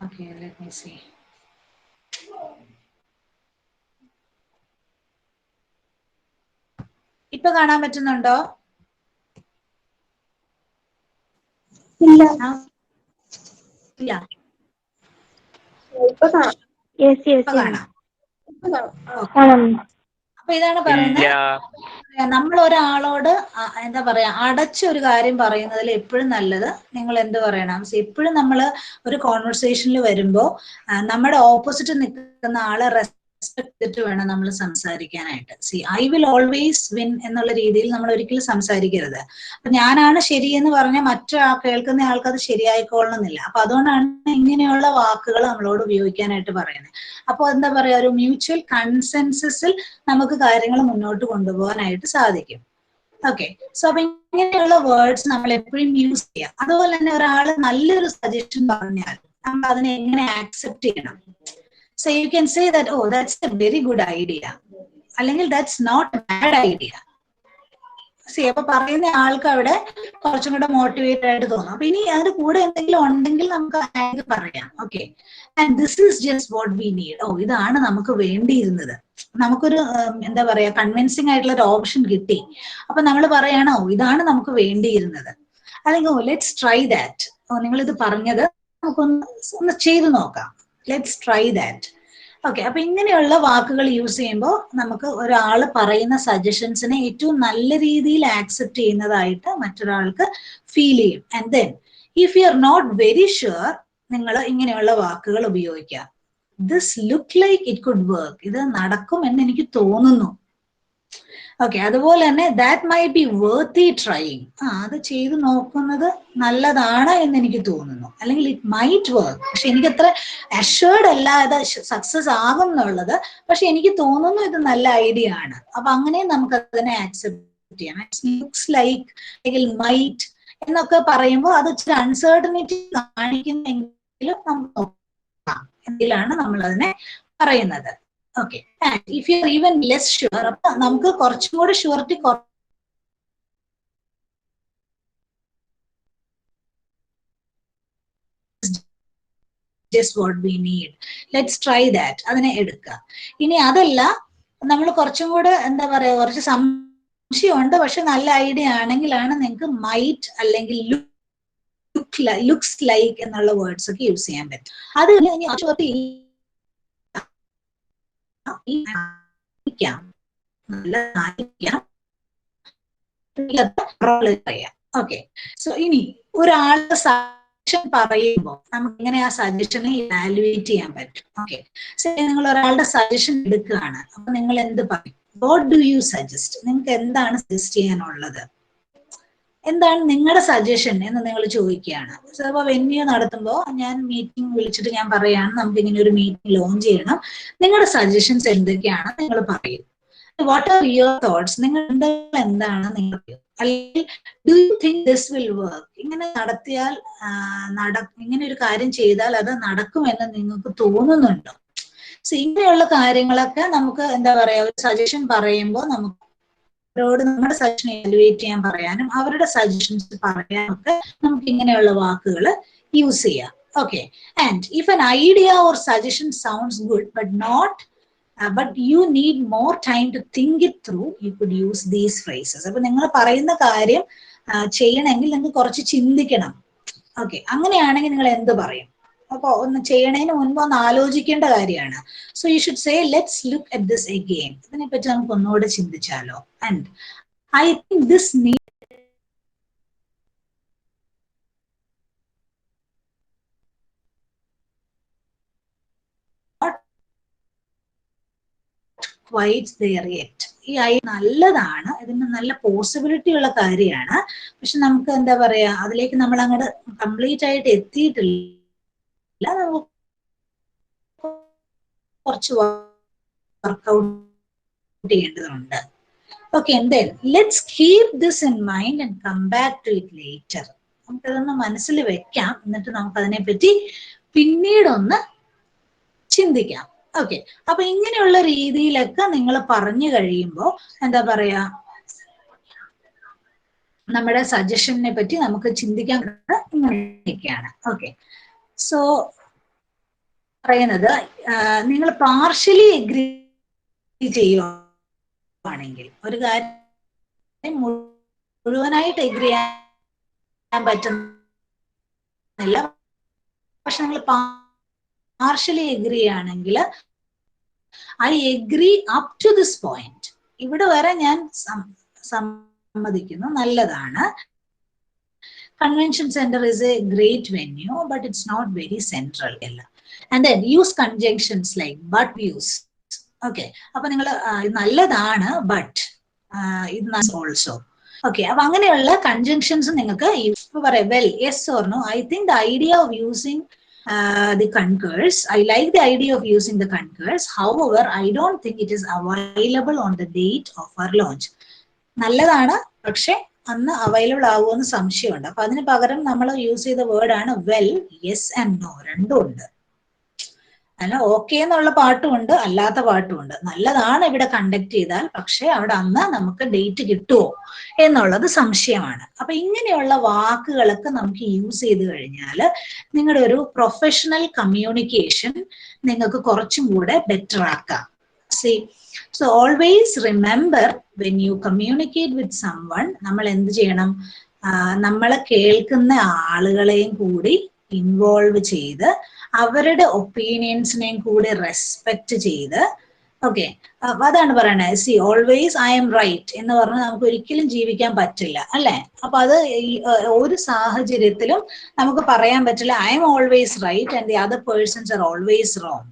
Okay, let me see. ഇപ്പൊ കാണാൻ പറ്റുന്നുണ്ടോ? ഇല്ല. ഇല്ല, ഇപ്പൊ കാണാം. ഇപ്പൊ കാണാം. അപ്പൊ ഇതാണ് പറയുന്നത്, നമ്മൾ ഒരാളോട് എന്താ പറയാ അടച്ച ഒരു കാര്യം പറയുന്നതിൽ എപ്പോഴും നല്ലത് നിങ്ങൾ എന്ത് പറയണം, എപ്പോഴും നമ്മൾ ഒരു കോൺവെർസേഷനിൽ വരുമ്പോ നമ്മുടെ ഓപ്പോസിറ്റ് നിൽക്കുന്ന ആളെ റെസ്പെക്ട് ചെയ്തിട്ട് വേണം നമ്മൾ സംസാരിക്കാനായിട്ട്. ഐ വിൽ ഓൾവേസ് വിൻ എന്നുള്ള രീതിയിൽ നമ്മൾ ഒരിക്കലും സംസാരിക്കരുത്. അപ്പൊ ഞാനാണ് ശരിയെന്ന് പറഞ്ഞാൽ കേൾക്കുന്ന ആൾക്ക് അത് ശരിയായിക്കൊള്ളണമെന്നില്ല. അപ്പൊ അതുകൊണ്ടാണ് ഇങ്ങനെയുള്ള വാക്കുകൾ നമ്മളോട് ഉപയോഗിക്കാനായിട്ട് പറയുന്നത്. അപ്പൊ എന്താ പറയാ, ഒരു മ്യൂച്വൽ കൺസെൻസസിൽ നമുക്ക് കാര്യങ്ങൾ മുന്നോട്ട് കൊണ്ടുപോകാനായിട്ട് സാധിക്കും. ഓക്കെ, സോ അപ്പൊ ഇങ്ങനെയുള്ള വേർഡ്സ് നമ്മൾ എപ്പോഴും യൂസ് ചെയ്യാം. അതുപോലെ തന്നെ ഒരാൾ നല്ലൊരു സജഷൻ പറഞ്ഞാൽ നമ്മൾ അതിനെ എങ്ങനെ ആക്സെപ്റ്റ് ചെയ്യണം. So you can say that, oh, that's a very good idea. അല്ലെങ്കിൽ that's not a bad idea. അപ്പൊ പറയുന്ന ആൾക്ക് അവിടെ കുറച്ചും കൂടെ മോട്ടിവേറ്റഡ് ആയിട്ട് തോന്നും. അപ്പൊ ഇനി അതിന്റെ കൂടെ എന്തെങ്കിലും ഉണ്ടെങ്കിൽ നമുക്ക് ആയിട്ട് പറയാം. Okay, and this is just what we need. ഓ, ഇതാണ് നമുക്ക് വേണ്ടിയിരുന്നത്. നമുക്കൊരു എന്താ പറയാ കൺവിൻസിങ് ആയിട്ടുള്ള ഒരു ഓപ്ഷൻ കിട്ടി. അപ്പൊ നമ്മൾ പറയണോ ഇതാണ് നമുക്ക് വേണ്ടിയിരുന്നത്, അല്ലെങ്കിൽ ഓ ലെറ്റ്സ് ട്രൈ ദാറ്റ്. ഓ, നിങ്ങൾ ഇത് പറഞ്ഞത് നമുക്കൊന്ന് ചെയ്തു നോക്കാം, ലെറ്റ്സ് ട്രൈ ദാറ്റ്. ഓക്കെ, അപ്പൊ ഇങ്ങനെയുള്ള വാക്കുകൾ യൂസ് ചെയ്യുമ്പോൾ നമുക്ക് ഒരാൾ പറയുന്ന സജഷൻസിനെ ഏറ്റവും നല്ല രീതിയിൽ ആക്സെപ്റ്റ് ചെയ്യുന്നതായിട്ട് മറ്റൊരാൾക്ക് ഫീൽ ചെയ്യും. And then if you are not very sure, നിങ്ങൾ ഇങ്ങനെയുള്ള വാക്കുകൾ ഉപയോഗിക്കുക. This look like it could work. ഇത് നടക്കും എന്ന് എനിക്ക് തോന്നുന്നു. ഓക്കെ, അതുപോലെ തന്നെ that might be worthy trying. അത് ചെയ്ത് നോക്കുന്നത് നല്ലതാണ് എന്ന് എനിക്ക് തോന്നുന്നു. അല്ലെങ്കിൽ ഇറ്റ് മൈറ്റ് വർക്ക്, പക്ഷെ എനിക്ക് അത്ര അഷ്വേർഡ് അല്ല ഇത് സക്സസ് ആകും എന്നുള്ളത്. പക്ഷെ എനിക്ക് തോന്നുന്നു ഇത് നല്ല ഐഡിയ ആണ്. അപ്പൊ അങ്ങനെ നമുക്ക് അതിനെ ആക്സെപ്റ്റ് ചെയ്യാം. ഇറ്റ് ലുക്സ് ലൈക്ക് അല്ലെങ്കിൽ മൈറ്റ് എന്നൊക്കെ പറയുമ്പോൾ അത് ഇച്ചിരി അൺസർട്ടനിറ്റി കാണിക്കുന്നെങ്കിലും നമുക്ക് നോക്കാം എന്തിലാണ് നമ്മൾ അതിനെ പറയുന്നത്. Okay, and if you are even less sure, appo namukku korchum kude surety just what we need. Let's try that. adine edukka. Ini adalla nammal korchum kude endha paraya korchu സംശയമുണ്ട്, പക്ഷെ നല്ല idea ആണെങ്കിലാണ് നിങ്ങൾക്ക് might അല്ലെങ്കിൽ looks like എന്നുള്ള words ഒക്കെ use ചെയ്യാൻ പറ്റും. അത് ഓക്കെ, സോ ഇനി ഒരാളുടെ സജഷൻ പറയുമ്പോൾ നമുക്ക് ഇങ്ങനെ ആ സജഷനെ ഇവാലുവേറ്റ് ചെയ്യാൻ പറ്റും. ഓക്കെ, സോ നിങ്ങൾ ഒരാളുടെ സജഷൻ എടുക്കുകയാണ്, അപ്പൊ നിങ്ങൾ എന്ത് പറയും? What do you suggest? നിങ്ങൾക്ക് എന്താണ് സജസ്റ്റ് ചെയ്യാനുള്ളത് എന്താണ് നിങ്ങളുടെ സജഷൻ എന്ന് നിങ്ങൾ ചോദിക്കുകയാണ്. ചിലപ്പോൾ വെന്യൂ നടത്തുമ്പോൾ ഞാൻ മീറ്റിംഗ് വിളിച്ചിട്ട് ഞാൻ പറയാണ് നമുക്ക് ഇങ്ങനെ ഒരു മീറ്റിംഗ് ലോഞ്ച് ചെയ്യണം, നിങ്ങളുടെ സജഷൻസ് എന്തൊക്കെയാണ് നിങ്ങൾ പറയും. വാട്ട് ആർ യുവർ തോട്ട്സ്, നിങ്ങൾ എന്താണ് നിങ്ങൾ, അല്ലെങ്കിൽ do you think this will work, ഇങ്ങനെ നടത്തിയാൽ ഇങ്ങനെ ഒരു കാര്യം ചെയ്താൽ അത് നടക്കുമെന്ന് നിങ്ങൾക്ക് തോന്നുന്നുണ്ടോ? സോ ഇങ്ങനെയുള്ള കാര്യങ്ങളൊക്കെ നമുക്ക് എന്താ പറയാ, ഒരു സജഷൻ പറയുമ്പോൾ നമുക്ക് അവരോട് നമ്മുടെ സജഷൻ എവാലുവേറ്റ് ചെയ്യാൻ പറയാനും അവരുടെ സജഷൻസ് പറയാനും ഒക്കെ നമുക്ക് ഇങ്ങനെയുള്ള വാക്കുകൾ യൂസ് ചെയ്യാം. Okay, and if an idea or suggestion sounds good but you need more time to think it through, you could use these phrases. അപ്പൊ നിങ്ങൾ പറയുന്ന കാര്യം ചെയ്യണമെങ്കിൽ നിങ്ങൾക്ക് കുറച്ച് ചിന്തിക്കണം. ഓക്കെ, അങ്ങനെയാണെങ്കിൽ നിങ്ങൾ എന്ത് പറയും? അപ്പൊ ഒന്ന് ചെയ്യണതിന് മുൻപ് ഒന്ന് ആലോചിക്കേണ്ട കാര്യമാണ്. So you should say let's look at this again, ഇതിനെ പറ്റി നമുക്ക് ഒന്നുകൂടെ ചിന്തിച്ചാലോ. And I think this need quite there yet. ഈ ഐഡിയ നല്ലതാണ്, ഇതിന് നല്ല പോസിബിലിറ്റി ഉള്ള കാര്യമാണ്, പക്ഷെ നമുക്ക് എന്താ പറയാ, അതിലേക്ക് നമ്മൾ അങ്ങോട്ട് കംപ്ലീറ്റ് ആയിട്ട് എത്തിയിട്ടില്ല, നമുക്ക് കുറച്ച് വർക്ക്ഔട്ട് ചെയ്യേണ്ടതുണ്ട്. Okay, then let's keep this in mind and come back to it later. നമുക്കതൊന്ന് മനസ്സിൽ വെക്കാം, എന്നിട്ട് നമുക്ക് അതിനെപ്പറ്റി പിന്നീടൊന്ന് ചിന്തിക്കാം. ഓക്കെ, അപ്പൊ ഇങ്ങനെയുള്ള രീതിയിലൊക്കെ നിങ്ങൾ പറഞ്ഞു കഴിയുമ്പോൾ എന്താ പറയാ, നമ്മുടെ സജഷനെ പറ്റി നമുക്ക് ചിന്തിക്കാൻ ഇങ്ങനെയൊക്കെയാണ്. ഓക്കെ, സോ പറയുന്നത് നിങ്ങൾ പാർഷ്യലി എഗ്രി ചെയ്യുവാണെങ്കിൽ, ഒരു കാര്യം മുഴുവനായിട്ട് എഗ്രി ചെയ്യാൻ പറ്റുന്നില്ല, പക്ഷെ നിങ്ങൾ പാർഷ്യലി എഗ്രി ആണെങ്കിൽ I agree up to this point, ഇവിടെ വരെ ഞാൻ സമ്മതിക്കുന്നു, നല്ലതാണ്. Convention centre is a great venue but it's not very central. And then use conjunctions like but use. Okay, അപ്പൊ നിങ്ങൾ നല്ലതാണ് ബട്ട് ഇത് ഓൾസോ. ഓക്കെ, അപ്പൊ അങ്ങനെയുള്ള കൺജങ്ഷൻസ് നിങ്ങൾക്ക് പറയാം. Well, yes or no, I think the idea of using the concurs, I like the idea of using the concurs, however I don't think it is available on the date of our launch. നല്ലതാണ്, പക്ഷെ അന്ന് available ആവുമെന്ന് സംശയമുണ്ട്. അപ്പൊ അതിന് പകരം നമ്മൾ use ചെയ്ത വേർഡ് ആണ് വെൽ, യെസ് ആൻഡ് നോ, രണ്ടും ഉണ്ട്. അല്ല, ഓക്കെ എന്നുള്ള പാട്ടുമുണ്ട്, അല്ലാത്ത പാട്ടുമുണ്ട്. നല്ലതാണ് ഇവിടെ കണ്ടക്ട് ചെയ്താൽ, പക്ഷെ അവിടെ അന്ന് നമുക്ക് ഡേറ്റ് കിട്ടുമോ എന്നുള്ളത് സംശയമാണ്. അപ്പൊ ഇങ്ങനെയുള്ള വാക്കുകളൊക്കെ നമുക്ക് യൂസ് ചെയ്ത് കഴിഞ്ഞാൽ നിങ്ങളുടെ ഒരു പ്രൊഫഷണൽ കമ്മ്യൂണിക്കേഷൻ നിങ്ങൾക്ക് കുറച്ചും കൂടെ ബെറ്റർ ആക്കാം. C, so always remember when you communicate with someone, നമ്മൾ എന്ത് ചെയ്യണം, നമ്മളെ കേൾക്കുന്ന ആളുകളെയും കൂടി ഇൻവോൾവ് ചെയ്ത് അവരുടെ ഒപ്പീനിയൻസിനെയും കൂടി റെസ്പെക്ട് ചെയ്ത്, ഓക്കെ, അതാണ് പറയണത്. See, always I'm right എന്ന് പറഞ്ഞാൽ നമുക്ക് ഒരിക്കലും ജീവിക്കാൻ പറ്റില്ല, അല്ലെ? അപ്പൊ അത് ഒരു സാഹചര്യത്തിലും നമുക്ക് പറയാൻ പറ്റില്ല I'm always right and the other persons are always wrong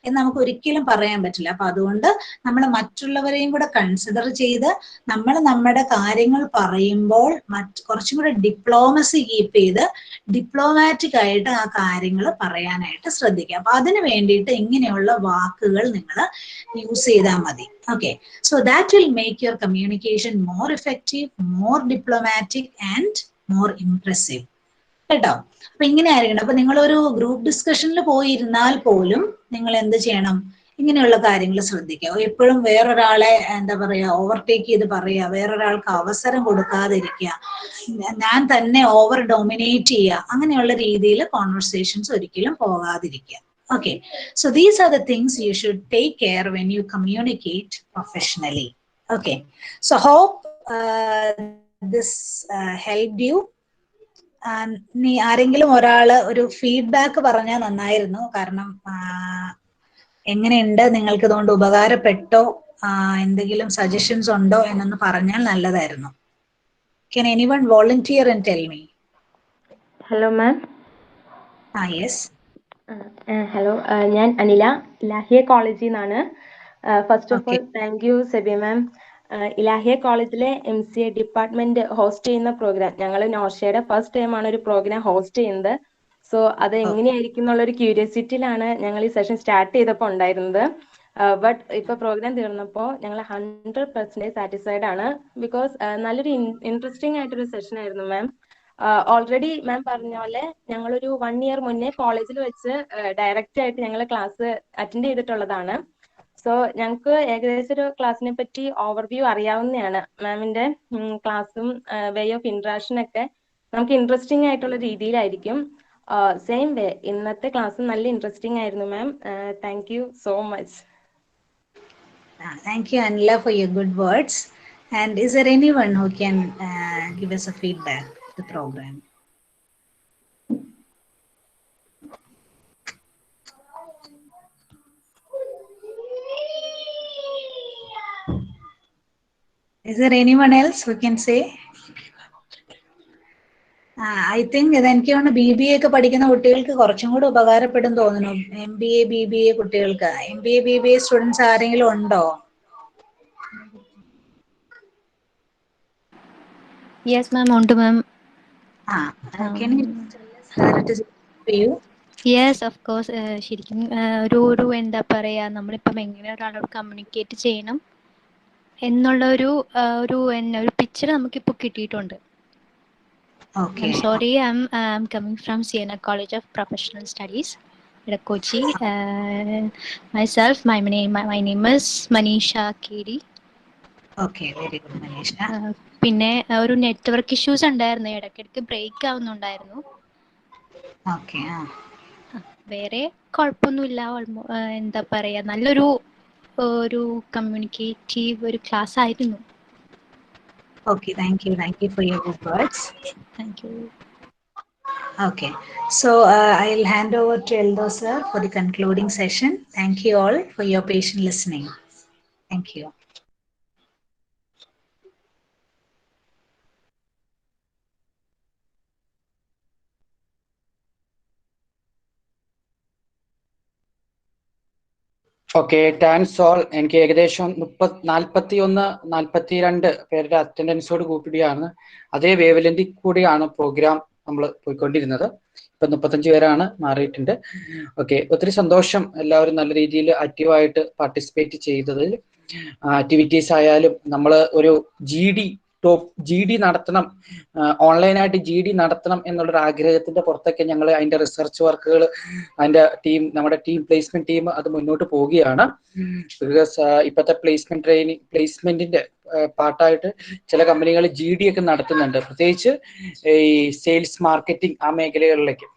എന്ന് നമുക്ക് ഒരിക്കലും പറയാൻ പറ്റില്ല. അപ്പൊ അതുകൊണ്ട് നമ്മൾ മറ്റുള്ളവരെയും കൂടെ കൺസിഡർ ചെയ്ത് നമ്മൾ നമ്മുടെ കാര്യങ്ങൾ പറയുമ്പോൾ കുറച്ചും കൂടെ ഡിപ്ലോമസി കീപ്പ് ചെയ്ത് ഡിപ്ലോമാറ്റിക് ആയിട്ട് ആ കാര്യങ്ങൾ പറയാനായിട്ട് ശ്രദ്ധിക്കുക. അപ്പൊ അതിന് വേണ്ടിയിട്ട് ഇങ്ങനെയുള്ള വാക്കുകൾ നിങ്ങൾ യൂസ് ചെയ്താൽ മതി. Okay, so that will make your communication more effective, more diplomatic and more impressive. കേട്ടോ, അപ്പൊ ഇങ്ങനെ ആയിരിക്കണം. അപ്പൊ നിങ്ങളൊരു ഗ്രൂപ്പ് ഡിസ്കഷനിൽ പോയിരുന്നാൽ പോലും നിങ്ങൾ എന്ത് ചെയ്യണം, ഇങ്ങനെയുള്ള കാര്യങ്ങൾ ശ്രദ്ധിക്കുക. എപ്പോഴും വേറൊരാളെ എന്താ പറയാ ഓവർടേക്ക് ചെയ്ത് പറയുക, വേറൊരാൾക്ക് അവസരം കൊടുക്കാതിരിക്കുക, ഞാൻ തന്നെ ഓവർ ഡോമിനേറ്റ് ചെയ്യുക, അങ്ങനെയുള്ള രീതിയിൽ കോൺവെർസേഷൻസ് ഒരിക്കലും പോകാതിരിക്കുക. Okay, so these are the things you should take care when you communicate professionally. Okay, so hope this helped you. നീ ആരെങ്കിലും ഒരാള് ഒരു ഫീഡ്ബാക്ക് പറഞ്ഞാൽ നന്നായിരുന്നു. കാരണം എങ്ങനെയുണ്ട്, നിങ്ങൾക്ക് ഇതുകൊണ്ട് ഉപകാരപ്പെട്ടോ, എന്തെങ്കിലും സജഷൻസ് ഉണ്ടോ എന്നൊന്ന് പറഞ്ഞാൽ നല്ലതായിരുന്നു. Can anyone volunteer and tell me? Hello ma'am. Yes. Hello, ഞാൻ അനില, ലാഹിയ കോളേജിൽ നിന്നാണ്. First of all thank you Sebi ma'am Ilahia കോളേജിലെ MCA ഡിപ്പാർട്ട്മെന്റ് ഹോസ്റ്റ് ചെയ്യുന്ന പ്രോഗ്രാം, ഞങ്ങൾ നോഷയുടെ ഫസ്റ്റ് ടൈമാണ് ഒരു പ്രോഗ്രാം ഹോസ്റ്റ് ചെയ്യുന്നത്. സോ അത് എങ്ങനെയായിരിക്കും എന്നുള്ളൊരു ക്യൂരിയോസിറ്റിയിലാണ് ഞങ്ങൾ ഈ സെഷൻ സ്റ്റാർട്ട് ചെയ്തപ്പോൾ ഉണ്ടായിരുന്നത്. ബട്ട് ഇപ്പൊ പ്രോഗ്രാം തീർന്നപ്പോൾ ഞങ്ങൾ 100% സാറ്റിസ്ഫൈഡ് ആണ്. ബിക്കോസ് നല്ലൊരു ഇൻട്രസ്റ്റിംഗ് ആയിട്ടൊരു സെഷൻ ആയിരുന്നു മാം. ഓൾറെഡി മാം പറഞ്ഞ പോലെ ഞങ്ങളൊരു 1 year മുന്നേ കോളേജിൽ വെച്ച് ഡയറക്റ്റ് ആയിട്ട് ഞങ്ങൾ ക്ലാസ് അറ്റൻഡ് ചെയ്തിട്ടുള്ളതാണ്. സോ ഞങ്ങൾക്ക് ഏകദേശം ഒരു ക്ലാസ്സിനെ പറ്റി ഓവർവ്യൂ അറിയാവുന്നതാണ്. മാമിന്റെ ക്ലാസ്സും വേ ഓഫ് ഇന്ററാക്ഷൻ ഒക്കെ നമുക്ക് ഇൻട്രസ്റ്റിംഗ് ആയിട്ടുള്ള രീതിയിലായിരിക്കും. സെയിം വേ ഇന്നത്തെ ക്ലാസ് നല്ല ഇൻട്രസ്റ്റിംഗ് ആയിരുന്നു ma'am. Thank you so much. Thank you, Anila, for your good words. And is there anyone who can give us a feedback to the program? Is there anyone else who can say? I think എനിക്ക് തോന്നുന്നു BBA ഒക്കെ പഠിക്കുന്ന കുട്ടികൾക്ക് കുറച്ചും കൂടെ ഉപകാരപ്പെടും തോന്നുന്നു. MBA BBA കുട്ടികൾക്ക്. MBA BBA സ്റ്റുഡൻസ് ആരെങ്കിലും ഉണ്ടോ? Yes, ma'am. On to ma'am. Can you tell us how it is for you? Yes, of course. ശരിക്കും ഒരു എന്താ പറയാ, നമ്മളിപ്പം എങ്ങനെ ഒരാളോട് കമ്മ്യൂണിക്കേറ്റ് ചെയ്യണം എന്നുള്ള ഒരു പിക്ചർ നമുക്കിപ്പോൾ കിട്ടിയിട്ടുണ്ട്. Okay. I'm sorry, I'm coming from Siena College of Professional Studies, Kochi. Myself, my name is Manisha Kedi. Okay, very good, Manisha. പിന്നെ ഒരു നെറ്റ്വർക്ക് ഇഷ്യൂസ് ഉണ്ടായിരുന്നു, ഇടയ്ക്കിടയ്ക്ക് ബ്രേക്ക് ആവുന്നുണ്ടായിരുന്നു. ഓക്കെ. വേറെ കുഴപ്പമൊന്നുമില്ല. എന്താ പറയാ, നല്ലൊരു കമ്മ്യൂണിക്കേറ്റീവ് ഒരു ക്ലാസ് ആയിരുന്നു. Okay, thank you for your good words. Thank you. Okay, so I'll hand over to Eldo sir for the concluding session. Thank you all for your patient listening. Thank you. Okay, thanks all. എനിക്ക് ഏകദേശം 41-42 പേരുടെ അറ്റൻഡൻസോട് കൂടിയാണ്, അതേ വേവലെന്തിൽ കൂടിയാണ് programme നമ്മൾ പോയിക്കൊണ്ടിരുന്നത്. ഇപ്പം 35 പേരാണ് മാറിയിട്ടുണ്ട്. ഓക്കെ, ഒത്തിരി സന്തോഷം. എല്ലാവരും നല്ല രീതിയിൽ ആക്റ്റീവായിട്ട് പാർട്ടിസിപ്പേറ്റ് ചെയ്തതിൽ. ആക്ടിവിറ്റീസ് ആയാലും നമ്മൾ ഒരു GD നടത്തണം, ഓൺലൈനായിട്ട് GD നടത്തണം എന്നുള്ളൊരു ആഗ്രഹത്തിന്റെ പുറത്തൊക്കെ ഞങ്ങൾ അതിന്റെ റിസർച്ച് വർക്കുകൾ, അതിന്റെ നമ്മുടെ ടീം പ്ലേസ്മെന്റ് ടീം അത് മുന്നോട്ട് പോവുകയാണ്. ബിക്കോസ് ഇപ്പോഴത്തെ പ്ലേസ്മെന്റിന്റെ പാർട്ടായിട്ട് ചില കമ്പനികൾ GD ഒക്കെ നടത്തുന്നുണ്ട്, പ്രത്യേകിച്ച് ഈ സെയിൽസ് മാർക്കറ്റിംഗ് ആ മേഖലകളിലേക്ക്.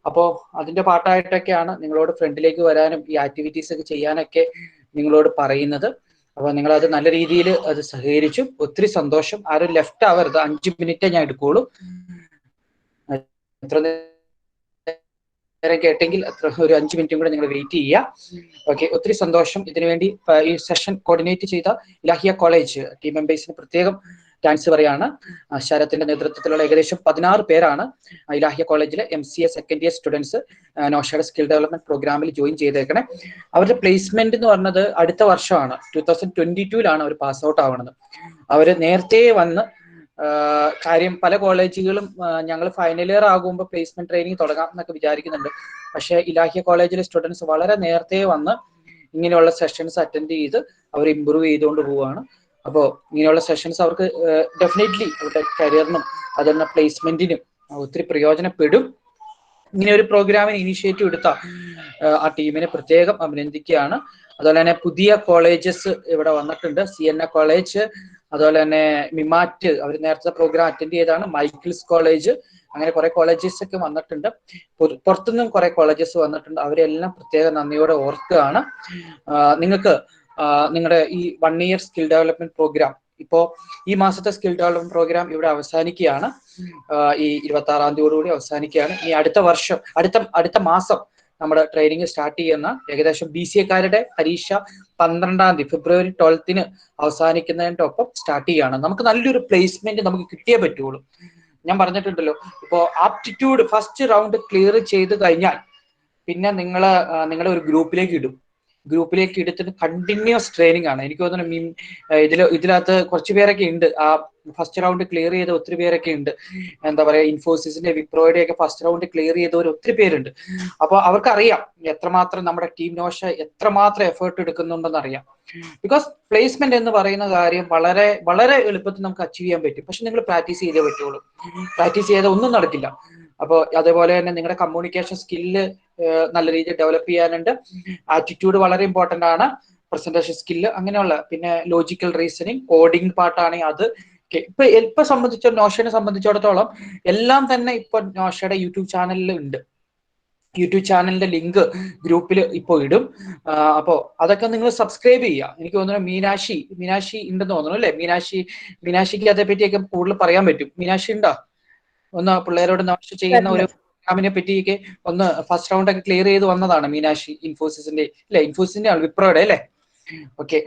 അപ്പോൾ അതിന്റെ പാർട്ടായിട്ടൊക്കെയാണ് നിങ്ങളോട് ഫ്രണ്ടിലേക്ക് വരാനും ഈ ആക്ടിവിറ്റീസ് ഒക്കെ ചെയ്യാനൊക്കെ നിങ്ങളോട് പറയുന്നത്. അപ്പൊ നിങ്ങൾ അത് നല്ല രീതിയിൽ അത് സഹകരിച്ചു. ഒത്തിരി സന്തോഷം. ആരും ലെഫ്റ്റ് ആവരുത്. 5 മിനിറ്റേ ഞാൻ എടുക്കുള്ളൂ. എത്ര നേരം കേട്ടെങ്കിൽ ഒരു 5 മിനിറ്റും കൂടെ നിങ്ങൾ വെയിറ്റ് ചെയ്യുക. ഓക്കെ, ഒത്തിരി സന്തോഷം. ഇതിനുവേണ്ടി ഈ സെഷൻ കോർഡിനേറ്റ് ചെയ്ത ഇലാഹിയ കോളേജ് ടീം മെമ്പേഴ്സിന് പ്രത്യേകം താങ്ക്സ് പറയാണ്. ശരത്തിന്റെ നേതൃത്വത്തിലുള്ള ഏകദേശം 16 പേരാണ് ഇലാഹിയ കോളേജിലെ MCA സെക്കൻഡ് ഇയർ സ്റ്റുഡൻസ് നോഷയുടെ സ്കിൽ ഡെവലപ്മെന്റ് പ്രോഗ്രാമിൽ ജോയിൻ ചെയ്തേക്കണേ. അവരുടെ പ്ലേസ്മെന്റ് എന്ന് പറഞ്ഞത് അടുത്ത വർഷമാണ്, 2022 അവർ പാസ് ഔട്ട് ആവണത്. അവര് നേരത്തെ വന്ന് കാര്യം പല കോളേജുകളും ഞങ്ങൾ ഫൈനൽ ഇയർ ആകുമ്പോൾ പ്ലേസ്മെന്റ് ട്രെയിനിങ് തുടങ്ങാം എന്നൊക്കെ വിചാരിക്കുന്നുണ്ട്. പക്ഷേ ഇലാഹിയ കോളേജിലെ സ്റ്റുഡൻസ് വളരെ നേരത്തെ വന്ന് ഇങ്ങനെയുള്ള സെഷൻസ് അറ്റൻഡ് ചെയ്ത് അവർ ഇമ്പ്രൂവ് ചെയ്തുകൊണ്ട് പോവുകയാണ്. അപ്പോൾ ഇങ്ങനെയുള്ള സെഷൻസ് അവർക്ക് ഡെഫിനറ്റ്ലി അവരുടെ കരിയറിനും അതുപോലെ പ്ലേസ്മെന്റിനും ഒത്തിരി പ്രയോജനപ്പെടും. ഇങ്ങനെ ഒരു പ്രോഗ്രാമിന് ഇനിഷ്യേറ്റീവ് എടുത്ത ആ ടീമിനെ പ്രത്യേകം അഭിനന്ദിക്കുകയാണ്. അതുപോലെ തന്നെ പുതിയ കോളേജസ് ഇവിടെ വന്നിട്ടുണ്ട്. Siena കോളേജ്, അതുപോലെ തന്നെ മിമാറ്റ്, അവർ നേരത്തെ പ്രോഗ്രാം അറ്റൻഡ് ചെയ്താണ്. മൈക്കിൾസ് കോളേജ്, അങ്ങനെ കുറെ കോളേജസ് ഒക്കെ വന്നിട്ടുണ്ട്. പുറത്തുനിന്നും കുറെ കോളേജസ് വന്നിട്ടുണ്ട്. അവരെല്ലാം പ്രത്യേക നന്ദിയോടെ ഓർക്കുകയാണ്. നിങ്ങൾക്ക് നിങ്ങളുടെ ഈ 1 year സ്കിൽ ഡെവലപ്മെന്റ് പ്രോഗ്രാം ഇപ്പോ ഈ മാസത്തെ സ്കിൽ ഡെവലപ്മെന്റ് പ്രോഗ്രാം ഇവിടെ അവസാനിക്കുകയാണ്. ഈ 26-ാം തീയതിയോടുകൂടി അവസാനിക്കുകയാണ്. ഈ അടുത്ത മാസം നമ്മുടെ ട്രെയിനിങ് സ്റ്റാർട്ട് ചെയ്യുന്ന ഏകദേശം BCA-കാരുടെ പരീക്ഷ 12-ാം തീയതി February 12th അവസാനിക്കുന്നതിന്റെ ഒപ്പം സ്റ്റാർട്ട് ചെയ്യുകയാണ്. നമുക്ക് നല്ലൊരു പ്ലേസ്മെന്റ് നമുക്ക് കിട്ടിയേ പറ്റുള്ളൂ. ഞാൻ പറഞ്ഞിട്ടുണ്ടല്ലോ, ഇപ്പോ ആപ്റ്റിറ്റ്യൂഡ് ഫസ്റ്റ് റൗണ്ട് ക്ലിയർ ചെയ്ത് കഴിഞ്ഞാൽ പിന്നെ നിങ്ങളെ ഒരു ഗ്രൂപ്പിലേക്ക് ഇടും. ഗ്രൂപ്പിലേക്ക് എടുത്തിട്ട് കണ്ടിന്യൂസ് ട്രെയിനിങ് ആണ്. എനിക്ക് തോന്നുന്നു ഇതിനകത്ത് കുറച്ച് പേരൊക്കെ ഉണ്ട്, ആ ഫസ്റ്റ് റൗണ്ട് ക്ലിയർ ചെയ്ത ഒത്തിരി പേരൊക്കെ ഉണ്ട്. എന്താ പറയാ, ഇൻഫോസിസിന്റെ വിപ്രോയുടെ ഒക്കെ ഫസ്റ്റ് റൗണ്ട് ക്ലിയർ ചെയ്തവർ ഒത്തിരി പേരുണ്ട്. അപ്പോൾ അവർക്കറിയാം എത്രമാത്രം നമ്മുടെ ടീം നോഷ എത്രമാത്രം എഫേർട്ട് എടുക്കുന്നുണ്ടെന്ന് അറിയാം. ബിക്കോസ് പ്ലേസ്മെന്റ് എന്ന് പറയുന്ന കാര്യം വളരെ വളരെ എളുപ്പത്തിൽ നമുക്ക് അച്ചീവ് ചെയ്യാൻ പറ്റും. പക്ഷെ നിങ്ങൾ പ്രാക്ടീസ് ചെയ്തേ പറ്റുള്ളൂ. പ്രാക്ടീസ് ചെയ്താൽ ഒന്നും നടക്കില്ല. അപ്പോൾ അതേപോലെ തന്നെ നിങ്ങളുടെ കമ്മ്യൂണിക്കേഷൻ സ്കില്ല് നല്ല രീതിയിൽ ഡെവലപ്പ് ചെയ്യാനുണ്ട്. ആറ്റിറ്റ്യൂഡ് വളരെ ഇമ്പോർട്ടന്റ് ആണ്, പ്രസന്റേഷൻ സ്കില്ല് അങ്ങനെയുള്ള, പിന്നെ ലോജിക്കൽ റീസണിങ്, കോഡിംഗ് പാർട്ടാണെങ്കിൽ അത് ഇപ്പൊ നോഷയെ സംബന്ധിച്ചിടത്തോളം എല്ലാം തന്നെ ഇപ്പൊ നോഷയുടെ യൂട്യൂബ് ചാനലിൽ ഉണ്ട്. യൂട്യൂബ് ചാനലിന്റെ ലിങ്ക് ഗ്രൂപ്പിൽ ഇപ്പോൾ ഇടും. അപ്പോൾ അതൊക്കെ നിങ്ങൾ സബ്സ്ക്രൈബ് ചെയ്യുക. എനിക്ക് തോന്നുന്നു മീനാക്ഷി ഉണ്ടെന്ന് തോന്നുന്നു അല്ലെ? മീനാക്ഷിക്ക് അതേപറ്റിയൊക്കെ കൂടുതൽ പറയാൻ പറ്റും. മീനാക്ഷി ഉണ്ടോ? ഒന്ന് പിള്ളേരോട് നോഷ ചെയ്യുന്ന ഒരു പ്രോഗ്രാമിനെ പറ്റിയൊക്കെ ഒന്ന് ഫസ്റ്റ് റൗണ്ട് ഒക്കെ ക്ലിയർ ചെയ്ത് വന്നതാണ് മീനാക്ഷി. ഇൻഫോസിസിന്റെ അല്ലെ? ഇൻഫോസിസിന്റെ ആണ്, വിപ്രോയുടെ അല്ലേ? ഓക്കെ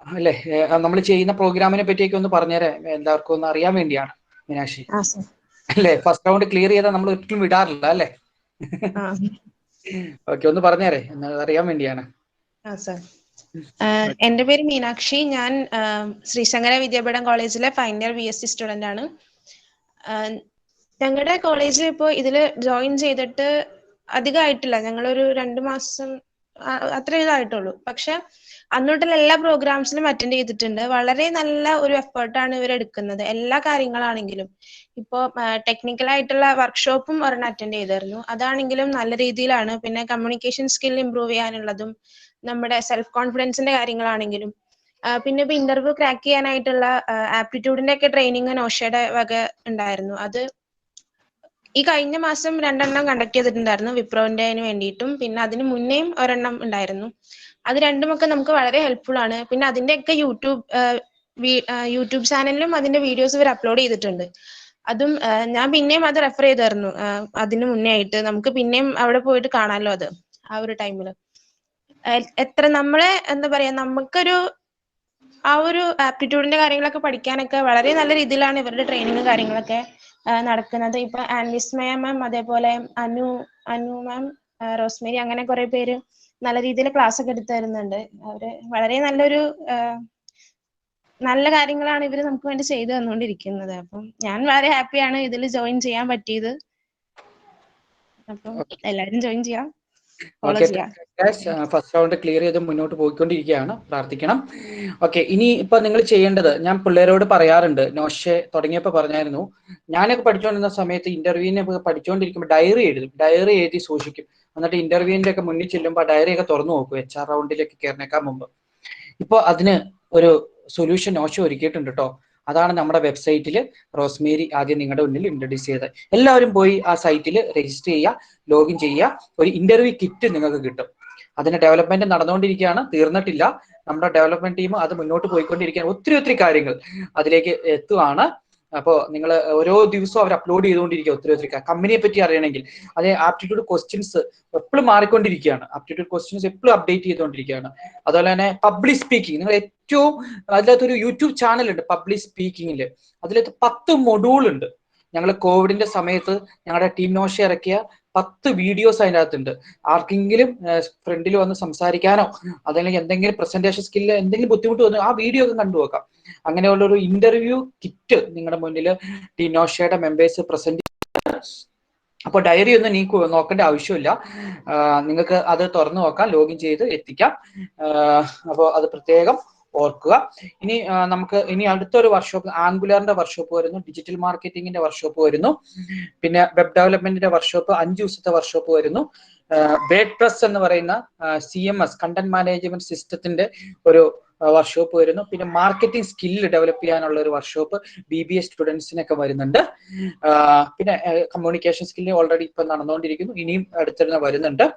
അല്ലെ? നമ്മൾ ചെയ്യുന്ന പ്രോഗ്രാമിനെ പറ്റിയൊക്കെ ഒന്ന് പറഞ്ഞേരെ, എല്ലാവർക്കും ഒന്ന് അറിയാൻ വേണ്ടിയാണ് മീനാക്ഷി അല്ലെ? ഫസ്റ്റ് റൗണ്ട് ക്ലിയർ ചെയ്താൽ നമ്മൾ ഒരിക്കലും വിടാറില്ല അല്ലെ? ഓക്കെ, ഒന്ന് പറഞ്ഞേരെ, അറിയാൻ വേണ്ടിയാണ്. എന്റെ പേര് മീനാക്ഷി. ഞാൻ ശ്രീശങ്കര വിദ്യാപീഠം കോളേജിലെ ഫൈനൽ ഇയർ BSc സ്റ്റുഡന്റ് ആണ്. ഞങ്ങളുടെ കോളേജിൽ ഇപ്പോൾ ഇതിൽ ജോയിൻ ചെയ്തിട്ട് അധികമായിട്ടില്ല, ഞങ്ങളൊരു 2 മാസം അത്ര ഇതായിട്ടുള്ളൂ. പക്ഷെ അന്നോട്ടുള്ള എല്ലാ പ്രോഗ്രാംസിലും അറ്റൻഡ് ചെയ്തിട്ടുണ്ട്. വളരെ നല്ല ഒരു എഫേർട്ടാണ് ഇവർ എടുക്കുന്നത്, എല്ലാ കാര്യങ്ങളാണെങ്കിലും. ഇപ്പോൾ ടെക്നിക്കൽ ആയിട്ടുള്ള വർക്ക്ഷോപ്പും ഒരെണ്ണം അറ്റൻഡ് ചെയ്തിരുന്നു, അതാണെങ്കിലും നല്ല രീതിയിലാണ്. പിന്നെ കമ്മ്യൂണിക്കേഷൻ സ്കിൽ ഇംപ്രൂവ് ചെയ്യാനുള്ളതും നമ്മുടെ സെൽഫ് കോൺഫിഡൻസിന്റെ കാര്യങ്ങളാണെങ്കിലും, പിന്നെ ഇപ്പൊ ഇന്റർവ്യൂ ക്രാക്ക് ചെയ്യാനായിട്ടുള്ള ആപ്റ്റിറ്റ്യൂഡിന്റെ ഒക്കെ ട്രെയിനിങ് നോഷയുടെ വക ഉണ്ടായിരുന്നു. അത് ഈ കഴിഞ്ഞ മാസം 2 എണ്ണം കണ്ടക്ട് ചെയ്തിട്ടുണ്ടായിരുന്നു, വിപ്രോന്റെ വേണ്ടിയിട്ടും. പിന്നെ അതിന് മുന്നേയും ഒരെണ്ണം ഉണ്ടായിരുന്നു. അത് രണ്ടുമൊക്കെ നമുക്ക് വളരെ ഹെൽപ്ഫുൾ ആണ്. പിന്നെ അതിന്റെയൊക്കെ യൂട്യൂബ് ചാനലിലും അതിന്റെ വീഡിയോസ് ഇവർ അപ്ലോഡ് ചെയ്തിട്ടുണ്ട്. അതും ഞാൻ പിന്നെയും അത് റെഫർ ചെയ്തായിരുന്നു. അതിന് മുന്നേ ആയിട്ട് നമുക്ക് പിന്നെയും അവിടെ പോയിട്ട് കാണാമല്ലോ അത് ആ ഒരു ടൈമിൽ. എത്ര നമ്മളെ എന്താ പറയാ, നമുക്കൊരു ആ ഒരു ആപ്റ്റിറ്റ്യൂഡിന്റെ കാര്യങ്ങളൊക്കെ പഠിക്കാനൊക്കെ വളരെ നല്ല രീതിയിലാണ് ഇവരുടെ ട്രെയിനിങ് കാര്യങ്ങളൊക്കെ നടക്കുന്നത്. ഇപ്പൊ ആൻവിസ്മയ മാം, അതേപോലെ അനു മാം, റോസ്മേരി, അങ്ങനെ കുറെ പേര് നല്ല രീതിയിൽ ക്ലാസ് ഒക്കെ എടുത്തു തരുന്നുണ്ട്. അവര് വളരെ നല്ല കാര്യങ്ങളാണ് ഇവര് നമുക്ക് വേണ്ടി ചെയ്തു തന്നുകൊണ്ടിരിക്കുന്നത്. അപ്പം ഞാൻ വളരെ ഹാപ്പിയാണ് ഇതിൽ ജോയിൻ ചെയ്യാൻ പറ്റിയത്. അപ്പം എല്ലാവരും ജോയിൻ ചെയ്യാം, ഫോളോ ചെയ്യാം. ഫസ്റ്റ് റൗണ്ട് ക്ലിയർ ചെയ്ത് മുന്നോട്ട് പോയിക്കൊണ്ടിരിക്കുകയാണ്, പ്രാർത്ഥിക്കണം. ഓക്കെ, ഇനി ഇപ്പൊ നിങ്ങൾ ചെയ്യേണ്ടത്, ഞാൻ പിള്ളേരോട് പറയാറുണ്ട്, നോഷെ തുടങ്ങിയപ്പോൾ പറഞ്ഞായിരുന്നു, ഞാനൊക്കെ പഠിച്ചുകൊണ്ടിരുന്ന സമയത്ത് ഇന്റർവ്യൂവിനെ പഠിച്ചുകൊണ്ടിരിക്കുമ്പോൾ ഡയറി എഴുതി സൂക്ഷിക്കും. എന്നിട്ട് ഇന്റർവ്യൂവിന്റെ ഒക്കെ മുന്നിൽ ചെല്ലുമ്പോൾ ആ ഡയറി ഒക്കെ തുറന്നു നോക്കും, HR റൗണ്ടിലേക്ക് കയറിനേക്കാൻ മുമ്പ്. ഇപ്പോൾ അതിന് ഒരു സൊല്യൂഷൻ നോഷ ഒരുക്കിയിട്ടുണ്ട് കേട്ടോ. അതാണ് നമ്മുടെ വെബ്സൈറ്റിൽ റോസ്മേരി ആദ്യം നിങ്ങളുടെ മുന്നിൽ ഇൻട്രൊഡ്യൂസ് ചെയ്തത്. എല്ലാവരും പോയി ആ സൈറ്റിൽ രജിസ്റ്റർ ചെയ്യുക, ലോഗിൻ ചെയ്യുക. ഒരു ഇന്റർവ്യൂ കിറ്റ് നിങ്ങൾക്ക് കിട്ടും. അതിന്റെ ഡെവലപ്മെന്റ് നടന്നുകൊണ്ടിരിക്കുകയാണ്, തീർന്നിട്ടില്ല. നമ്മുടെ ഡെവലപ്മെന്റ് ടീം അത് മുന്നോട്ട് പോയിക്കൊണ്ടിരിക്കുകയാണ്. ഒത്തിരി കാര്യങ്ങൾ അതിലേക്ക് എത്തുകയാണ്. അപ്പോൾ നിങ്ങൾ ഓരോ ദിവസവും അവർ അപ്ലോഡ് ചെയ്തുകൊണ്ടിരിക്കുക ഒത്തിരി കമ്പനിയെ പറ്റി അറിയണമെങ്കിൽ. അതേ ആപ്റ്റിറ്റ്യൂഡ് ക്വസ്റ്റ്യൻസ് എപ്പോഴും മാറിക്കൊണ്ടിരിക്കുകയാണ്, ആപ്റ്റിറ്റ്യൂഡ് ക്വസ്റ്റ്യൻസ് എപ്പോഴും അപ്ഡേറ്റ് ചെയ്തുകൊണ്ടിരിക്കുകയാണ്. അതുപോലെ തന്നെ പബ്ലിക് സ്പീക്കിംഗ്, നിങ്ങൾ ഏറ്റവും അതിനകത്തൊരു യൂട്യൂബ് ചാനൽ ഉണ്ട് പബ്ലിക് സ്പീക്കിങ്ങിൽ. അതിലകത്ത് 10 മൊഡ്യൂൾ ഉണ്ട്. ഞങ്ങൾ കോവിഡിന്റെ സമയത്ത് ഞങ്ങളുടെ ടീം നോഷ ഇറക്കിയ 10 വീഡിയോസ് അതിൻ്റെ അകത്തുണ്ട്. ആർക്കെങ്കിലും ഫ്രണ്ടിൽ വന്ന് സംസാരിക്കാനോ അതല്ലെങ്കിൽ എന്തെങ്കിലും പ്രസന്റേഷൻ സ്കില്ല് എന്തെങ്കിലും ബുദ്ധിമുട്ട് വന്നു ആ വീഡിയോ ഒക്കെ കണ്ടു നോക്കാം. അങ്ങനെയുള്ള ഒരു ഇന്റർവ്യൂ കിറ്റ് നിങ്ങളുടെ മുന്നിൽ ടീം നോഷയുടെ മെമ്പേഴ്സ് പ്രസന്റ്. അപ്പോൾ ഡയറി ഒന്നും നീ നോക്കേണ്ട ആവശ്യമില്ല, നിങ്ങൾക്ക് അത് തുറന്നു നോക്കാം, ലോഗിൻ ചെയ്ത് എത്തിക്കാം. അപ്പോൾ അത് പ്രത്യേകം ഓർക്കുക. ഇനി അടുത്തൊരു വർക്ക്ഷോപ്പ്, ആംഗുലറിന്റെ വർക്ക്ഷോപ്പ് വരുന്നു, ഡിജിറ്റൽ മാർക്കറ്റിംഗിന്റെ വർക്ക്ഷോപ്പ് വരുന്നു, പിന്നെ വെബ് ഡെവലപ്മെന്റിന്റെ വർക്ക്ഷോപ്പ് 5 ദിവസത്തെ വർക്ക്ഷോപ്പ് വരുന്നു. വേഡ്പ്രസ് എന്ന് പറയുന്ന CMS കണ്ടന്റ് മാനേജ്മെന്റ് സിസ്റ്റത്തിന്റെ ഒരു വർക്ക്ഷോപ്പ് വരുന്നു. പിന്നെ മാർക്കറ്റിംഗ് സ്കില്ല് ഡെവലപ്പ് ചെയ്യാനുള്ള ഒരു വർക്ക്ഷോപ്പ് BBA സ്റ്റുഡൻസിനൊക്കെ വരുന്നുണ്ട്. പിന്നെ കമ്മ്യൂണിക്കേഷൻ സ്കില്ല് ഓൾറെഡി ഇപ്പൊ നടന്നുകൊണ്ടിരിക്കുന്നു, ഇനിയും അടുത്തിരുന്ന് വരുന്നുണ്ട്.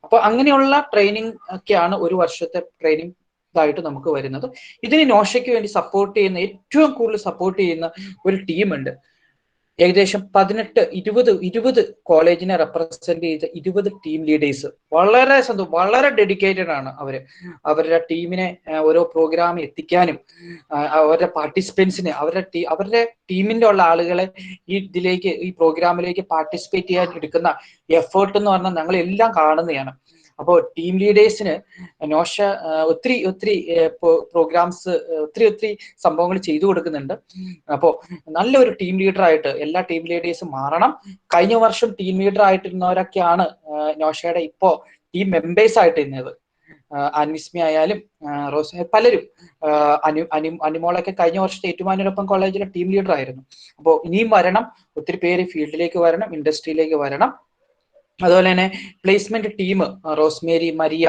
അപ്പൊ അങ്ങനെയുള്ള ട്രെയിനിങ് ഒക്കെയാണ് ഒരു വർഷത്തെ ട്രെയിനിങ് ആയിട്ട് നമുക്ക് വരുന്നത്. ഇതിന് നോഷയ്ക്ക് വേണ്ടി സപ്പോർട്ട് ചെയ്യുന്ന, ഏറ്റവും കൂടുതൽ സപ്പോർട്ട് ചെയ്യുന്ന ഒരു ടീമുണ്ട്. ഏകദേശം 18-20 കോളേജിനെ റെപ്രസെന്റ് ചെയ്ത 20 ടീം ലീഡേഴ്സ്. വളരെ ഡെഡിക്കേറ്റഡ് ആണ് അവര്. അവരുടെ ടീമിനെ ഓരോ പ്രോഗ്രാം എത്തിക്കാനും അവരുടെ പാർട്ടിസിപ്പൻസിനെ അവരുടെ ടീമിന്റെ ഉള്ള ആളുകളെ ഈ പ്രോഗ്രാമിലേക്ക് പാർട്ടിസിപ്പേറ്റ് ചെയ്യാൻ എടുക്കുന്ന എഫേർട്ട് എന്ന് പറഞ്ഞാൽ ഞങ്ങൾ എല്ലാം കാണുന്നതാണ്. അപ്പോൾ ടീം ലീഡേഴ്സിന് നോഷ ഒത്തിരി പ്രോഗ്രാംസ് ഒത്തിരി സംഭവങ്ങൾ ചെയ്തു കൊടുക്കുന്നുണ്ട്. അപ്പോൾ നല്ലൊരു ടീം ലീഡറായിട്ട് എല്ലാ ടീം ലീഡേഴ്സും മാറണം. കഴിഞ്ഞ വർഷം ടീം ലീഡർ ആയിട്ടിരുന്നവരൊക്കെയാണ് നോഷയുടെ ഇപ്പോ ടീം മെമ്പേഴ്സ് ആയിട്ടിരുന്നത്. അൻവിസ്മി ആയാലും റോസ് പലരും അനിമോളൊക്കെ കഴിഞ്ഞ വർഷത്തെ ഏറ്റുമാനൂരൊപ്പം കോളേജിലെ ടീം ലീഡർ ആയിരുന്നു. അപ്പോൾ ഇനിയും വരണം, ഒത്തിരി പേര് ഫീൽഡിലേക്ക് വരണം, ഇൻഡസ്ട്രിയിലേക്ക് വരണം. അതുപോലെ തന്നെ പ്ലേസ്മെന്റ് ടീം റോസ്മേരി, മരിയ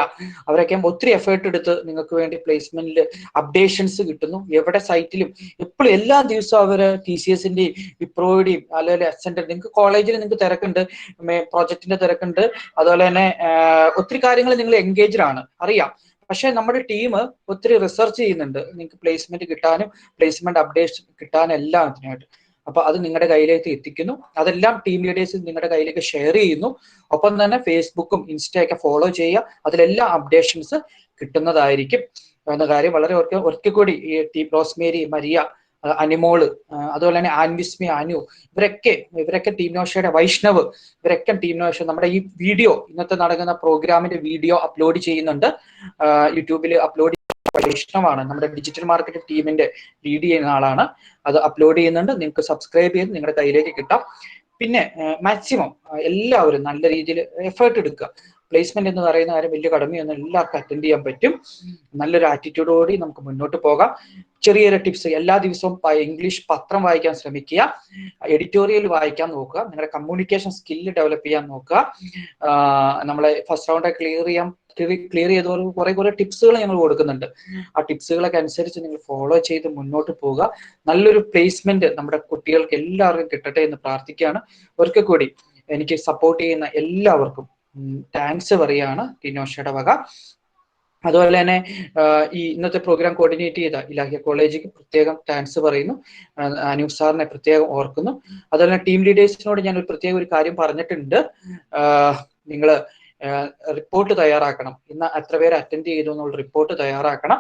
അവരൊക്കെ ഒത്തിരി എഫേർട്ട് എടുത്ത് നിങ്ങൾക്ക് വേണ്ടി പ്ലേസ്മെന്റിൽ അപ്ഡേഷൻസ് കിട്ടുന്നു. എവിടെ സൈറ്റിലും എപ്പോഴും എല്ലാ ദിവസവും അവര് TCSന്റെയും വിപ്രോയുടെയും അതുപോലെ അസെന്റ് നിങ്ങൾക്ക് കോളേജിൽ നിങ്ങൾക്ക് തിരക്കുണ്ട്, പ്രോജക്റ്റിന്റെ തിരക്കുണ്ട്, അതുപോലെ തന്നെ ഒത്തിരി കാര്യങ്ങൾ നിങ്ങൾ എൻഗേജ്ഡ് ആണ് അറിയാം. പക്ഷെ നമ്മുടെ ടീം ഒത്തിരി റിസർച്ച് ചെയ്യുന്നുണ്ട് നിങ്ങൾക്ക് പ്ലേസ്മെന്റ് കിട്ടാനും പ്ലേസ്മെന്റ് അപ്ഡേഷൻ കിട്ടാനും എല്ലാം ഇതിനായിട്ട്. അപ്പൊ അത് നിങ്ങളുടെ കയ്യിലേക്ക് എത്തിക്കുന്നു. അതെല്ലാം ടീം ലീഡേഴ്സ് നിങ്ങളുടെ കയ്യിലേക്ക് ഷെയർ ചെയ്യുന്നു. ഒപ്പം തന്നെ ഫേസ്ബുക്കും ഇൻസ്റ്റയൊക്കെ ഫോളോ ചെയ്യുക, അതിലെല്ലാം അപ്ഡേഷൻസ് കിട്ടുന്നതായിരിക്കും എന്ന കാര്യം വളരെ ഒരിക്കൽ കൂടി ഈ ടീം റോസ്മേരി, മരിയ, അനിമോള്, അതുപോലെ തന്നെ ആൻവിസ്മി, അനു ഇവരൊക്കെ ടീം നോഷയുടെ വൈഷ്ണവ് ഇവരൊക്കെ ടീം നോഷ നമ്മുടെ ഈ വീഡിയോ ഇന്നത്തെ നടക്കുന്ന പ്രോഗ്രാമിന്റെ വീഡിയോ അപ്ലോഡ് ചെയ്യുന്നുണ്ട് യൂട്യൂബിൽ. അപ്ലോഡ് വൈഷ്ണവാണ് നമ്മുടെ ഡിജിറ്റൽ മാർക്കറ്റിംഗ് ടീമിന്റെ ലീഡ് ചെയ്യുന്ന ആളാണ്. അത് അപ്ലോഡ് ചെയ്യുന്നുണ്ട്. നിങ്ങൾക്ക് സബ്സ്ക്രൈബ് ചെയ്ത് നിങ്ങളുടെ കയ്യിലേക്ക് കിട്ടാം. പിന്നെ മാക്സിമം എല്ലാവരും നല്ല രീതിയിൽ എഫേർട്ട് എടുക്കുക. പ്ലേസ്മെന്റ് എന്ന് പറയുന്ന കാര്യം വലിയ കടമയൊന്നും എല്ലാവർക്കും അറ്റൻഡ് ചെയ്യാൻ പറ്റും. നല്ലൊരു ആറ്റിറ്റ്യൂഡോടി നമുക്ക് മുന്നോട്ട് പോകാം. ചെറിയൊരു ടിപ്സ്, എല്ലാ ദിവസവും ഇംഗ്ലീഷ് പത്രം വായിക്കാൻ ശ്രമിക്കുക, എഡിറ്റോറിയൽ വായിക്കാൻ നോക്കുക, നിങ്ങളുടെ കമ്മ്യൂണിക്കേഷൻ സ്കില്ല് ഡെവലപ്പ് ചെയ്യാൻ നോക്കുക. നമ്മളെ ഫസ്റ്റ് റൗണ്ട് ക്ലിയർ ചെയ്തവർ കുറെ ടിപ്സുകൾ ഞങ്ങൾ കൊടുക്കുന്നുണ്ട്. ആ ടിപ്സുകളൊക്കെ അനുസരിച്ച് നിങ്ങൾ ഫോളോ ചെയ്ത് മുന്നോട്ട് പോവുക. നല്ലൊരു പ്ലേസ്മെന്റ് നമ്മുടെ കുട്ടികൾക്ക് എല്ലാവർക്കും കിട്ടട്ടെ എന്ന് പ്രാർത്ഥിക്കുകയാണ്. ഒരിക്കൽ കൂടി എനിക്ക് സപ്പോർട്ട് ചെയ്യുന്ന എല്ലാവർക്കും താങ്ക്സ് പറയാണ് ടീനോഷയുടെ വക. അതുപോലെ തന്നെ ഈ ഇന്നത്തെ പ്രോഗ്രാം കോർഡിനേറ്റ് ചെയ്ത ഇലാഹിയ കോളേജിക്ക് പ്രത്യേകം താങ്ക്സ് പറയുന്നു. അനൂപ് സാറിനെ പ്രത്യേകം ഓർക്കുന്നു. അതുപോലെ തന്നെ ടീം ലീഡേഴ്സിനോട് ഞാൻ ഒരു കാര്യം പറഞ്ഞിട്ടുണ്ട്. നിങ്ങൾ റിപ്പോർട്ട് തയ്യാറാക്കണം. ഇന്ന് എത്ര പേര് അറ്റൻഡ് ചെയ്തു എന്നുള്ള റിപ്പോർട്ട് തയ്യാറാക്കണം.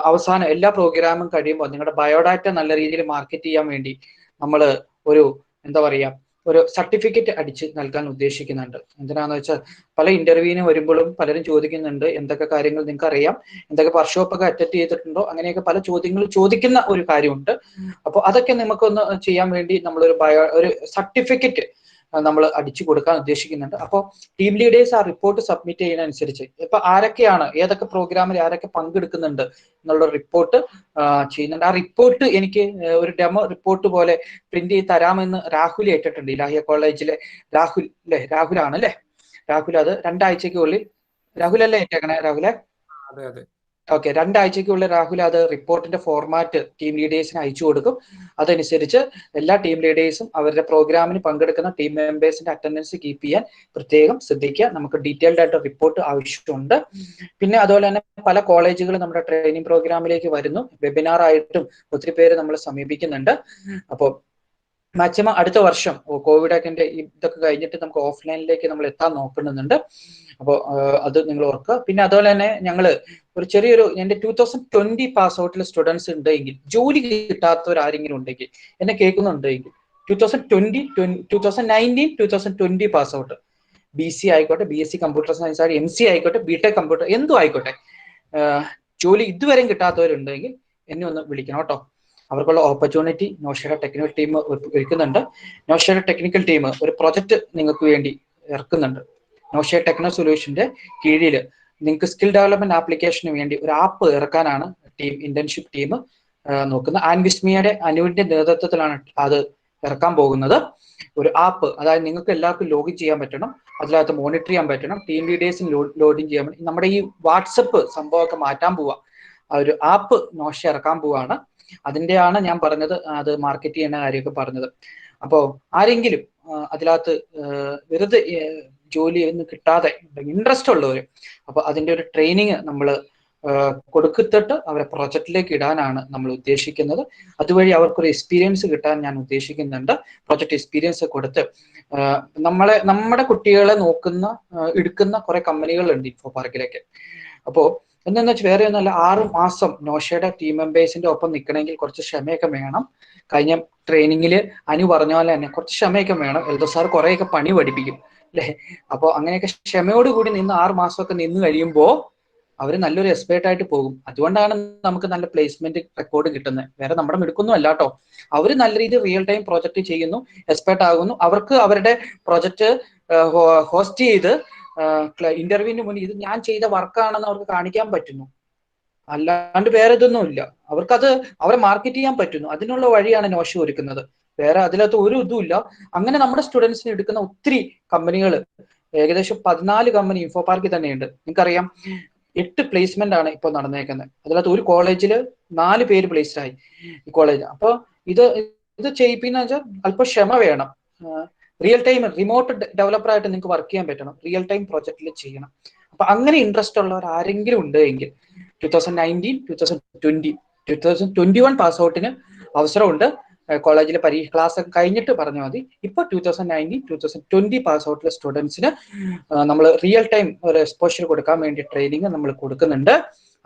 അവസാനം എല്ലാ പ്രോഗ്രാമും കഴിയുമ്പോൾ നിങ്ങളുടെ ബയോഡാറ്റ നല്ല രീതിയിൽ മാർക്കറ്റ് ചെയ്യാൻ വേണ്ടി നമ്മൾ ഒരു സർട്ടിഫിക്കറ്റ് അടിച്ച് നൽകാൻ ഉദ്ദേശിക്കുന്നുണ്ട്. എന്തിനാന്ന് വെച്ചാൽ പല ഇന്റർവ്യൂവിന് വരുമ്പോഴും പലരും ചോദിക്കുന്നുണ്ട് എന്തൊക്കെ കാര്യങ്ങൾ നിങ്ങൾക്ക് അറിയാം, എന്തൊക്കെ വർക്ക്ഷോപ്പ് ഒക്കെ അറ്റൻഡ് ചെയ്തിട്ടുണ്ടോ, അങ്ങനെയൊക്കെ പല ചോദ്യങ്ങൾ ചോദിക്കുന്ന ഒരു കാര്യമുണ്ട്. അപ്പോൾ അതൊക്കെ നമുക്കൊന്ന് ചെയ്യാൻ വേണ്ടി നമ്മളൊരു ഒരു സർട്ടിഫിക്കറ്റ് നമ്മൾ അടിച്ചു കൊടുക്കാൻ ഉദ്ദേശിക്കുന്നുണ്ട്. അപ്പോൾ ടീം ലീഡേഴ്സ് ആ റിപ്പോർട്ട് സബ്മിറ്റ് ചെയ്യുന്നതനുസരിച്ച് ഇപ്പൊ ആരൊക്കെയാണ് ഏതൊക്കെ പ്രോഗ്രാമിൽ ആരൊക്കെ പങ്കെടുക്കുന്നുണ്ട് എന്നുള്ള റിപ്പോർട്ട് ചെയ്യുന്നുണ്ട്. ആ റിപ്പോർട്ട് എനിക്ക് ഒരു ഡെമോ റിപ്പോർട്ട് പോലെ പ്രിന്റ് ചെയ്ത് തരാമെന്ന് രാഹുൽ ഏറ്റിട്ടുണ്ട്. ഇലാഹിയ കോളേജിലെ രാഹുലാണ് അല്ലേ? രാഹുൽ അത് 2 ആഴ്ചയ്ക്കുള്ളിൽ രാഹുലല്ലേ ഏറ്റേക്കണേ? രാഹുലെ ഓക്കെ, 2 ആഴ്ചയ്ക്കുള്ളിൽ രാഹുൽ അത് റിപ്പോർട്ടിന്റെ ഫോർമാറ്റ് ടീം ലീഡേഴ്സിന് അയച്ചു കൊടുക്കും. അതനുസരിച്ച് എല്ലാ ടീം ലീഡേഴ്സും അവരുടെ പ്രോഗ്രാമിന് പങ്കെടുക്കുന്ന ടീം മെമ്പേഴ്സിന്റെ അറ്റൻഡൻസ് കീപ്പ് ചെയ്യാൻ പ്രത്യേകം ശ്രദ്ധിക്കുക. നമുക്ക് ഡീറ്റെയിൽഡ് ആയിട്ട് റിപ്പോർട്ട് ആവശ്യമുണ്ട്. പിന്നെ അതുപോലെ തന്നെ പല കോളേജുകളും നമ്മുടെ ട്രെയിനിങ് പ്രോഗ്രാമിലേക്ക് വരുന്നു. വെബിനാർ ആയിട്ടും ഒത്തിരി പേര് നമ്മളെ സമീപിക്കുന്നുണ്ട്. അപ്പോൾ മാക്സിമം അടുത്ത വർഷം കോവിഡൊക്കെ ഇതൊക്കെ കഴിഞ്ഞിട്ട് നമുക്ക് ഓഫ്ലൈനിലേക്ക് നമ്മൾ എത്താൻ നോക്കുന്നുണ്ട്. അപ്പോൾ അത് നിങ്ങൾ ഓർക്കുക. പിന്നെ അതുപോലെ തന്നെ ഞങ്ങൾ ഒരു ചെറിയൊരു എൻ്റെ 2020 പാസ് ഔട്ടിൽ സ്റ്റുഡൻസ് ഉണ്ടെങ്കിൽ, ജോലി കിട്ടാത്തവർ ആരെങ്കിലും ഉണ്ടെങ്കിൽ, എന്നെ കേൾക്കുന്നുണ്ടെങ്കിൽ 2019 2020 പാസ് ഔട്ട്, BC ആയിക്കോട്ടെ, BSc കമ്പ്യൂട്ടർ സയൻസ് ആയിട്ട്, MC ആയിക്കോട്ടെ, BTech കമ്പ്യൂട്ടർ എന്തും ആയിക്കോട്ടെ, ജോലി ഇതുവരെയും കിട്ടാത്തവരുണ്ടെങ്കിൽ എന്നെ ഒന്ന് വിളിക്കണം കേട്ടോ. അവർക്കുള്ള ഓപ്പർച്യൂണിറ്റി നോഷയുടെ ടെക്നിക്കൽ ടീം ഒരുക്കുന്നുണ്ട്. നോഷയുടെ ടെക്നിക്കൽ ടീം ഒരു പ്രൊജക്ട് നിങ്ങൾക്ക് വേണ്ടി ഇറക്കുന്നുണ്ട്. നോഷയ ടെക്നോ സൊല്യൂഷന്റെ കീഴിൽ നിങ്ങൾക്ക് സ്കിൽ ഡെവലപ്മെന്റ് ആപ്ലിക്കേഷന് വേണ്ടി ഒരു ആപ്പ് ഇറക്കാനാണ് ഇന്റേൺഷിപ്പ് ടീം നോക്കുന്നത്. ആൻവിസ്മിയുടെ അനുവിന്റെ നേതൃത്വത്തിലാണ് അത് ഇറക്കാൻ പോകുന്നത്. ഒരു ആപ്പ്, അതായത് നിങ്ങൾക്ക് എല്ലാവർക്കും ലോഗിൻ ചെയ്യാൻ പറ്റണം, അതിനകത്ത് മോണിറ്റർ ചെയ്യാൻ പറ്റണം, ടീം ലീഡേഴ്സിന് ലോഗിൻ ചെയ്യാൻ പറ്റും. നമ്മുടെ ഈ വാട്സപ്പ് സംഭവമൊക്കെ മാറ്റാൻ പോവാ, ഒരു ആപ്പ് നോഷ ഇറക്കാൻ പോവാണ്. അതിന്റെയാണ് ഞാൻ പറഞ്ഞത്, അത് മാർക്കറ്റ് ചെയ്യുന്ന കാര്യമൊക്കെ പറഞ്ഞത്. അപ്പോൾ ആരെങ്കിലും അതിനകത്ത് വെറുതെ ജോലി ഒന്നും കിട്ടാതെ ഇൻട്രസ്റ്റ് ഉള്ളവർ, അപ്പൊ അതിന്റെ ഒരു ട്രെയിനിങ് നമ്മൾ കൊടുത്തിട്ട് അവരെ പ്രൊജക്റ്റിലേക്ക് ഇടാനാണ് നമ്മൾ ഉദ്ദേശിക്കുന്നത്. അതുവഴി അവർക്കൊരു എക്സ്പീരിയൻസ് കിട്ടാൻ ഞാൻ ഉദ്ദേശിക്കുന്നുണ്ട്. പ്രൊജക്ട് എക്സ്പീരിയൻസ് കൊടുത്ത് നമ്മുടെ കുട്ടികളെ എടുക്കുന്ന കുറെ കമ്പനികളുണ്ട് ഇൻഫോ പാർക്കിലേക്ക്. അപ്പോൾ എന്താണെന്ന് വെച്ചാൽ വേറെ ഒന്നുമല്ല, 6 മാസം നോഷയുടെ ടീം മെമ്പേഴ്സിന്റെ ഒപ്പം നിൽക്കണമെങ്കിൽ കുറച്ച് ക്ഷമയൊക്കെ വേണം. കഴിഞ്ഞ ട്രെയിനിങ്ങിൽ അനു പറഞ്ഞ പോലെ തന്നെ കുറച്ച് ക്ഷമയൊക്കെ വേണം. എൽദോ സാർ കുറേയൊക്കെ പണി പഠിപ്പിക്കും അല്ലേ. അപ്പോൾ അങ്ങനെയൊക്കെ ക്ഷമയോടുകൂടി നിന്ന് 6 മാസമൊക്കെ നിന്ന് കഴിയുമ്പോൾ അവർ നല്ലൊരു എക്സ്പേർട്ട് ആയിട്ട് പോകും. അതുകൊണ്ടാണ് നമുക്ക് നല്ല പ്ലേസ്മെന്റ് റെക്കോർഡ് കിട്ടുന്നത്. വേറെ നമ്മുടെ മിടുക്കൊന്നും അല്ല കേട്ടോ. അവർ നല്ല രീതിയിൽ റിയൽ ടൈം പ്രോജക്റ്റ് ചെയ്യുന്നു, എക്സ്പേർട്ട് ആകുന്നു. അവർക്ക് അവരുടെ പ്രോജക്റ്റ് ഹോസ്റ്റ് ചെയ്ത് ഇന്റർവ്യൂവിന് മുന്നിൽ ഇത് ഞാൻ ചെയ്ത വർക്കാണെന്ന് അവർക്ക് കാണിക്കാൻ പറ്റുന്നു. അല്ലാണ്ട് വേറെ ഇതൊന്നും ഇല്ല. അവർക്കത് അവരെ മാർക്കറ്റ് ചെയ്യാൻ പറ്റുന്നു. അതിനുള്ള വഴിയാണ് നോഷ ഒരുക്കുന്നത്. വേറെ അതിനകത്ത് ഒരു ഇതും ഇല്ല. അങ്ങനെ നമ്മുടെ സ്റ്റുഡൻസിന് എടുക്കുന്ന ഒത്തിരി കമ്പനികൾ, ഏകദേശം 14 കമ്പനി ഇൻഫോ പാർക്കിൽ തന്നെയുണ്ട്. നിങ്ങൾക്കറിയാം 8 പ്ലേസ്മെന്റ് ആണ് ഇപ്പോൾ നടന്നേക്കുന്നത്. അതിനകത്ത് ഒരു കോളേജിൽ 4 പേര് പ്ലേസ്ഡ് ആയി ഈ കോളേജ്. അപ്പോൾ ഇത് ചെയ്യിപ്പിക്കുന്ന വെച്ചാൽ അല്പം ക്ഷമ വേണം. റിയൽ ടൈം റിമോട്ട് ഡെവലപ്പർ ആയിട്ട് നിങ്ങൾക്ക് വർക്ക് ചെയ്യാൻ പറ്റണം. റിയൽ ടൈം പ്രോജക്റ്റിൽ ചെയ്യണം. അപ്പൊ അങ്ങനെ ഇൻട്രസ്റ്റ് ഉള്ളവർ ആരെങ്കിലും ഉണ്ട് എങ്കിൽ 2019, 2020, 2021 പാസ് ഔട്ടിന് അവസരമുണ്ട്. കോളേജിലെ ക്ലാസ് ഒക്കെ കഴിഞ്ഞിട്ട് പറഞ്ഞാൽ മതി. ഇപ്പൊ 2019, 2020 പാസ് ഔട്ടിലെ സ്റ്റുഡൻസിന് നമ്മൾ റിയൽ ടൈം ഒരു എക്സ്പോഷർ കൊടുക്കാൻ വേണ്ടി ട്രെയിനിങ് നമ്മൾ കൊടുക്കുന്നുണ്ട്.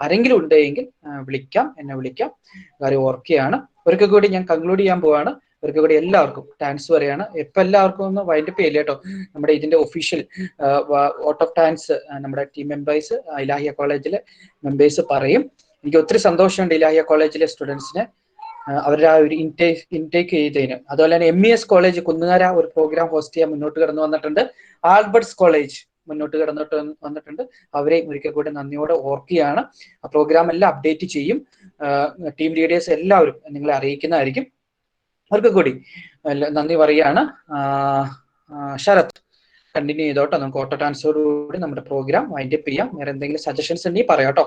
ആരെങ്കിലും ഉണ്ടെങ്കിൽ വിളിക്കാം, എന്നെ വിളിക്കാം. കാര്യം ഓർക്കുകയാണ്. ഒരിക്കൽ കൂടി ഞാൻ കൺക്ലൂഡ് ചെയ്യാൻ പോവാണ്. ഒരിക്കൽ കൂടി എല്ലാവർക്കും താങ്ക്സ് പറയാണ്. ഇപ്പൊ എല്ലാവർക്കും ഒന്ന് വൈൻഡപ്പ് ചെയ്യില്ല കേട്ടോ. നമ്മുടെ ഇതിന്റെ ഒഫീഷ്യൽ വോട്ട് ഓഫ് താങ്ക്സ് നമ്മുടെ ടീം മെമ്പേഴ്സ് ഇലാഹിയ കോളേജിലെ മെമ്പേഴ്സ് പറയും. എനിക്ക് ഒത്തിരി സന്തോഷമുണ്ട് ഇലാഹിയ കോളേജിലെ സ്റ്റുഡൻസിനെ അവരുടെ ആ ഒരു ഇൻടേക്ക് ചെയ്തതിന്. അതുപോലെ തന്നെ MES കോളേജ് കുന്നുകര ഒരു പ്രോഗ്രാം ഹോസ്റ്റ് ചെയ്യാൻ മുന്നോട്ട് കടന്നു വന്നിട്ടുണ്ട്. ആൽബർട്ട്സ് കോളേജ് മുന്നോട്ട് കടന്നിട്ട് വന്നിട്ടുണ്ട്. അവരെ ഒരിക്കൽ കൂടി നന്ദിയോടെ ഓർക്കുകയാണ്. ആ പ്രോഗ്രാം എല്ലാം അപ്ഡേറ്റ് ചെയ്യും. ടീം ലീഡേഴ്സ് എല്ലാവരും നിങ്ങളെ അറിയിക്കുന്നതായിരിക്കും. അവർക്ക് കൂടി നന്ദി പറയുകയാണ്. ശരത് കണ്ടിന്യൂ ചെയ്തോട്ടോ. നമുക്ക് ഓട്ടോ ട്രാൻസ്ഫറോടുകൂടി നമ്മുടെ പ്രോഗ്രാം വൈൻഡപ്പ് ചെയ്യാം. വേറെ എന്തെങ്കിലും സജഷൻസ് ഉണ്ടെങ്കിൽ പറയാം കേട്ടോ.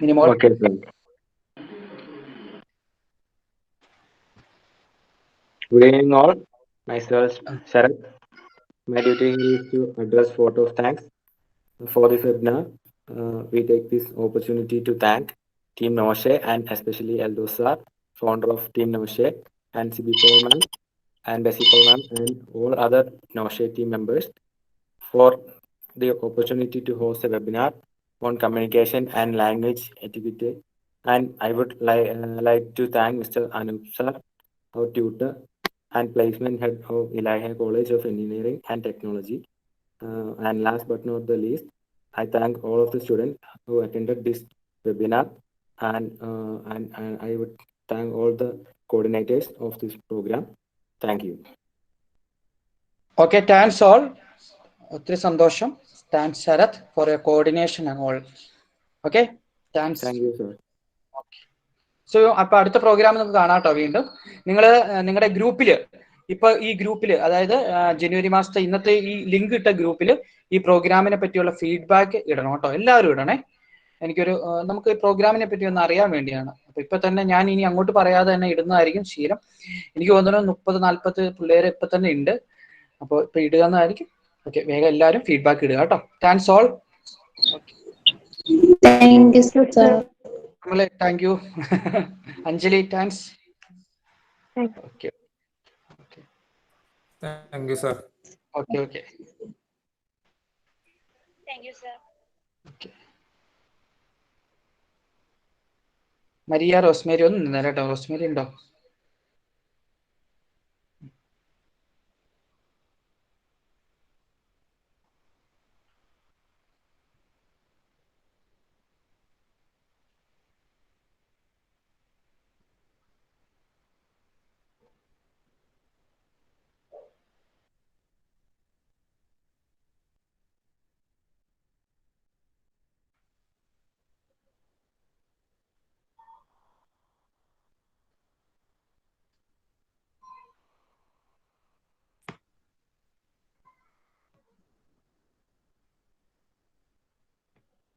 Minimol. Good evening all. Myself Sharath. My duty is to address vote of thanks for this webinar. We take this opportunity to thank Team Noshe and especially Eldor sir, founder of Team Noshe, and CB Paul ma'am and Bessie Paul ma'am and all other Noshe team members for the opportunity to host a webinar on communication and language etiquette. And I would like to thank Mr. Anup sir, our tutor and placement head of Ilahiya College of Engineering and Technology. And last but not the least, I thank all of the students who attended this webinar, and I would thank all the coordinators of this program. Thank you. Okay, thanks all. ഒത്തിരി സന്തോഷം. Thanks Sharath for your coordination and all. Okay, thanks. Thank you, sir. So അപ്പൊ അടുത്ത programme നമുക്ക് കാണാം കേട്ടോ. വീണ്ടും നിങ്ങൾ നിങ്ങളുടെ ഗ്രൂപ്പിൽ ഇപ്പൊ ഈ ഗ്രൂപ്പിൽ, അതായത് ജനുവരി മാസത്തെ ഇന്നത്തെ ഈ ലിങ്ക് ഇട്ട ഗ്രൂപ്പിൽ ഈ പ്രോഗ്രാമിനെ പറ്റിയുള്ള ഫീഡ്ബാക്ക് ഇടണം കേട്ടോ. എല്ലാവരും ഇടണേ. എനിക്കൊരു നമുക്ക് ഈ പ്രോഗ്രാമിനെ പറ്റി ഒന്ന് അറിയാൻ വേണ്ടിയാണ്. അപ്പൊ ഇപ്പൊ തന്നെ ഞാൻ ഇനി അങ്ങോട്ട് പറയാതെ തന്നെ ഇടുന്നതായിരിക്കും ശീലം. എനിക്ക് തോന്നുന്നു 30-40 പിള്ളേർ ഇപ്പൊ തന്നെ ഉണ്ട്. അപ്പോൾ ഇപ്പൊ ഇടുക എന്നായിരിക്കും. ഓക്കെ, വേഗം എല്ലാവരും ഫീഡ്ബാക്ക് ഇടുക കേട്ടോ. Thanks all. Thank you, sir. Thank you. Anjali, thanks. Thank you. Okay. Thank you, sir. Okay. Thank you, sir. Okay. Maria Rosemary, ഒന്ന് നിന്നേരട്ടോ. റോസ്മേരി ഉണ്ടോ?